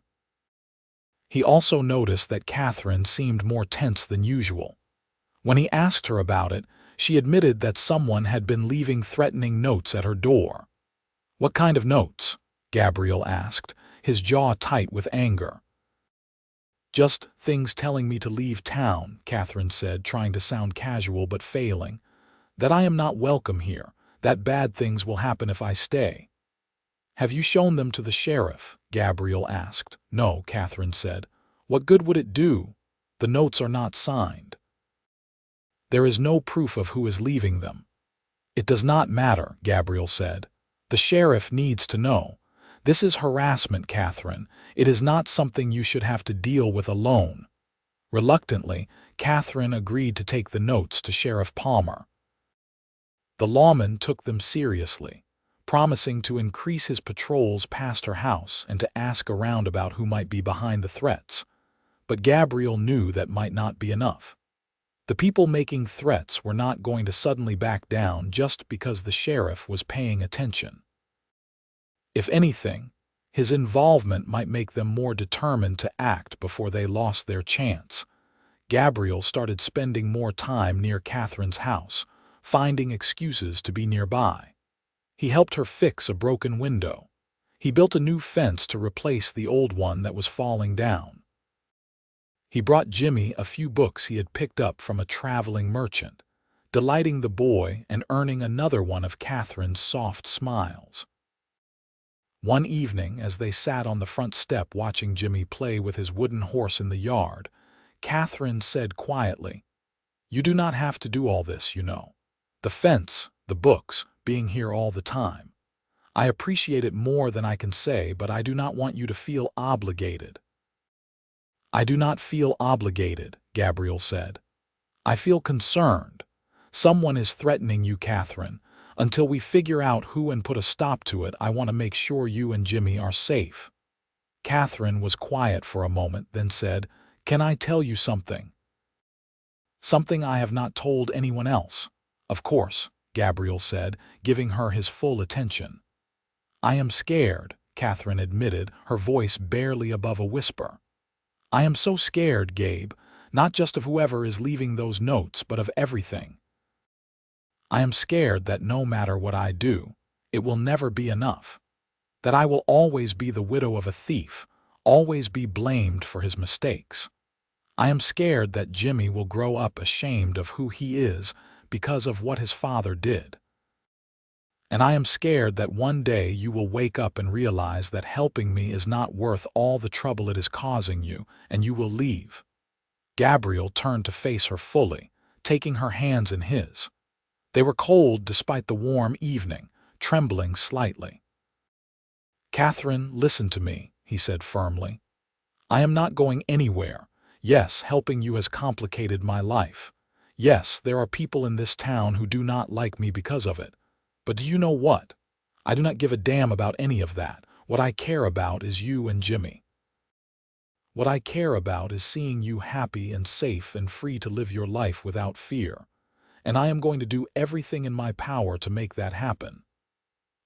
He also noticed that Catherine seemed more tense than usual. When he asked her about it, she admitted that someone had been leaving threatening notes at her door. What kind of notes? Gabriel asked, his jaw tight with anger. Just things telling me to leave town, Catherine said, trying to sound casual but failing. That I am not welcome here, that bad things will happen if I stay. Have you shown them to the sheriff? Gabriel asked. No, Catherine said. What good would it do? The notes are not signed. There is no proof of who is leaving them. It does not matter, Gabriel said. The sheriff needs to know. This is harassment, Catherine. It is not something you should have to deal with alone. Reluctantly, Catherine agreed to take the notes to Sheriff Palmer. The lawman took them seriously, promising to increase his patrols past her house and to ask around about who might be behind the threats. But Gabriel knew that might not be enough. The people making threats were not going to suddenly back down just because the sheriff was paying attention. If anything, his involvement might make them more determined to act before they lost their chance. Gabriel started spending more time near Catherine's house, finding excuses to be nearby. He helped her fix a broken window. He built a new fence to replace the old one that was falling down. He brought Jimmy a few books he had picked up from a traveling merchant, delighting the boy and earning another one of Catherine's soft smiles. One evening, as they sat on the front step watching Jimmy play with his wooden horse in the yard, Catherine said quietly, "You do not have to do all this, you know. The fence, the books, being here all the time. I appreciate it more than I can say, but I do not want you to feel obligated." "I do not feel obligated," Gabriel said. "I feel concerned. Someone is threatening you, Catherine. Until we figure out who and put a stop to it, I want to make sure you and Jimmy are safe." Catherine was quiet for a moment, then said, "Can I tell you something?" "Something I have not told anyone else." "Of course," Gabriel said, giving her his full attention. "I am scared," Catherine admitted, her voice barely above a whisper. "I am so scared, Gabe, not just of whoever is leaving those notes, but of everything. I am scared that no matter what I do, it will never be enough. That I will always be the widow of a thief, always be blamed for his mistakes. I am scared that Jimmy will grow up ashamed of who he is because of what his father did. And I am scared that one day you will wake up and realize that helping me is not worth all the trouble it is causing you, and you will leave." Gabriel turned to face her fully, taking her hands in his. They were cold despite the warm evening, trembling slightly. "Catherine, listen to me," he said firmly. "I am not going anywhere. Yes, helping you has complicated my life. Yes, there are people in this town who do not like me because of it. But do you know what? I do not give a damn about any of that. What I care about is you and Jimmy. What I care about is seeing you happy and safe and free to live your life without fear. and I am going to do everything in my power to make that happen."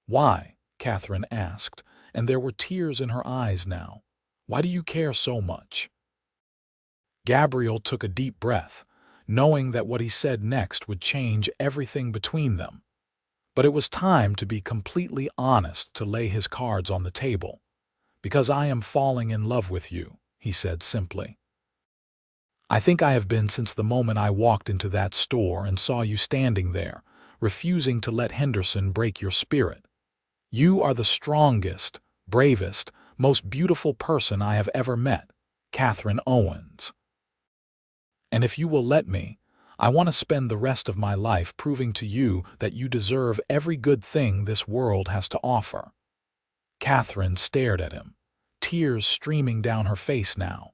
"Why?" Catherine asked, and there were tears in her eyes now. "Why do you care so much?" Gabriel took a deep breath, knowing that what he said next would change everything between them. But it was time to be completely honest, to lay his cards on the table. "Because I am falling in love with you," he said simply. "I think I have been since the moment I walked into that store and saw you standing there, refusing to let Henderson break your spirit. You are the strongest, bravest, most beautiful person I have ever met, Catherine Owens. And if you will let me, I want to spend the rest of my life proving to you that you deserve every good thing this world has to offer." Catherine stared at him, tears streaming down her face now.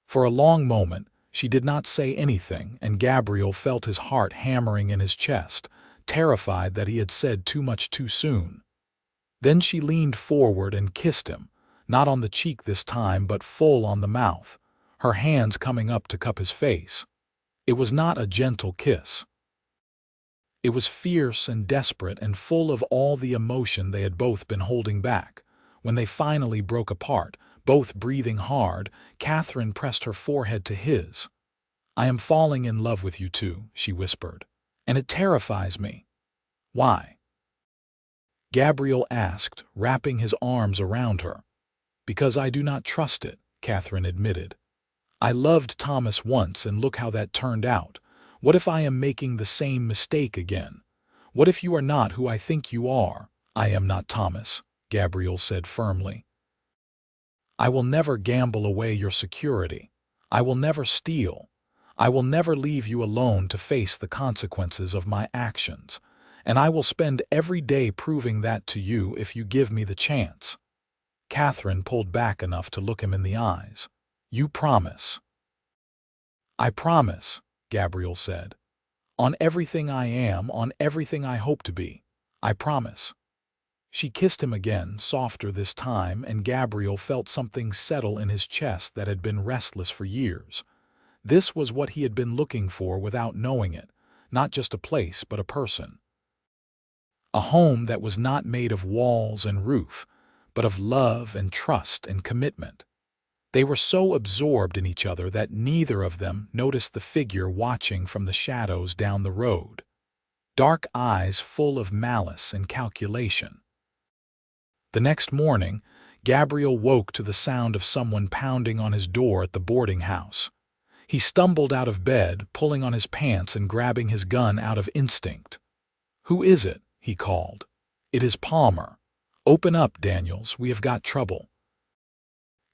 For a long moment, she did not say anything, and Gabriel felt his heart hammering in his chest, terrified that he had said too much too soon. Then she leaned forward and kissed him, not on the cheek this time but full on the mouth, her hands coming up to cup his face. It was not a gentle kiss. It was fierce and desperate and full of all the emotion they had both been holding back. When they finally broke apart, both breathing hard, Catherine pressed her forehead to his. "I am falling in love with you too," she whispered, "and it terrifies me." "Why?" Gabriel asked, wrapping his arms around her. "Because I do not trust it," Catherine admitted. "I loved Thomas once, and look how that turned out. What if I am making the same mistake again? What if you are not who I think you are?" "I am not Thomas," Gabriel said firmly. "I will never gamble away your security. I will never steal. I will never leave you alone to face the consequences of my actions. And I will spend every day proving that to you if you give me the chance." Catherine pulled back enough to look him in the eyes. "You promise?" "I promise," Gabriel said. "On everything I am, on everything I hope to be. I promise." She kissed him again, softer this time, and Gabriel felt something settle in his chest that had been restless for years. This was what he had been looking for without knowing it, not just a place but a person. A home that was not made of walls and roof, but of love and trust and commitment. They were so absorbed in each other that neither of them noticed the figure watching from the shadows down the road. Dark eyes full of malice and calculation. The next morning, Gabriel woke to the sound of someone pounding on his door at the boarding house. He stumbled out of bed, pulling on his pants and grabbing his gun out of instinct. "Who is it?" he called. "It is Palmer. Open up, Daniels, we have got trouble."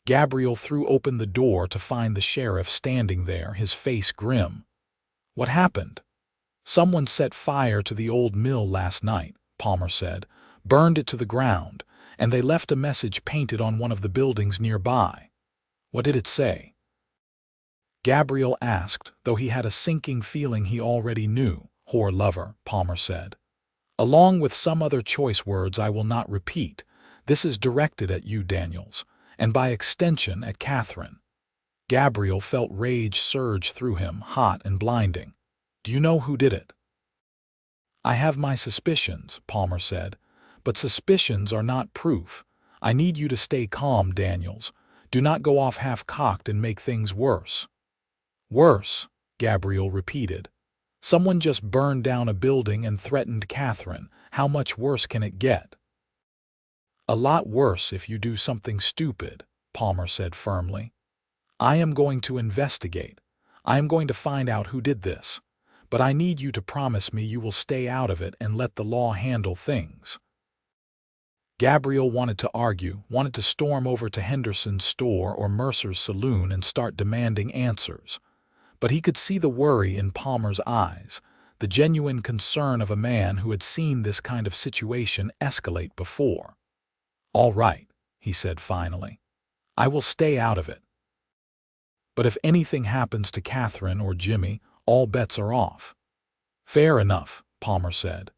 Gabriel threw open the door to find the sheriff standing there, his face grim. "What happened?" "Someone set fire to the old mill last night," Palmer said, "burned it to the ground, and they left a message painted on one of the buildings nearby." "What did it say?" Gabriel asked, though he had a sinking feeling he already knew. "Whore lover," Palmer said. "Along with some other choice words I will not repeat. This is directed at you, Daniels, and by extension at Catherine." Gabriel felt rage surge through him, hot and blinding. "Do you know who did it?" "I have my suspicions," Palmer said, "but suspicions are not proof. I need you to stay calm, Daniels. Do not go off half-cocked and make things worse." "Worse," Gabriel repeated. "Someone just burned down a building and threatened Catherine. How much worse can it get?" "A lot worse if you do something stupid," Palmer said firmly. "I am going to investigate. I am going to find out who did this. But I need you to promise me you will stay out of it and let the law handle things." Gabriel wanted to argue, wanted to storm over to Henderson's store or Mercer's saloon and start demanding answers. But he could see the worry in Palmer's eyes, the genuine concern of a man who had seen this kind of situation escalate before. "All right," he said finally. "I will stay out of it. But if anything happens to Catherine or Jimmy, all bets are off." "Fair enough," Palmer said.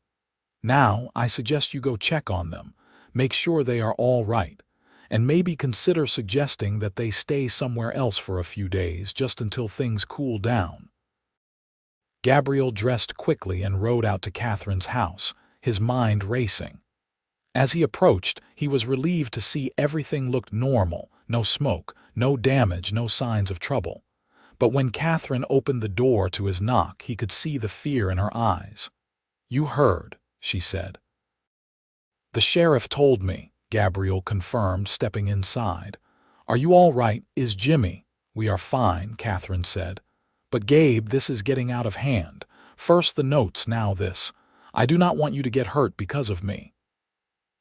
"Now, I suggest you go check on them, make sure they are all right, and maybe consider suggesting that they stay somewhere else for a few days just until things cool down." Gabriel dressed quickly and rode out to Catherine's house, his mind racing. As he approached, he was relieved to see everything looked normal, no smoke, no damage, no signs of trouble. But when Catherine opened the door to his knock, he could see the fear in her eyes. "You heard," she said. "The sheriff told me," Gabriel confirmed, stepping inside. "Are you all right? Is Jimmy?" "We are fine," Catherine said. "But Gabe, this is getting out of hand. First the notes, now this. I do not want you to get hurt because of me."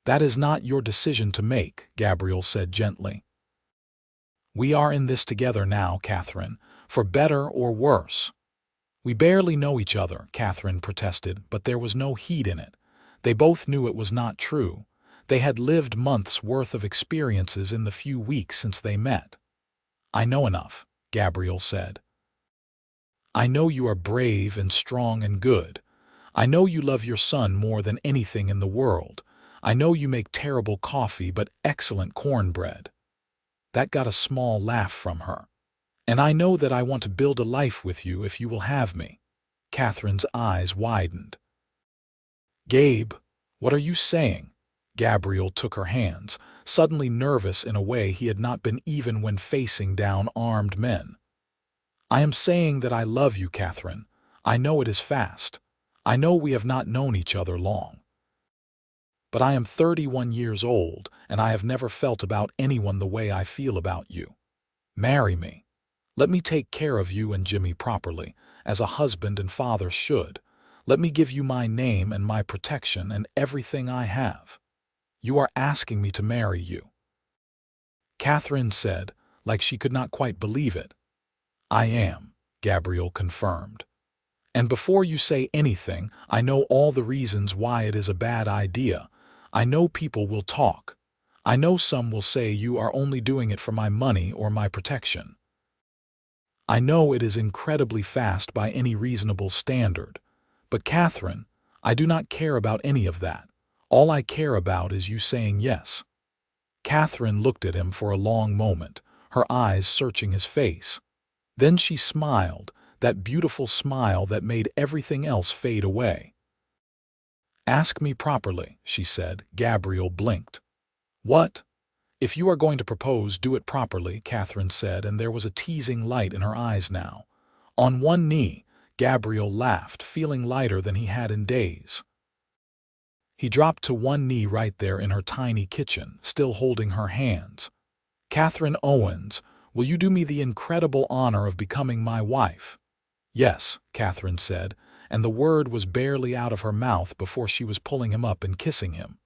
"That is not your decision to make," Gabriel said gently. "We are in this together now, Catherine, for better or worse." "We barely know each other," Catherine protested, but there was no heat in it. They both knew it was not true. They had lived months' worth of experiences in the few weeks since they met. "I know enough," Gabriel said. "I know you are brave and strong and good. I know you love your son more than anything in the world. I know you make terrible coffee but excellent cornbread." That got a small laugh from her. "And I know that I want to build a life with you if you will have me." Catherine's eyes widened. "Gabe, what are you saying?" Gabriel took her hands, suddenly nervous in a way he had not been even when facing down armed men. "I am saying that I love you, Catherine. I know it is fast. I know we have not known each other long. But I am 31 years old, and I have never felt about anyone the way I feel about you. Marry me. Let me take care of you and Jimmy properly, as a husband and father should. Let me give you my name and my protection and everything I have. You are asking me to marry you." Catherine said, like she could not quite believe it. "I am," Gabriel confirmed. "And before you say anything, I know all the reasons why it is a bad idea. I know people will talk. I know some will say you are only doing it for my money or my protection. I know it is incredibly fast by any reasonable standard. But Catherine, I do not care about any of that. All I care about is you saying yes." Catherine looked at him for a long moment, her eyes searching his face. Then she smiled, that beautiful smile that made everything else fade away. "Ask me properly," she said. Gabriel blinked. "What?" "If you are going to propose, do it properly," Catherine said, and there was a teasing light in her eyes now. On one knee, Gabriel laughed, feeling lighter than he had in days. He dropped to one knee right there in her tiny kitchen, still holding her hands. "Catherine Owens, will you do me the incredible honor of becoming my wife?" "Yes," Catherine said, and the word was barely out of her mouth before she was pulling him up and kissing him.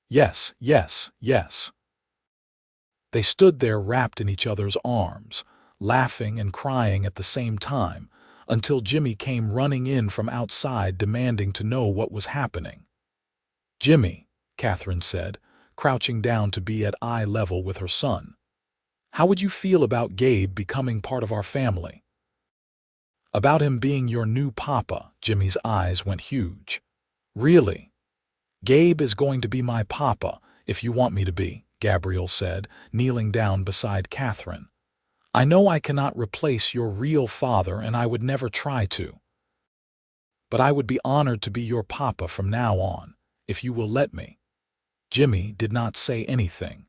"Yes, yes, yes." They stood there wrapped in each other's arms, laughing and crying at the same time, until Jimmy came running in from outside demanding to know what was happening. "Jimmy," Catherine said, crouching down to be at eye level with her son, "how would you feel about Gabe becoming part of our family?" "About him being your new papa?" Jimmy's eyes went huge. "Really?" "Gabe is going to be my papa, if you want me to be," Gabriel said, kneeling down beside Catherine. "I know I cannot replace your real father, and I would never try to. But I would be honored to be your papa from now on, if you will let me." Jimmy did not say anything.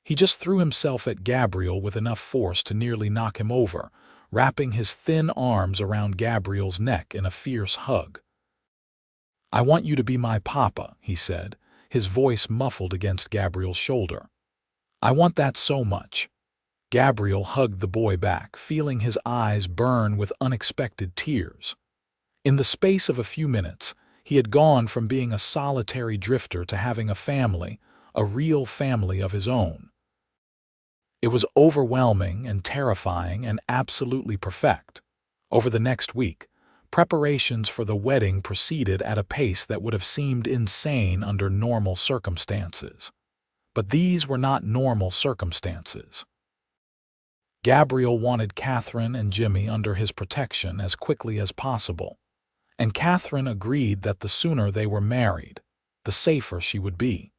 He just threw himself at Gabriel with enough force to nearly knock him over, wrapping his thin arms around Gabriel's neck in a fierce hug. "I want you to be my papa," he said, his voice muffled against Gabriel's shoulder. "I want that so much." Gabriel hugged the boy back, feeling his eyes burn with unexpected tears. In the space of a few minutes, he had gone from being a solitary drifter to having a family, a real family of his own. It was overwhelming and terrifying and absolutely perfect. Over the next week, preparations for the wedding proceeded at a pace that would have seemed insane under normal circumstances. But these were not normal circumstances. Gabriel wanted Catherine and Jimmy under his protection as quickly as possible, and Catherine agreed that the sooner they were married, the safer she would be.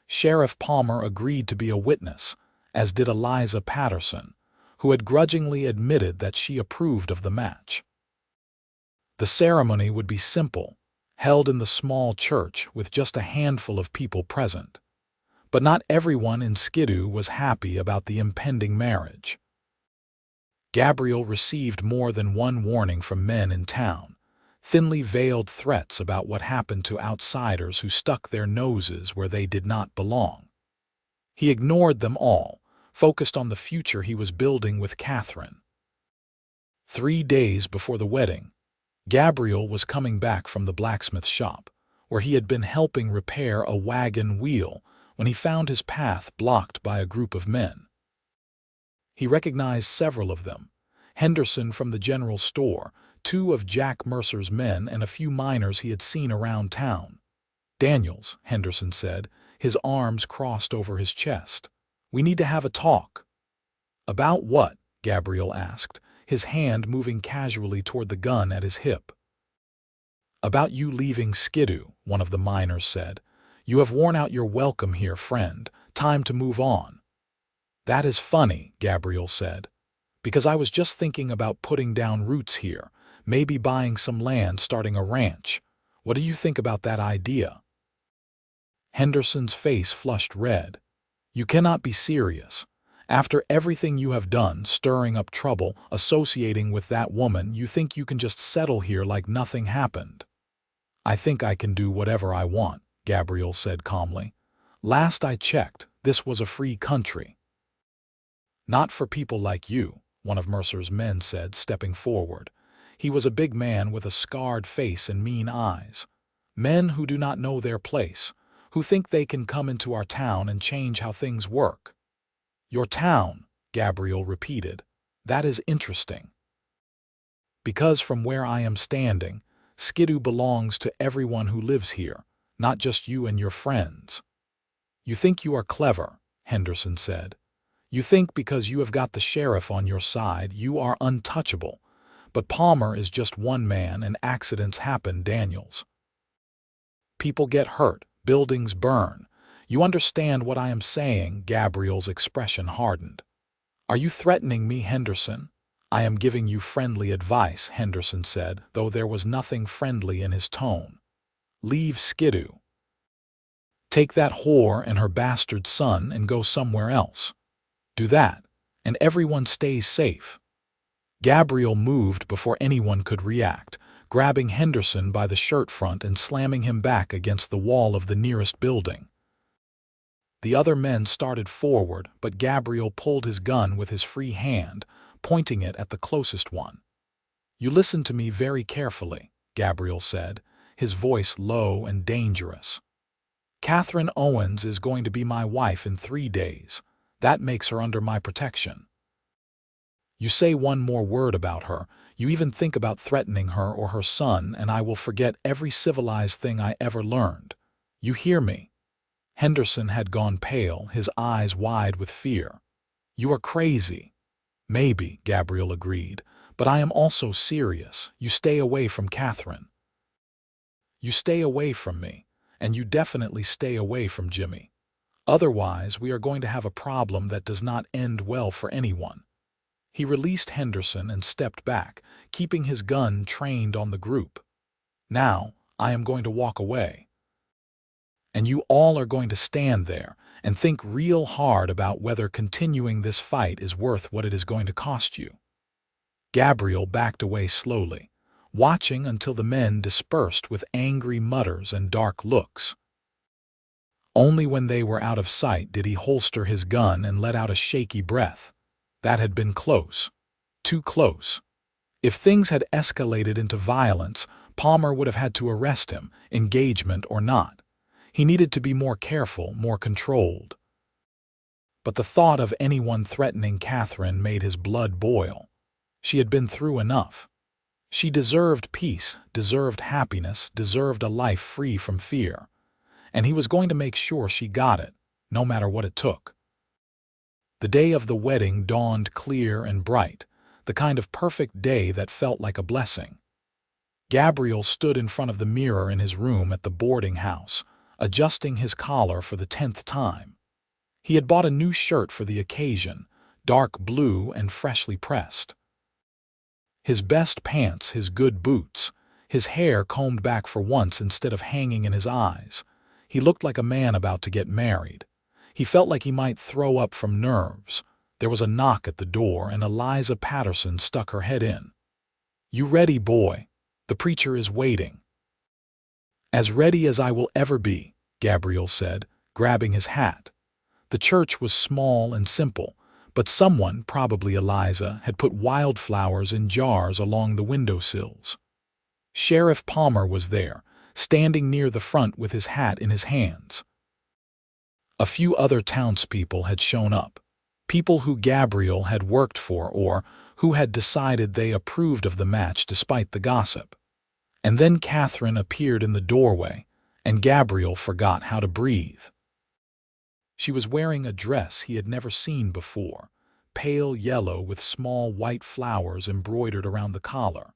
Sheriff Palmer agreed to be a witness, as did Eliza Patterson, who had grudgingly admitted that she approved of the match. The ceremony would be simple, held in the small church with just a handful of people present. But not everyone in Skidoo was happy about the impending marriage. Gabriel received more than one warning from men in town, thinly veiled threats about what happened to outsiders who stuck their noses where they did not belong. He ignored them all, focused on the future he was building with Catherine. 3 days before the wedding, Gabriel was coming back from the blacksmith shop, where he had been helping repair a wagon wheel when he found his path blocked by a group of men. He recognized several of them: Henderson from the general store, 2 of Jack Mercer's men, and a few miners he had seen around town. "Daniels," Henderson said, his arms crossed over his chest. "We need to have a talk." "About what?" Gabriel asked, his hand moving casually toward the gun at his hip. "About you leaving Skidoo," one of the miners said. "You have worn out your welcome here, friend. Time to move on." "That is funny," Gabriel said, "because I was just thinking about putting down roots here, maybe buying some land, starting a ranch. What do you think about that idea?" Henderson's face flushed red. "You cannot be serious. After everything you have done, stirring up trouble, associating with that woman, you think you can just settle here like nothing happened?" "I think I can do whatever I want," Gabriel said calmly. "Last I checked, this was a free country." "Not for people like you," one of Mercer's men said, stepping forward. He was a big man with a scarred face and mean eyes. "Men who do not know their place, who think they can come into our town and change how things work." "Your town," Gabriel repeated. "That is interesting." "Because from where I am standing, Skidoo belongs to everyone who lives here, not just you and your friends." "You think you are clever," Henderson said. "You think because you have got the sheriff on your side, you are untouchable. But Palmer is just one man and accidents happen, Daniels. People get hurt, buildings burn. You understand what I am saying?" Gabriel's expression hardened. "Are you threatening me, Henderson?" "I am giving you friendly advice," Henderson said, though there was nothing friendly in his tone. "Leave Skidoo. Take that whore and her bastard son and go somewhere else. Do that, and everyone stays safe." Gabriel moved before anyone could react, grabbing Henderson by the shirt front and slamming him back against the wall of the nearest building. The other men started forward, but Gabriel pulled his gun with his free hand, pointing it at the closest one. "You listen to me very carefully," Gabriel said, his voice low and dangerous. "Catherine Owens is going to be my wife in 3 days. That makes her under my protection. You say one more word about her, you even think about threatening her or her son, and I will forget every civilized thing I ever learned. You hear me?" Henderson had gone pale, his eyes wide with fear. "You are crazy." "Maybe," Gabriel agreed, "but I am also serious. You stay away from Catherine. You stay away from me, and you definitely stay away from Jimmy. Otherwise, we are going to have a problem that does not end well for anyone." He released Henderson and stepped back, keeping his gun trained on the group. "Now, I am going to walk away. And you all are going to stand there and think real hard about whether continuing this fight is worth what it is going to cost you." Gabriel backed away slowly, watching until the men dispersed with angry mutters and dark looks. Only when they were out of sight did he holster his gun and let out a shaky breath. That had been close. Too close. If things had escalated into violence, Palmer would have had to arrest him, engagement or not. He needed to be more careful, more controlled. But the thought of anyone threatening Catherine made his blood boil. She had been through enough. She deserved peace, deserved happiness, deserved a life free from fear. And he was going to make sure she got it, no matter what it took. The day of the wedding dawned clear and bright, the kind of perfect day that felt like a blessing. Gabriel stood in front of the mirror in his room at the boarding house, adjusting his collar for the 10th time. He had bought a new shirt for the occasion, dark blue and freshly pressed. His best pants, his good boots, his hair combed back for once instead of hanging in his eyes. He looked like a man about to get married. He felt like he might throw up from nerves. There was a knock at the door, and Eliza Patterson stuck her head in. "You ready, boy? The preacher is waiting." "As ready as I will ever be," Gabriel said, grabbing his hat. The church was small and simple, but someone, probably Eliza, had put wildflowers in jars along the windowsills. Sheriff Palmer was there, standing near the front with his hat in his hands. A few other townspeople had shown up, people who Gabriel had worked for or who had decided they approved of the match despite the gossip. And then Catherine appeared in the doorway, and Gabriel forgot how to breathe. She was wearing a dress he had never seen before, pale yellow with small white flowers embroidered around the collar.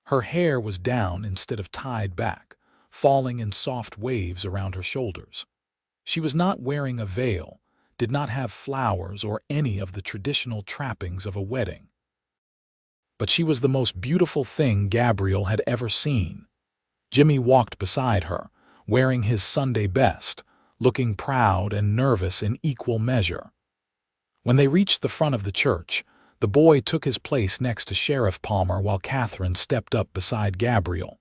Her hair was down instead of tied back, falling in soft waves around her shoulders. She was not wearing a veil, did not have flowers or any of the traditional trappings of a wedding. But she was the most beautiful thing Gabriel had ever seen. Jimmy walked beside her, wearing his Sunday best, looking proud and nervous in equal measure. When they reached the front of the church, the boy took his place next to Sheriff Palmer while Catherine stepped up beside Gabriel.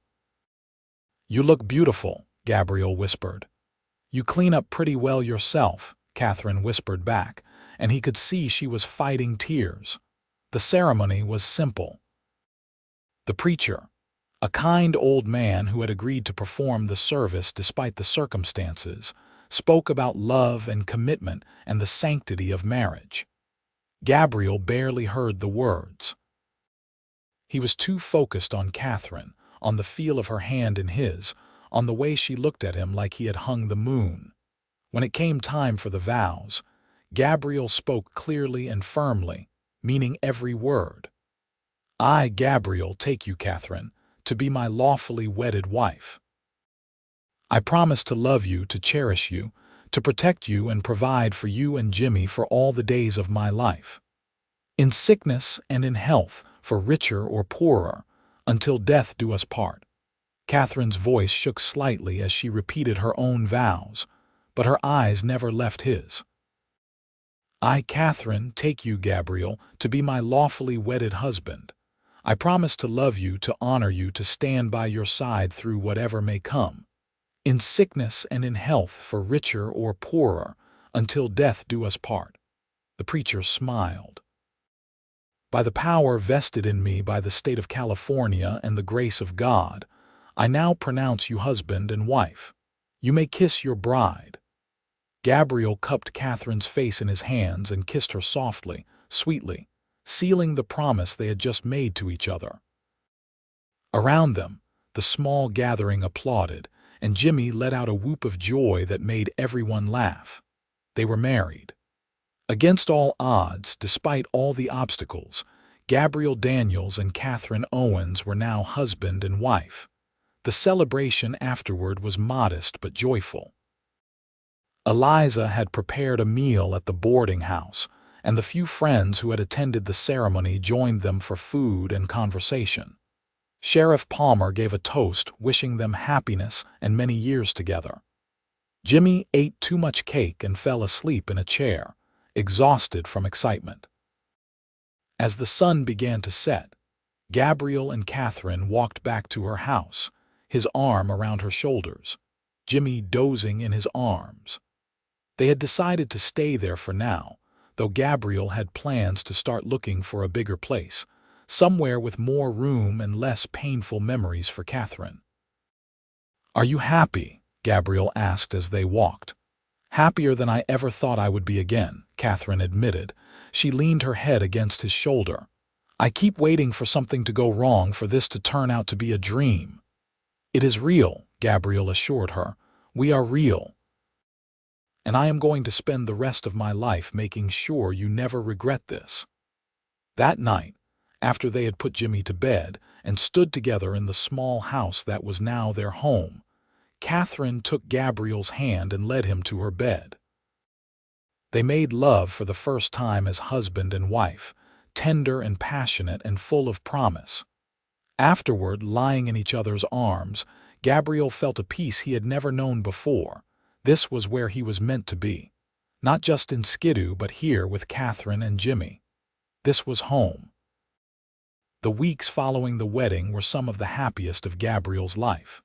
"You look beautiful," Gabriel whispered. "You clean up pretty well yourself," Catherine whispered back, and he could see she was fighting tears. The ceremony was simple. The preacher, a kind old man who had agreed to perform the service despite the circumstances, spoke about love and commitment and the sanctity of marriage. Gabriel barely heard the words. He was too focused on Catherine, on the feel of her hand in his, on the way she looked at him like he had hung the moon. When it came time for the vows, Gabriel spoke clearly and firmly, meaning every word. "I, Gabriel, take you, Catherine, to be my lawfully wedded wife. I promise to love you, to cherish you, to protect you and provide for you and Jimmy for all the days of my life. In sickness and in health, for richer or poorer, until death do us part." Catherine's voice shook slightly as she repeated her own vows, but her eyes never left his. "I, Catherine, take you, Gabriel, to be my lawfully wedded husband. I promise to love you, to honor you, to stand by your side through whatever may come. In sickness and in health, for richer or poorer, until death do us part." The preacher smiled. "By the power vested in me by the state of California and the grace of God, I now pronounce you husband and wife. You may kiss your bride." Gabriel cupped Catherine's face in his hands and kissed her softly, sweetly, sealing the promise they had just made to each other. Around them, the small gathering applauded, and Jimmy let out a whoop of joy that made everyone laugh. They were married. Against all odds, despite all the obstacles, Gabriel Daniels and Catherine Owens were now husband and wife. The celebration afterward was modest but joyful. Eliza had prepared a meal at the boarding house, and the few friends who had attended the ceremony joined them for food and conversation. Sheriff Palmer gave a toast, wishing them happiness and many years together. Jimmy ate too much cake and fell asleep in a chair, exhausted from excitement. As the sun began to set, Gabriel and Catherine walked back to her house, his arm around her shoulders, Jimmy dozing in his arms. They had decided to stay there for now, though Gabriel had plans to start looking for a bigger place, somewhere with more room and less painful memories for Catherine. "Are you happy?" Gabriel asked as they walked. "Happier than I ever thought I would be again," Catherine admitted. She leaned her head against his shoulder. "I keep waiting for something to go wrong, for this to turn out to be a dream." "It is real," Gabriel assured her. "We are real. And I am going to spend the rest of my life making sure you never regret this." That night, after they had put Jimmy to bed and stood together in the small house that was now their home, Catherine took Gabriel's hand and led him to her bed. They made love for the first time as husband and wife, tender and passionate and full of promise. Afterward, lying in each other's arms, Gabriel felt a peace he had never known before. This was where he was meant to be. Not just in Skidoo, but here with Catherine and Jimmy. This was home. The weeks following the wedding were some of the happiest of Gabriel's life.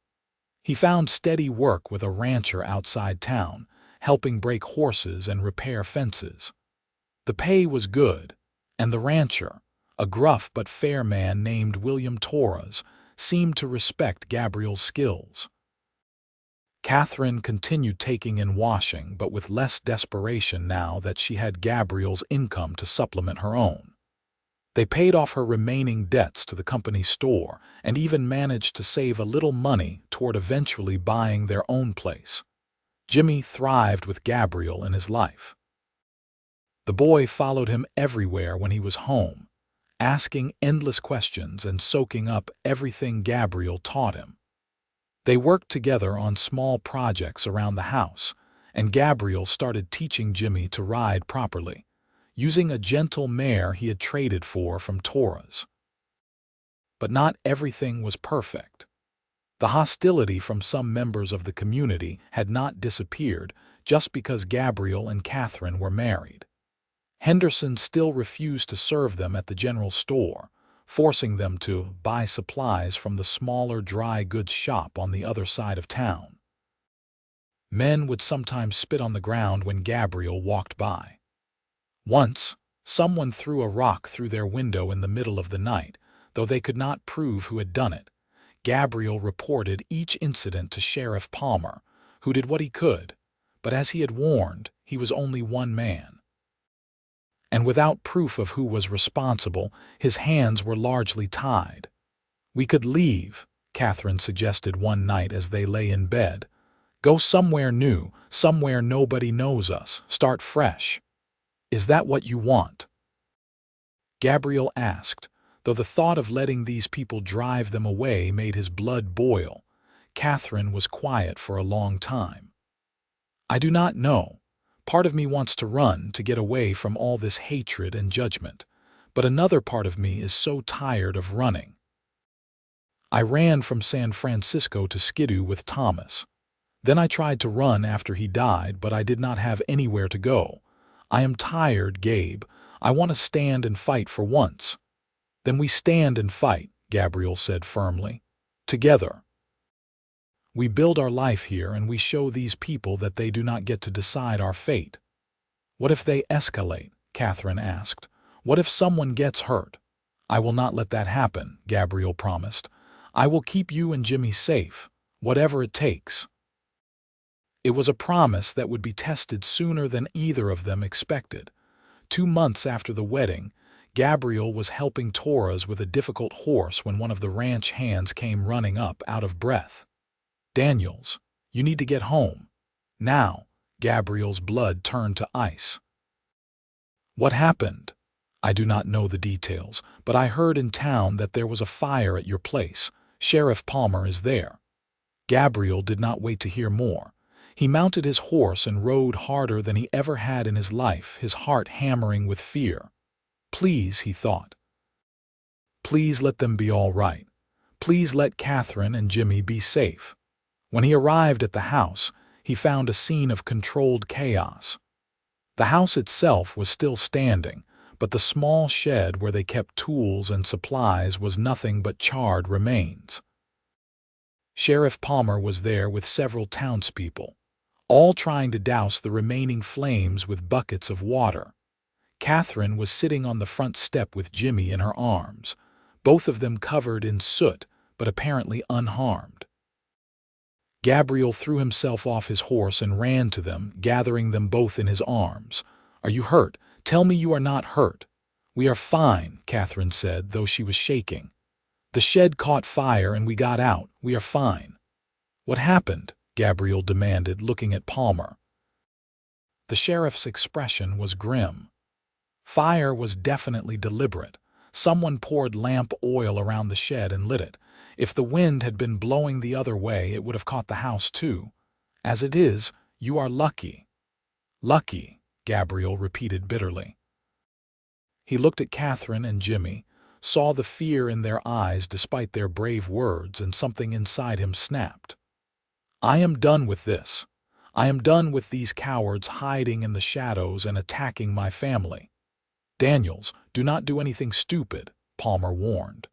He found steady work with a rancher outside town, helping break horses and repair fences. The pay was good, and the rancher, a gruff but fair man named William Torres, seemed to respect Gabriel's skills. Catherine continued taking in washing, but with less desperation now that she had Gabriel's income to supplement her own. They paid off her remaining debts to the company store and even managed to save a little money toward eventually buying their own place. Jimmy thrived with Gabriel in his life. The boy followed him everywhere when he was home, asking endless questions and soaking up everything Gabriel taught him. They worked together on small projects around the house, and Gabriel started teaching Jimmy to ride properly, using a gentle mare he had traded for from Torres. But not everything was perfect. The hostility from some members of the community had not disappeared just because Gabriel and Catherine were married. Henderson still refused to serve them at the general store, forcing them to buy supplies from the smaller dry goods shop on the other side of town. Men would sometimes spit on the ground when Gabriel walked by. Once, someone threw a rock through their window in the middle of the night, though they could not prove who had done it. Gabriel reported each incident to Sheriff Palmer, who did what he could, but as he had warned, he was only one man. And without proof of who was responsible, his hands were largely tied. "We could leave," Catherine suggested one night as they lay in bed. "Go somewhere new, somewhere nobody knows us, start fresh. Is that what you want?" Gabriel asked, though the thought of letting these people drive them away made his blood boil. Catherine was quiet for a long time. "I do not know. Part of me wants to run to get away from all this hatred and judgment, but another part of me is so tired of running. I ran from San Francisco to Skidoo with Thomas. Then I tried to run after he died, but I did not have anywhere to go. I am tired, Gabe. I want to stand and fight for once." "Then we stand and fight," Gabriel said firmly. "Together. We build our life here and we show these people that they do not get to decide our fate." "What if they escalate?" Catherine asked. "What if someone gets hurt?" "I will not let that happen," Gabriel promised. "I will keep you and Jimmy safe, whatever it takes." It was a promise that would be tested sooner than either of them expected. 2 months after the wedding, Gabriel was helping Torres with a difficult horse when one of the ranch hands came running up out of breath. "Daniels, you need to get home." Now, Gabriel's blood turned to ice. "What happened?" "I do not know the details, but I heard in town that there was a fire at your place. Sheriff Palmer is there." Gabriel did not wait to hear more. He mounted his horse and rode harder than he ever had in his life, his heart hammering with fear. Please, he thought. Please let them be all right. Please let Catherine and Jimmy be safe. When he arrived at the house, he found a scene of controlled chaos. The house itself was still standing, but the small shed where they kept tools and supplies was nothing but charred remains. Sheriff Palmer was there with several townspeople, all trying to douse the remaining flames with buckets of water. Catherine was sitting on the front step with Jimmy in her arms, both of them covered in soot, but apparently unharmed. Gabriel threw himself off his horse and ran to them, gathering them both in his arms. "Are you hurt? Tell me you are not hurt." "We are fine," Catherine said, though she was shaking. "The shed caught fire and we got out. We are fine." "What happened?" Gabriel demanded, looking at Palmer. The sheriff's expression was grim. Fire was definitely deliberate. Someone poured lamp oil around the shed and lit it. If the wind had been blowing the other way, it would have caught the house too. As it is, you are lucky. "Lucky," Gabriel repeated bitterly. He looked at Catherine and Jimmy, saw the fear in their eyes despite their brave words, and something inside him snapped. I am done with this. I am done with these cowards hiding in the shadows and attacking my family. Daniels, do not do anything stupid, Palmer warned.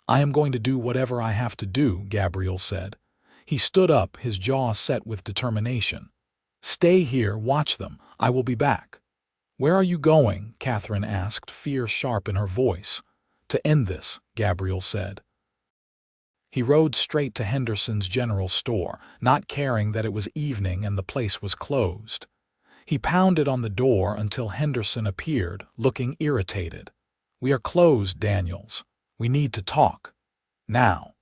I am going to do whatever I have to do, Gabriel said. He stood up, his jaw set with determination. Stay here, watch them. I will be back. Where are you going? Catherine asked, fear sharp in her voice. To end this, Gabriel said. He rode straight to Henderson's general store, not caring that it was evening and the place was closed. He pounded on the door until Henderson appeared, looking irritated. We are closed, Daniels. We need to talk. Now.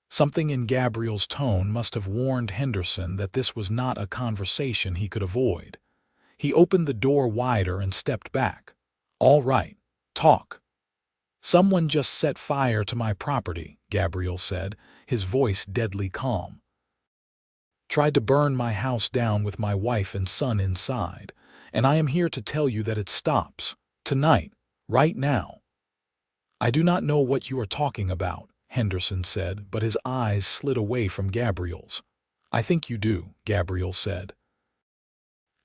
Something in Gabriel's tone must have warned Henderson that this was not a conversation he could avoid. He opened the door wider and stepped back. All right, talk. Someone just set fire to my property, Gabriel said, his voice deadly calm. Tried to burn my house down with my wife and son inside, and I am here to tell you that it stops. Tonight, right now. I do not know what you are talking about, Henderson said, but his eyes slid away from Gabriel's. I think you do, Gabriel said.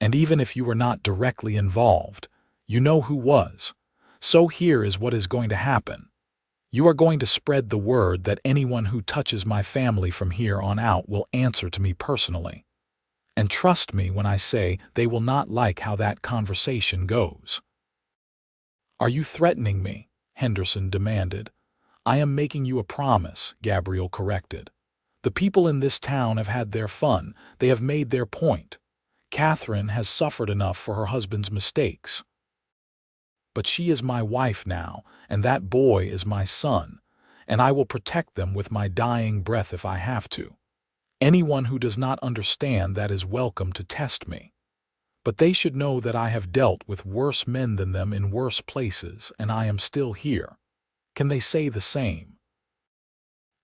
And even if you were not directly involved, you know who was. So here is what is going to happen. You are going to spread the word that anyone who touches my family from here on out will answer to me personally. And trust me when I say they will not like how that conversation goes. Are you threatening me? Henderson demanded. I am making you a promise, Gabriel corrected. The people in this town have had their fun. They have made their point. Catherine has suffered enough for her husband's mistakes. But she is my wife now, and that boy is my son, and I will protect them with my dying breath if I have to. Anyone who does not understand that is welcome to test me. But they should know that I have dealt with worse men than them in worse places, and I am still here. Can they say the same?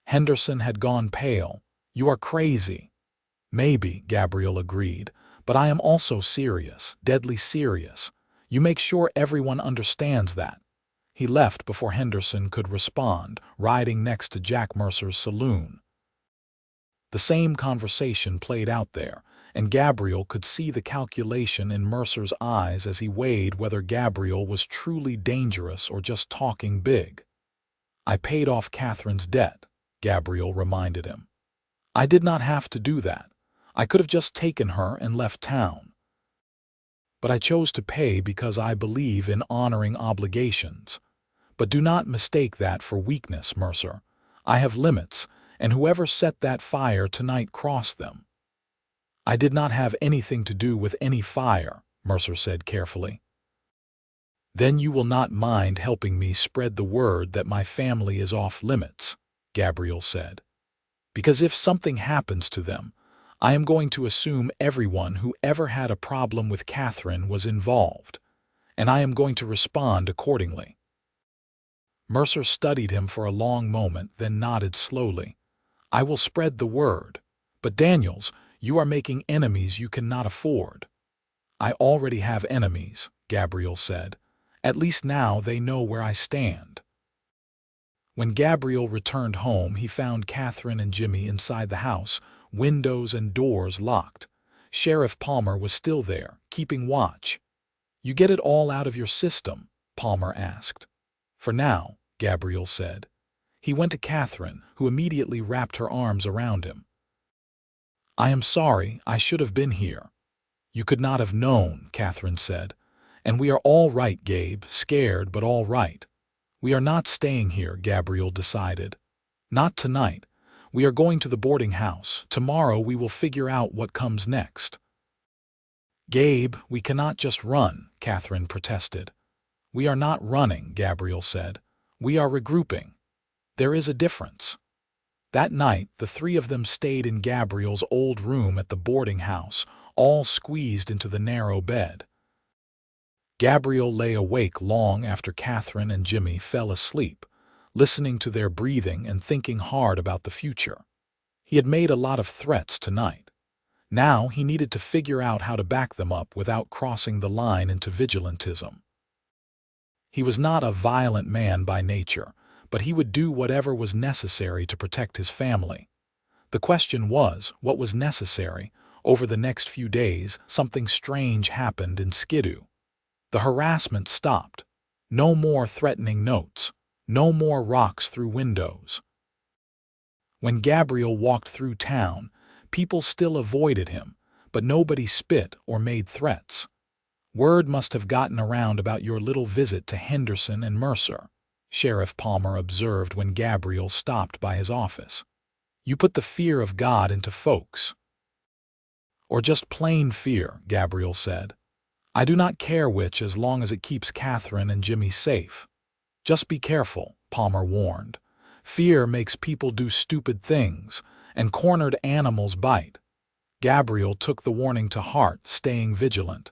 Henderson had gone pale. You are crazy. Maybe, Gabriel agreed, but I am also serious, deadly serious. You make sure everyone understands that. He left before Henderson could respond, riding next to Jack Mercer's saloon. The same conversation played out there, and Gabriel could see the calculation in Mercer's eyes as he weighed whether Gabriel was truly dangerous or just talking big. I paid off Catherine's debt, Gabriel reminded him. I did not have to do that. I could have just taken her and left town. But I chose to pay because I believe in honoring obligations. But do not mistake that for weakness, Mercer. I have limits, and whoever set that fire tonight crossed them. I did not have anything to do with any fire, Mercer said carefully. Then you will not mind helping me spread the word that my family is off limits, Gabriel said. Because if something happens to them, I am going to assume everyone who ever had a problem with Catherine was involved, and I am going to respond accordingly. Mercer studied him for a long moment, then nodded slowly. I will spread the word. But Daniels, you are making enemies you cannot afford. I already have enemies, Gabriel said. At least now they know where I stand. When Gabriel returned home, he found Catherine and Jimmy inside the house, windows and doors locked. Sheriff Palmer was still there, keeping watch. You get it all out of your system? Palmer asked. For now, Gabriel said. He went to Catherine, who immediately wrapped her arms around him. I am sorry, I should have been here. You could not have known, Catherine said. And we are all right, Gabe, scared but all right. We are not staying here, Gabriel decided. Not tonight. We are going to the boarding house. Tomorrow we will figure out what comes next. Gabe, we cannot just run, Catherine protested. We are not running, Gabriel said. We are regrouping. There is a difference. That night, the three of them stayed in Gabriel's old room at the boarding house, all squeezed into the narrow bed. Gabriel lay awake long after Catherine and Jimmy fell asleep, listening to their breathing and thinking hard about the future. He had made a lot of threats tonight. Now he needed to figure out how to back them up without crossing the line into vigilantism. He was not a violent man by nature, but he would do whatever was necessary to protect his family. The question was, what was necessary? Over the next few days, something strange happened in Skidoo. The harassment stopped. No more threatening notes. No more rocks through windows. When Gabriel walked through town, people still avoided him, but nobody spit or made threats. Word must have gotten around about your little visit to Henderson and Mercer, Sheriff Palmer observed when Gabriel stopped by his office. You put the fear of God into folks. Or just plain fear, Gabriel said. I do not care which as long as it keeps Catherine and Jimmy safe. Just be careful, Palmer warned. Fear makes people do stupid things, and cornered animals bite. Gabriel took the warning to heart, staying vigilant.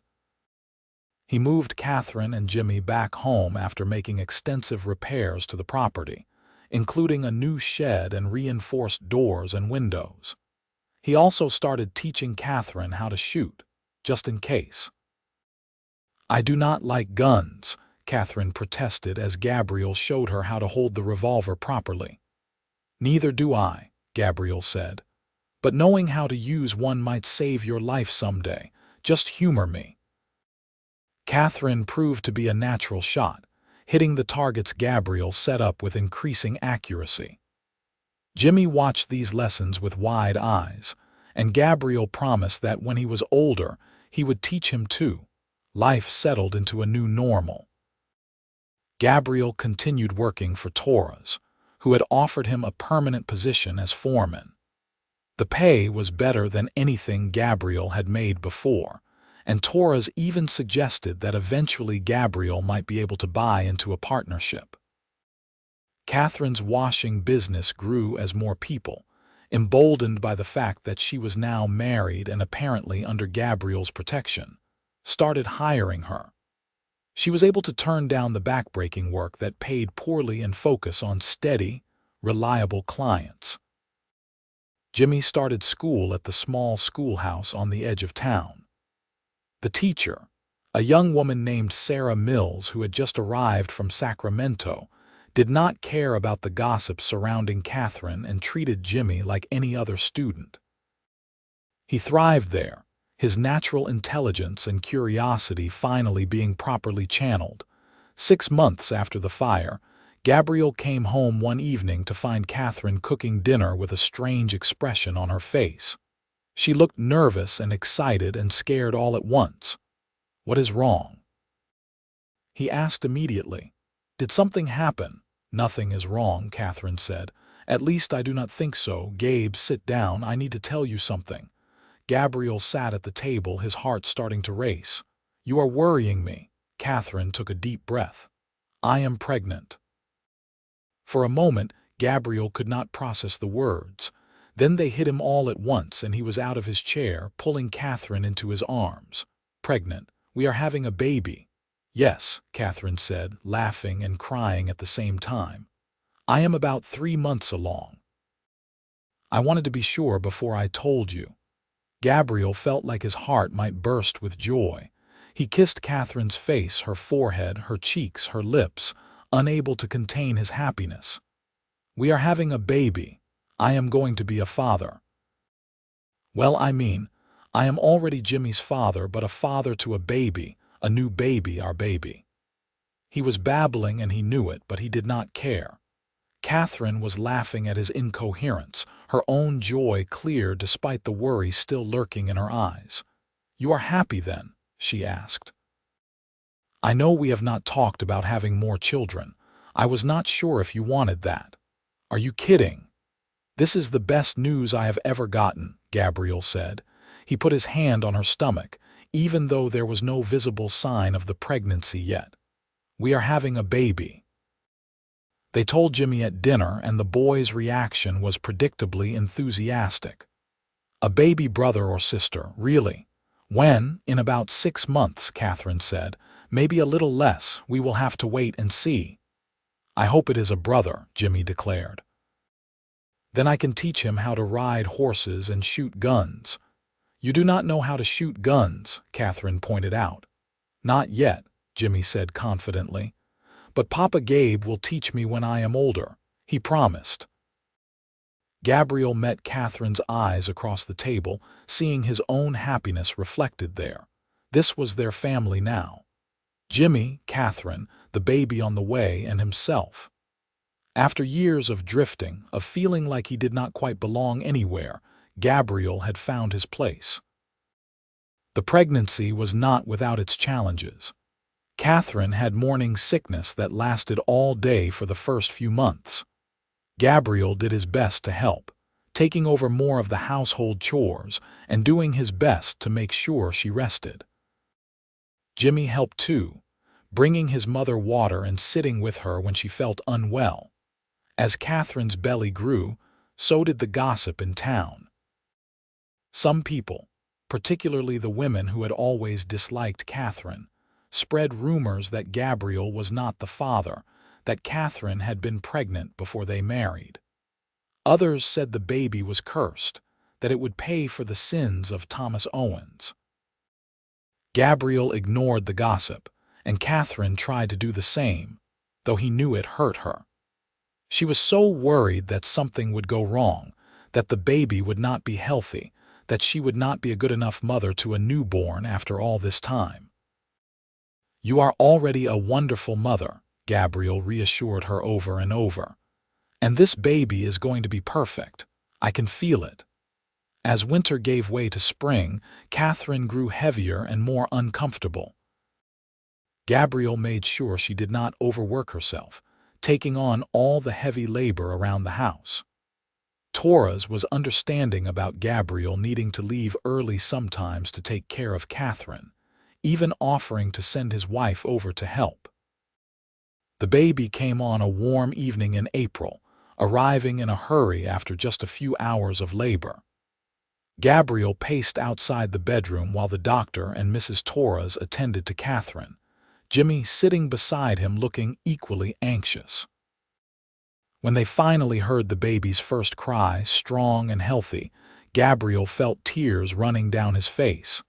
He moved Catherine and Jimmy back home after making extensive repairs to the property, including a new shed and reinforced doors and windows. He also started teaching Catherine how to shoot, just in case. I do not like guns, Catherine protested as Gabriel showed her how to hold the revolver properly. Neither do I, Gabriel said. But knowing how to use one might save your life someday. Just humor me. Catherine proved to be a natural shot, hitting the targets Gabriel set up with increasing accuracy. Jimmy watched these lessons with wide eyes, and Gabriel promised that when he was older, he would teach him too. Life settled into a new normal. Gabriel continued working for Torres, who had offered him a permanent position as foreman. The pay was better than anything Gabriel had made before, and Torres even suggested that eventually Gabriel might be able to buy into a partnership. Catherine's washing business grew as more people, emboldened by the fact that she was now married and apparently under Gabriel's protection, started hiring her. She was able to turn down the backbreaking work that paid poorly and focus on steady, reliable clients. Jimmy started school at the small schoolhouse on the edge of town. The teacher, a young woman named Sarah Mills who had just arrived from Sacramento, did not care about the gossip surrounding Catherine and treated Jimmy like any other student. He thrived there, his natural intelligence and curiosity finally being properly channeled. 6 months after the fire, Gabriel came home one evening to find Catherine cooking dinner with a strange expression on her face. She looked nervous and excited and scared all at once. What is wrong? He asked immediately. Did something happen? Nothing is wrong, Catherine said. At least I do not think so. Gabe, sit down. I need to tell you something. Gabriel sat at the table, his heart starting to race. You are worrying me. Catherine took a deep breath. I am pregnant. For a moment, Gabriel could not process the words. Then they hit him all at once and he was out of his chair, pulling Catherine into his arms. Pregnant. We are having a baby. Yes, Catherine said, laughing and crying at the same time. I am about 3 months along. I wanted to be sure before I told you. Gabriel felt like his heart might burst with joy. He kissed Catherine's face, her forehead, her cheeks, her lips, unable to contain his happiness. We are having a baby. I am going to be a father. Well, I am already Jimmy's father, but a father to a baby, a new baby, our baby. He was babbling and he knew it, but he did not care. Catherine was laughing at his incoherence, her own joy clear despite the worry still lurking in her eyes. You are happy then? She asked. I know we have not talked about having more children. I was not sure if you wanted that. Are you kidding? This is the best news I have ever gotten, Gabriel said. He put his hand on her stomach, even though there was no visible sign of the pregnancy yet. We are having a baby. They told Jimmy at dinner, and the boy's reaction was predictably enthusiastic. A baby brother or sister, really? When? In about 6 months, Catherine said. Maybe a little less. We will have to wait and see. I hope it is a brother, Jimmy declared. Then I can teach him how to ride horses and shoot guns. You do not know how to shoot guns, Catherine pointed out. Not yet, Jimmy said confidently. "But Papa Gabe will teach me when I am older," he promised. Gabriel met Catherine's eyes across the table, seeing his own happiness reflected there. This was their family now. Jimmy, Catherine, the baby on the way, and himself. After years of drifting, of feeling like he did not quite belong anywhere, Gabriel had found his place. The pregnancy was not without its challenges. Catherine had morning sickness that lasted all day for the first few months. Gabriel did his best to help, taking over more of the household chores and doing his best to make sure she rested. Jimmy helped too, bringing his mother water and sitting with her when she felt unwell. As Catherine's belly grew, so did the gossip in town. Some people, particularly the women who had always disliked Catherine, spread rumors that Gabriel was not the father, that Catherine had been pregnant before they married. Others said the baby was cursed, that it would pay for the sins of Thomas Owens. Gabriel ignored the gossip, and Catherine tried to do the same, though he knew it hurt her. She was so worried that something would go wrong, that the baby would not be healthy, that she would not be a good enough mother to a newborn after all this time. "You are already a wonderful mother," Gabriel reassured her over and over. "And this baby is going to be perfect. I can feel it." As winter gave way to spring, Catherine grew heavier and more uncomfortable. Gabriel made sure she did not overwork herself, taking on all the heavy labor around the house. Torres was understanding about Gabriel needing to leave early sometimes to take care of Catherine, even offering to send his wife over to help. The baby came on a warm evening in April, arriving in a hurry after just a few hours of labor. Gabriel paced outside the bedroom while the doctor and Mrs. Torres attended to Catherine, Jimmy sitting beside him looking equally anxious. When they finally heard the baby's first cry, strong and healthy, Gabriel felt tears running down his face.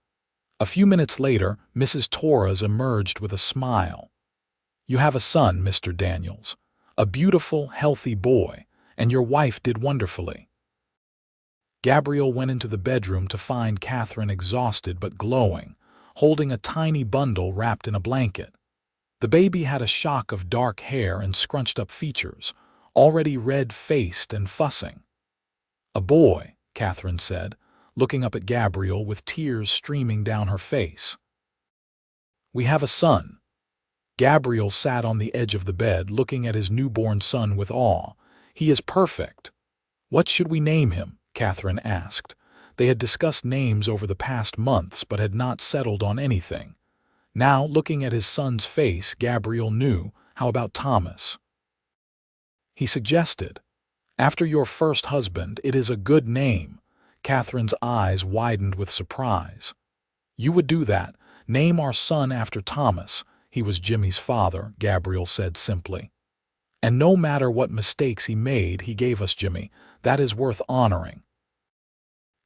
A few minutes later, Mrs. Torres emerged with a smile. "You have a son, Mr. Daniels, a beautiful, healthy boy, and your wife did wonderfully." Gabriel went into the bedroom to find Catherine exhausted but glowing, holding a tiny bundle wrapped in a blanket. The baby had a shock of dark hair and scrunched-up features, already red-faced and fussing. "A boy," Catherine said, looking up at Gabriel with tears streaming down her face. "We have a son." Gabriel sat on the edge of the bed looking at his newborn son with awe. "He is perfect." "What should we name him?" Catherine asked. They had discussed names over the past months but had not settled on anything. Now, looking at his son's face, Gabriel knew. "How about Thomas?" he suggested. "After your first husband, it is a good name." Catherine's eyes widened with surprise. "You would do that. Name our son after Thomas. He was Jimmy's father," Gabriel said simply. "And no matter what mistakes he made, he gave us Jimmy. That is worth honoring."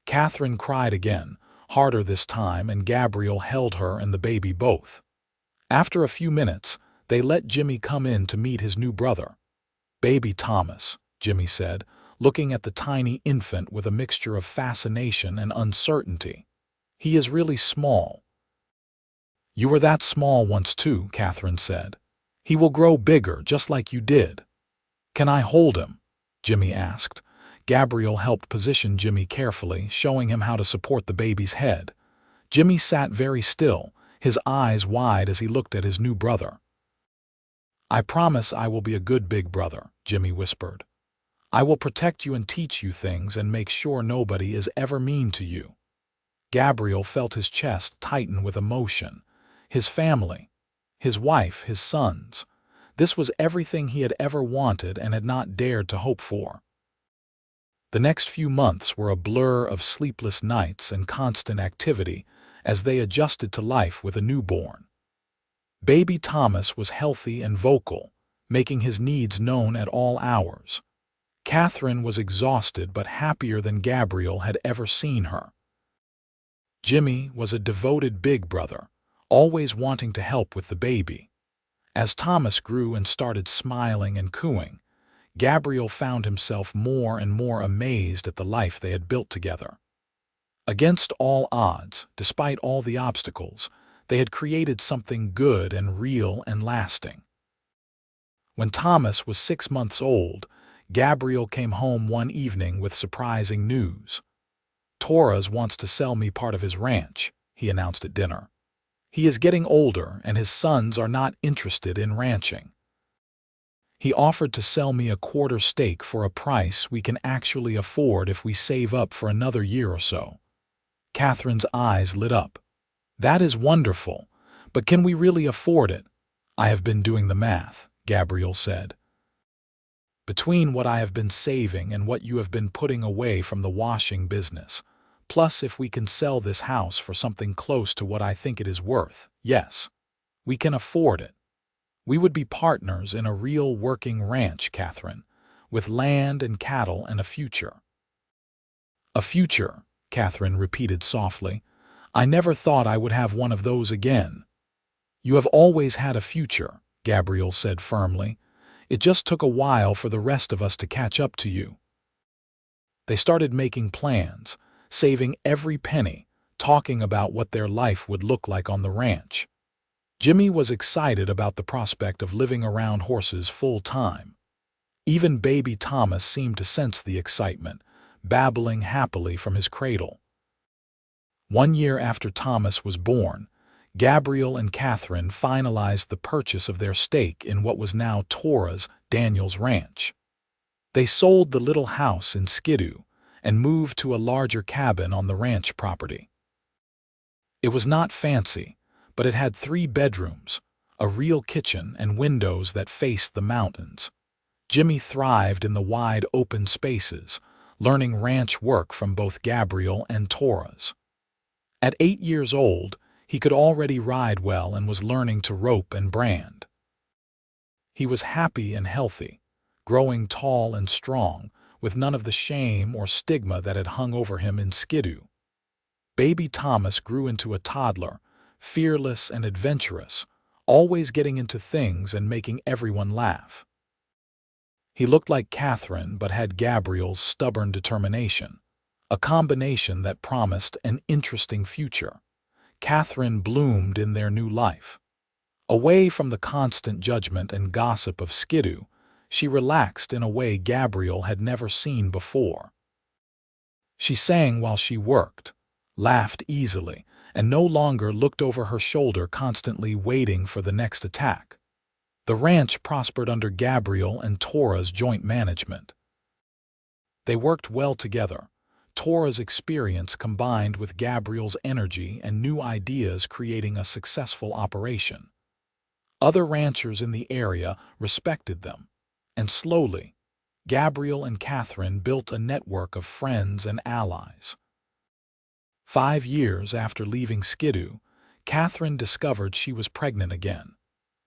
Catherine cried again, harder this time, and Gabriel held her and the baby both. After a few minutes, they let Jimmy come in to meet his new brother. "Baby Thomas," Jimmy said, looking at the tiny infant with a mixture of fascination and uncertainty. "He is really small." "You were that small once too," Catherine said. "He will grow bigger, just like you did." "Can I hold him?" Jimmy asked. Gabriel helped position Jimmy carefully, showing him how to support the baby's head. Jimmy sat very still, his eyes wide as he looked at his new brother. "I promise I will be a good big brother," Jimmy whispered. "I will protect you and teach you things and make sure nobody is ever mean to you." Gabriel felt his chest tighten with emotion. His family, his wife, his sons. This was everything he had ever wanted and had not dared to hope for. The next few months were a blur of sleepless nights and constant activity as they adjusted to life with a newborn. Baby Thomas was healthy and vocal, making his needs known at all hours. Catherine was exhausted but happier than Gabriel had ever seen her. Jimmy was a devoted big brother, always wanting to help with the baby. As Thomas grew and started smiling and cooing, Gabriel found himself more and more amazed at the life they had built together. Against all odds, despite all the obstacles, they had created something good and real and lasting. When Thomas was 6 months old, Gabriel came home one evening with surprising news. "Torres wants to sell me part of his ranch," he announced at dinner. "He is getting older and his sons are not interested in ranching. He offered to sell me a quarter stake for a price we can actually afford if we save up for another year or so." Catherine's eyes lit up. "That is wonderful, but can we really afford it?" "I have been doing the math," Gabriel said. "Between what I have been saving and what you have been putting away from the washing business, plus if we can sell this house for something close to what I think it is worth, yes, we can afford it. We would be partners in a real working ranch, Catherine, with land and cattle and a future." "A future," Catherine repeated softly. "I never thought I would have one of those again." "You have always had a future," Gabriel said firmly. "It just took a while for the rest of us to catch up to you." They started making plans, saving every penny, talking about what their life would look like on the ranch. Jimmy was excited about the prospect of living around horses full-time. Even baby Thomas seemed to sense the excitement, babbling happily from his cradle. 1 year after Thomas was born, Gabriel and Catherine finalized the purchase of their stake in what was now Torres Daniels Ranch. They sold the little house in Skidoo and moved to a larger cabin on the ranch property. It was not fancy, but it had 3 bedrooms, a real kitchen, and windows that faced the mountains. Jimmy thrived in the wide open spaces, learning ranch work from both Gabriel and Torres. At 8 years old, he could already ride well and was learning to rope and brand. He was happy and healthy, growing tall and strong, with none of the shame or stigma that had hung over him in Skidoo. Baby Thomas grew into a toddler, fearless and adventurous, always getting into things and making everyone laugh. He looked like Catherine but had Gabriel's stubborn determination, a combination that promised an interesting future. Catherine bloomed in their new life. Away from the constant judgment and gossip of Skidoo, she relaxed in a way Gabriel had never seen before. She sang while she worked, laughed easily, and no longer looked over her shoulder constantly waiting for the next attack. The ranch prospered under Gabriel and Torres' joint management. They worked well together, Torres' experience combined with Gabriel's energy and new ideas creating a successful operation. Other ranchers in the area respected them, and slowly, Gabriel and Catherine built a network of friends and allies. 5 years after leaving Skidoo, Catherine discovered she was pregnant again.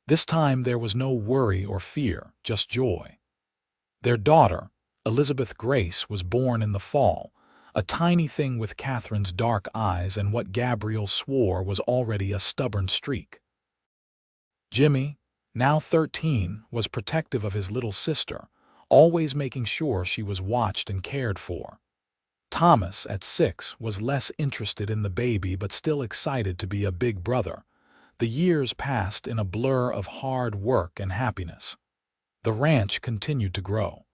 This time there was no worry or fear, just joy. Their daughter, Elizabeth Grace, was born in the fall, a tiny thing with Catherine's dark eyes and what Gabriel swore was already a stubborn streak. Jimmy, now 13, was protective of his little sister, always making sure she was watched and cared for. Thomas, at 6, was less interested in the baby but still excited to be a big brother. The years passed in a blur of hard work and happiness. The ranch continued to grow.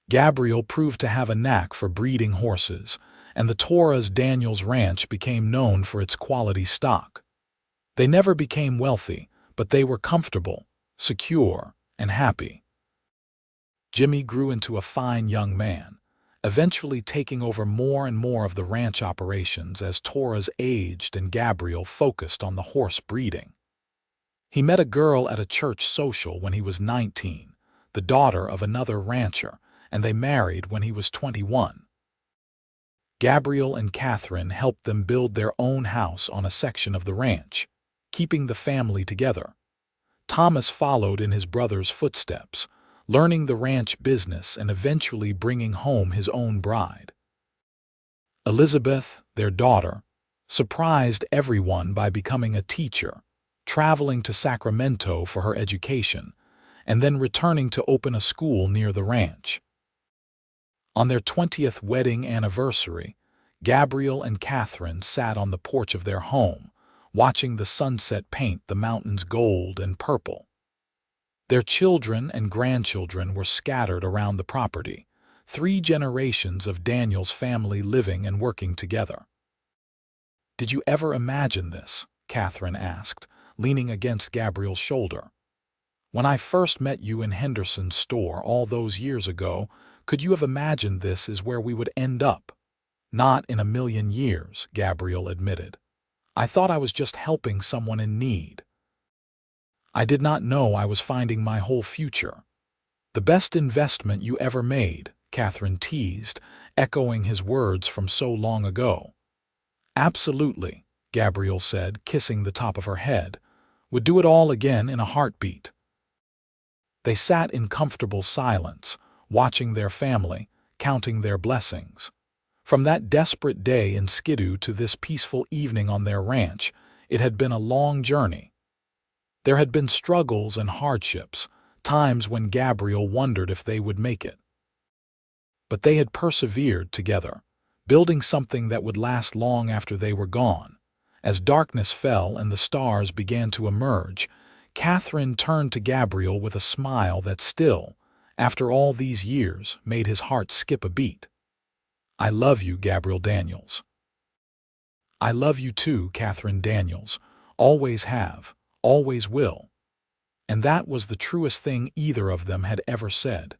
Gabriel proved to have a knack for breeding horses, and the Torres Daniels Ranch became known for its quality stock. They never became wealthy, but they were comfortable, secure, and happy. Jimmy grew into a fine young man, eventually taking over more and more of the ranch operations as Torres aged and Gabriel focused on the horse breeding. He met a girl at a church social when he was 19, the daughter of another rancher, and they married when he was 21. Gabriel and Catherine helped them build their own house on a section of the ranch, keeping the family together. Thomas followed in his brother's footsteps, learning the ranch business and eventually bringing home his own bride. Elizabeth, their daughter, surprised everyone by becoming a teacher, traveling to Sacramento for her education, and then returning to open a school near the ranch. On their 20th wedding anniversary, Gabriel and Catherine sat on the porch of their home, watching the sunset paint the mountains gold and purple. Their children and grandchildren were scattered around the property, 3 generations of Daniels' family living and working together. "Did you ever imagine this?" Catherine asked, leaning against Gabriel's shoulder. "When I first met you in Henderson's store all those years ago, could you have imagined this is where we would end up?" "Not in a million years," Gabriel admitted. "I thought I was just helping someone in need. I did not know I was finding my whole future." "The best investment you ever made," Catherine teased, echoing his words from so long ago. "Absolutely," Gabriel said, kissing the top of her head. "Would do it all again in a heartbeat." They sat in comfortable silence, watching their family, counting their blessings. From that desperate day in Skidoo to this peaceful evening on their ranch, it had been a long journey. There had been struggles and hardships, times when Gabriel wondered if they would make it. But they had persevered together, building something that would last long after they were gone. As darkness fell and the stars began to emerge, Catherine turned to Gabriel with a smile that still, after all these years, made his heart skip a beat. "I love you, Gabriel Daniels." "I love you too, Catherine Daniels. Always have, always will." And that was the truest thing either of them had ever said.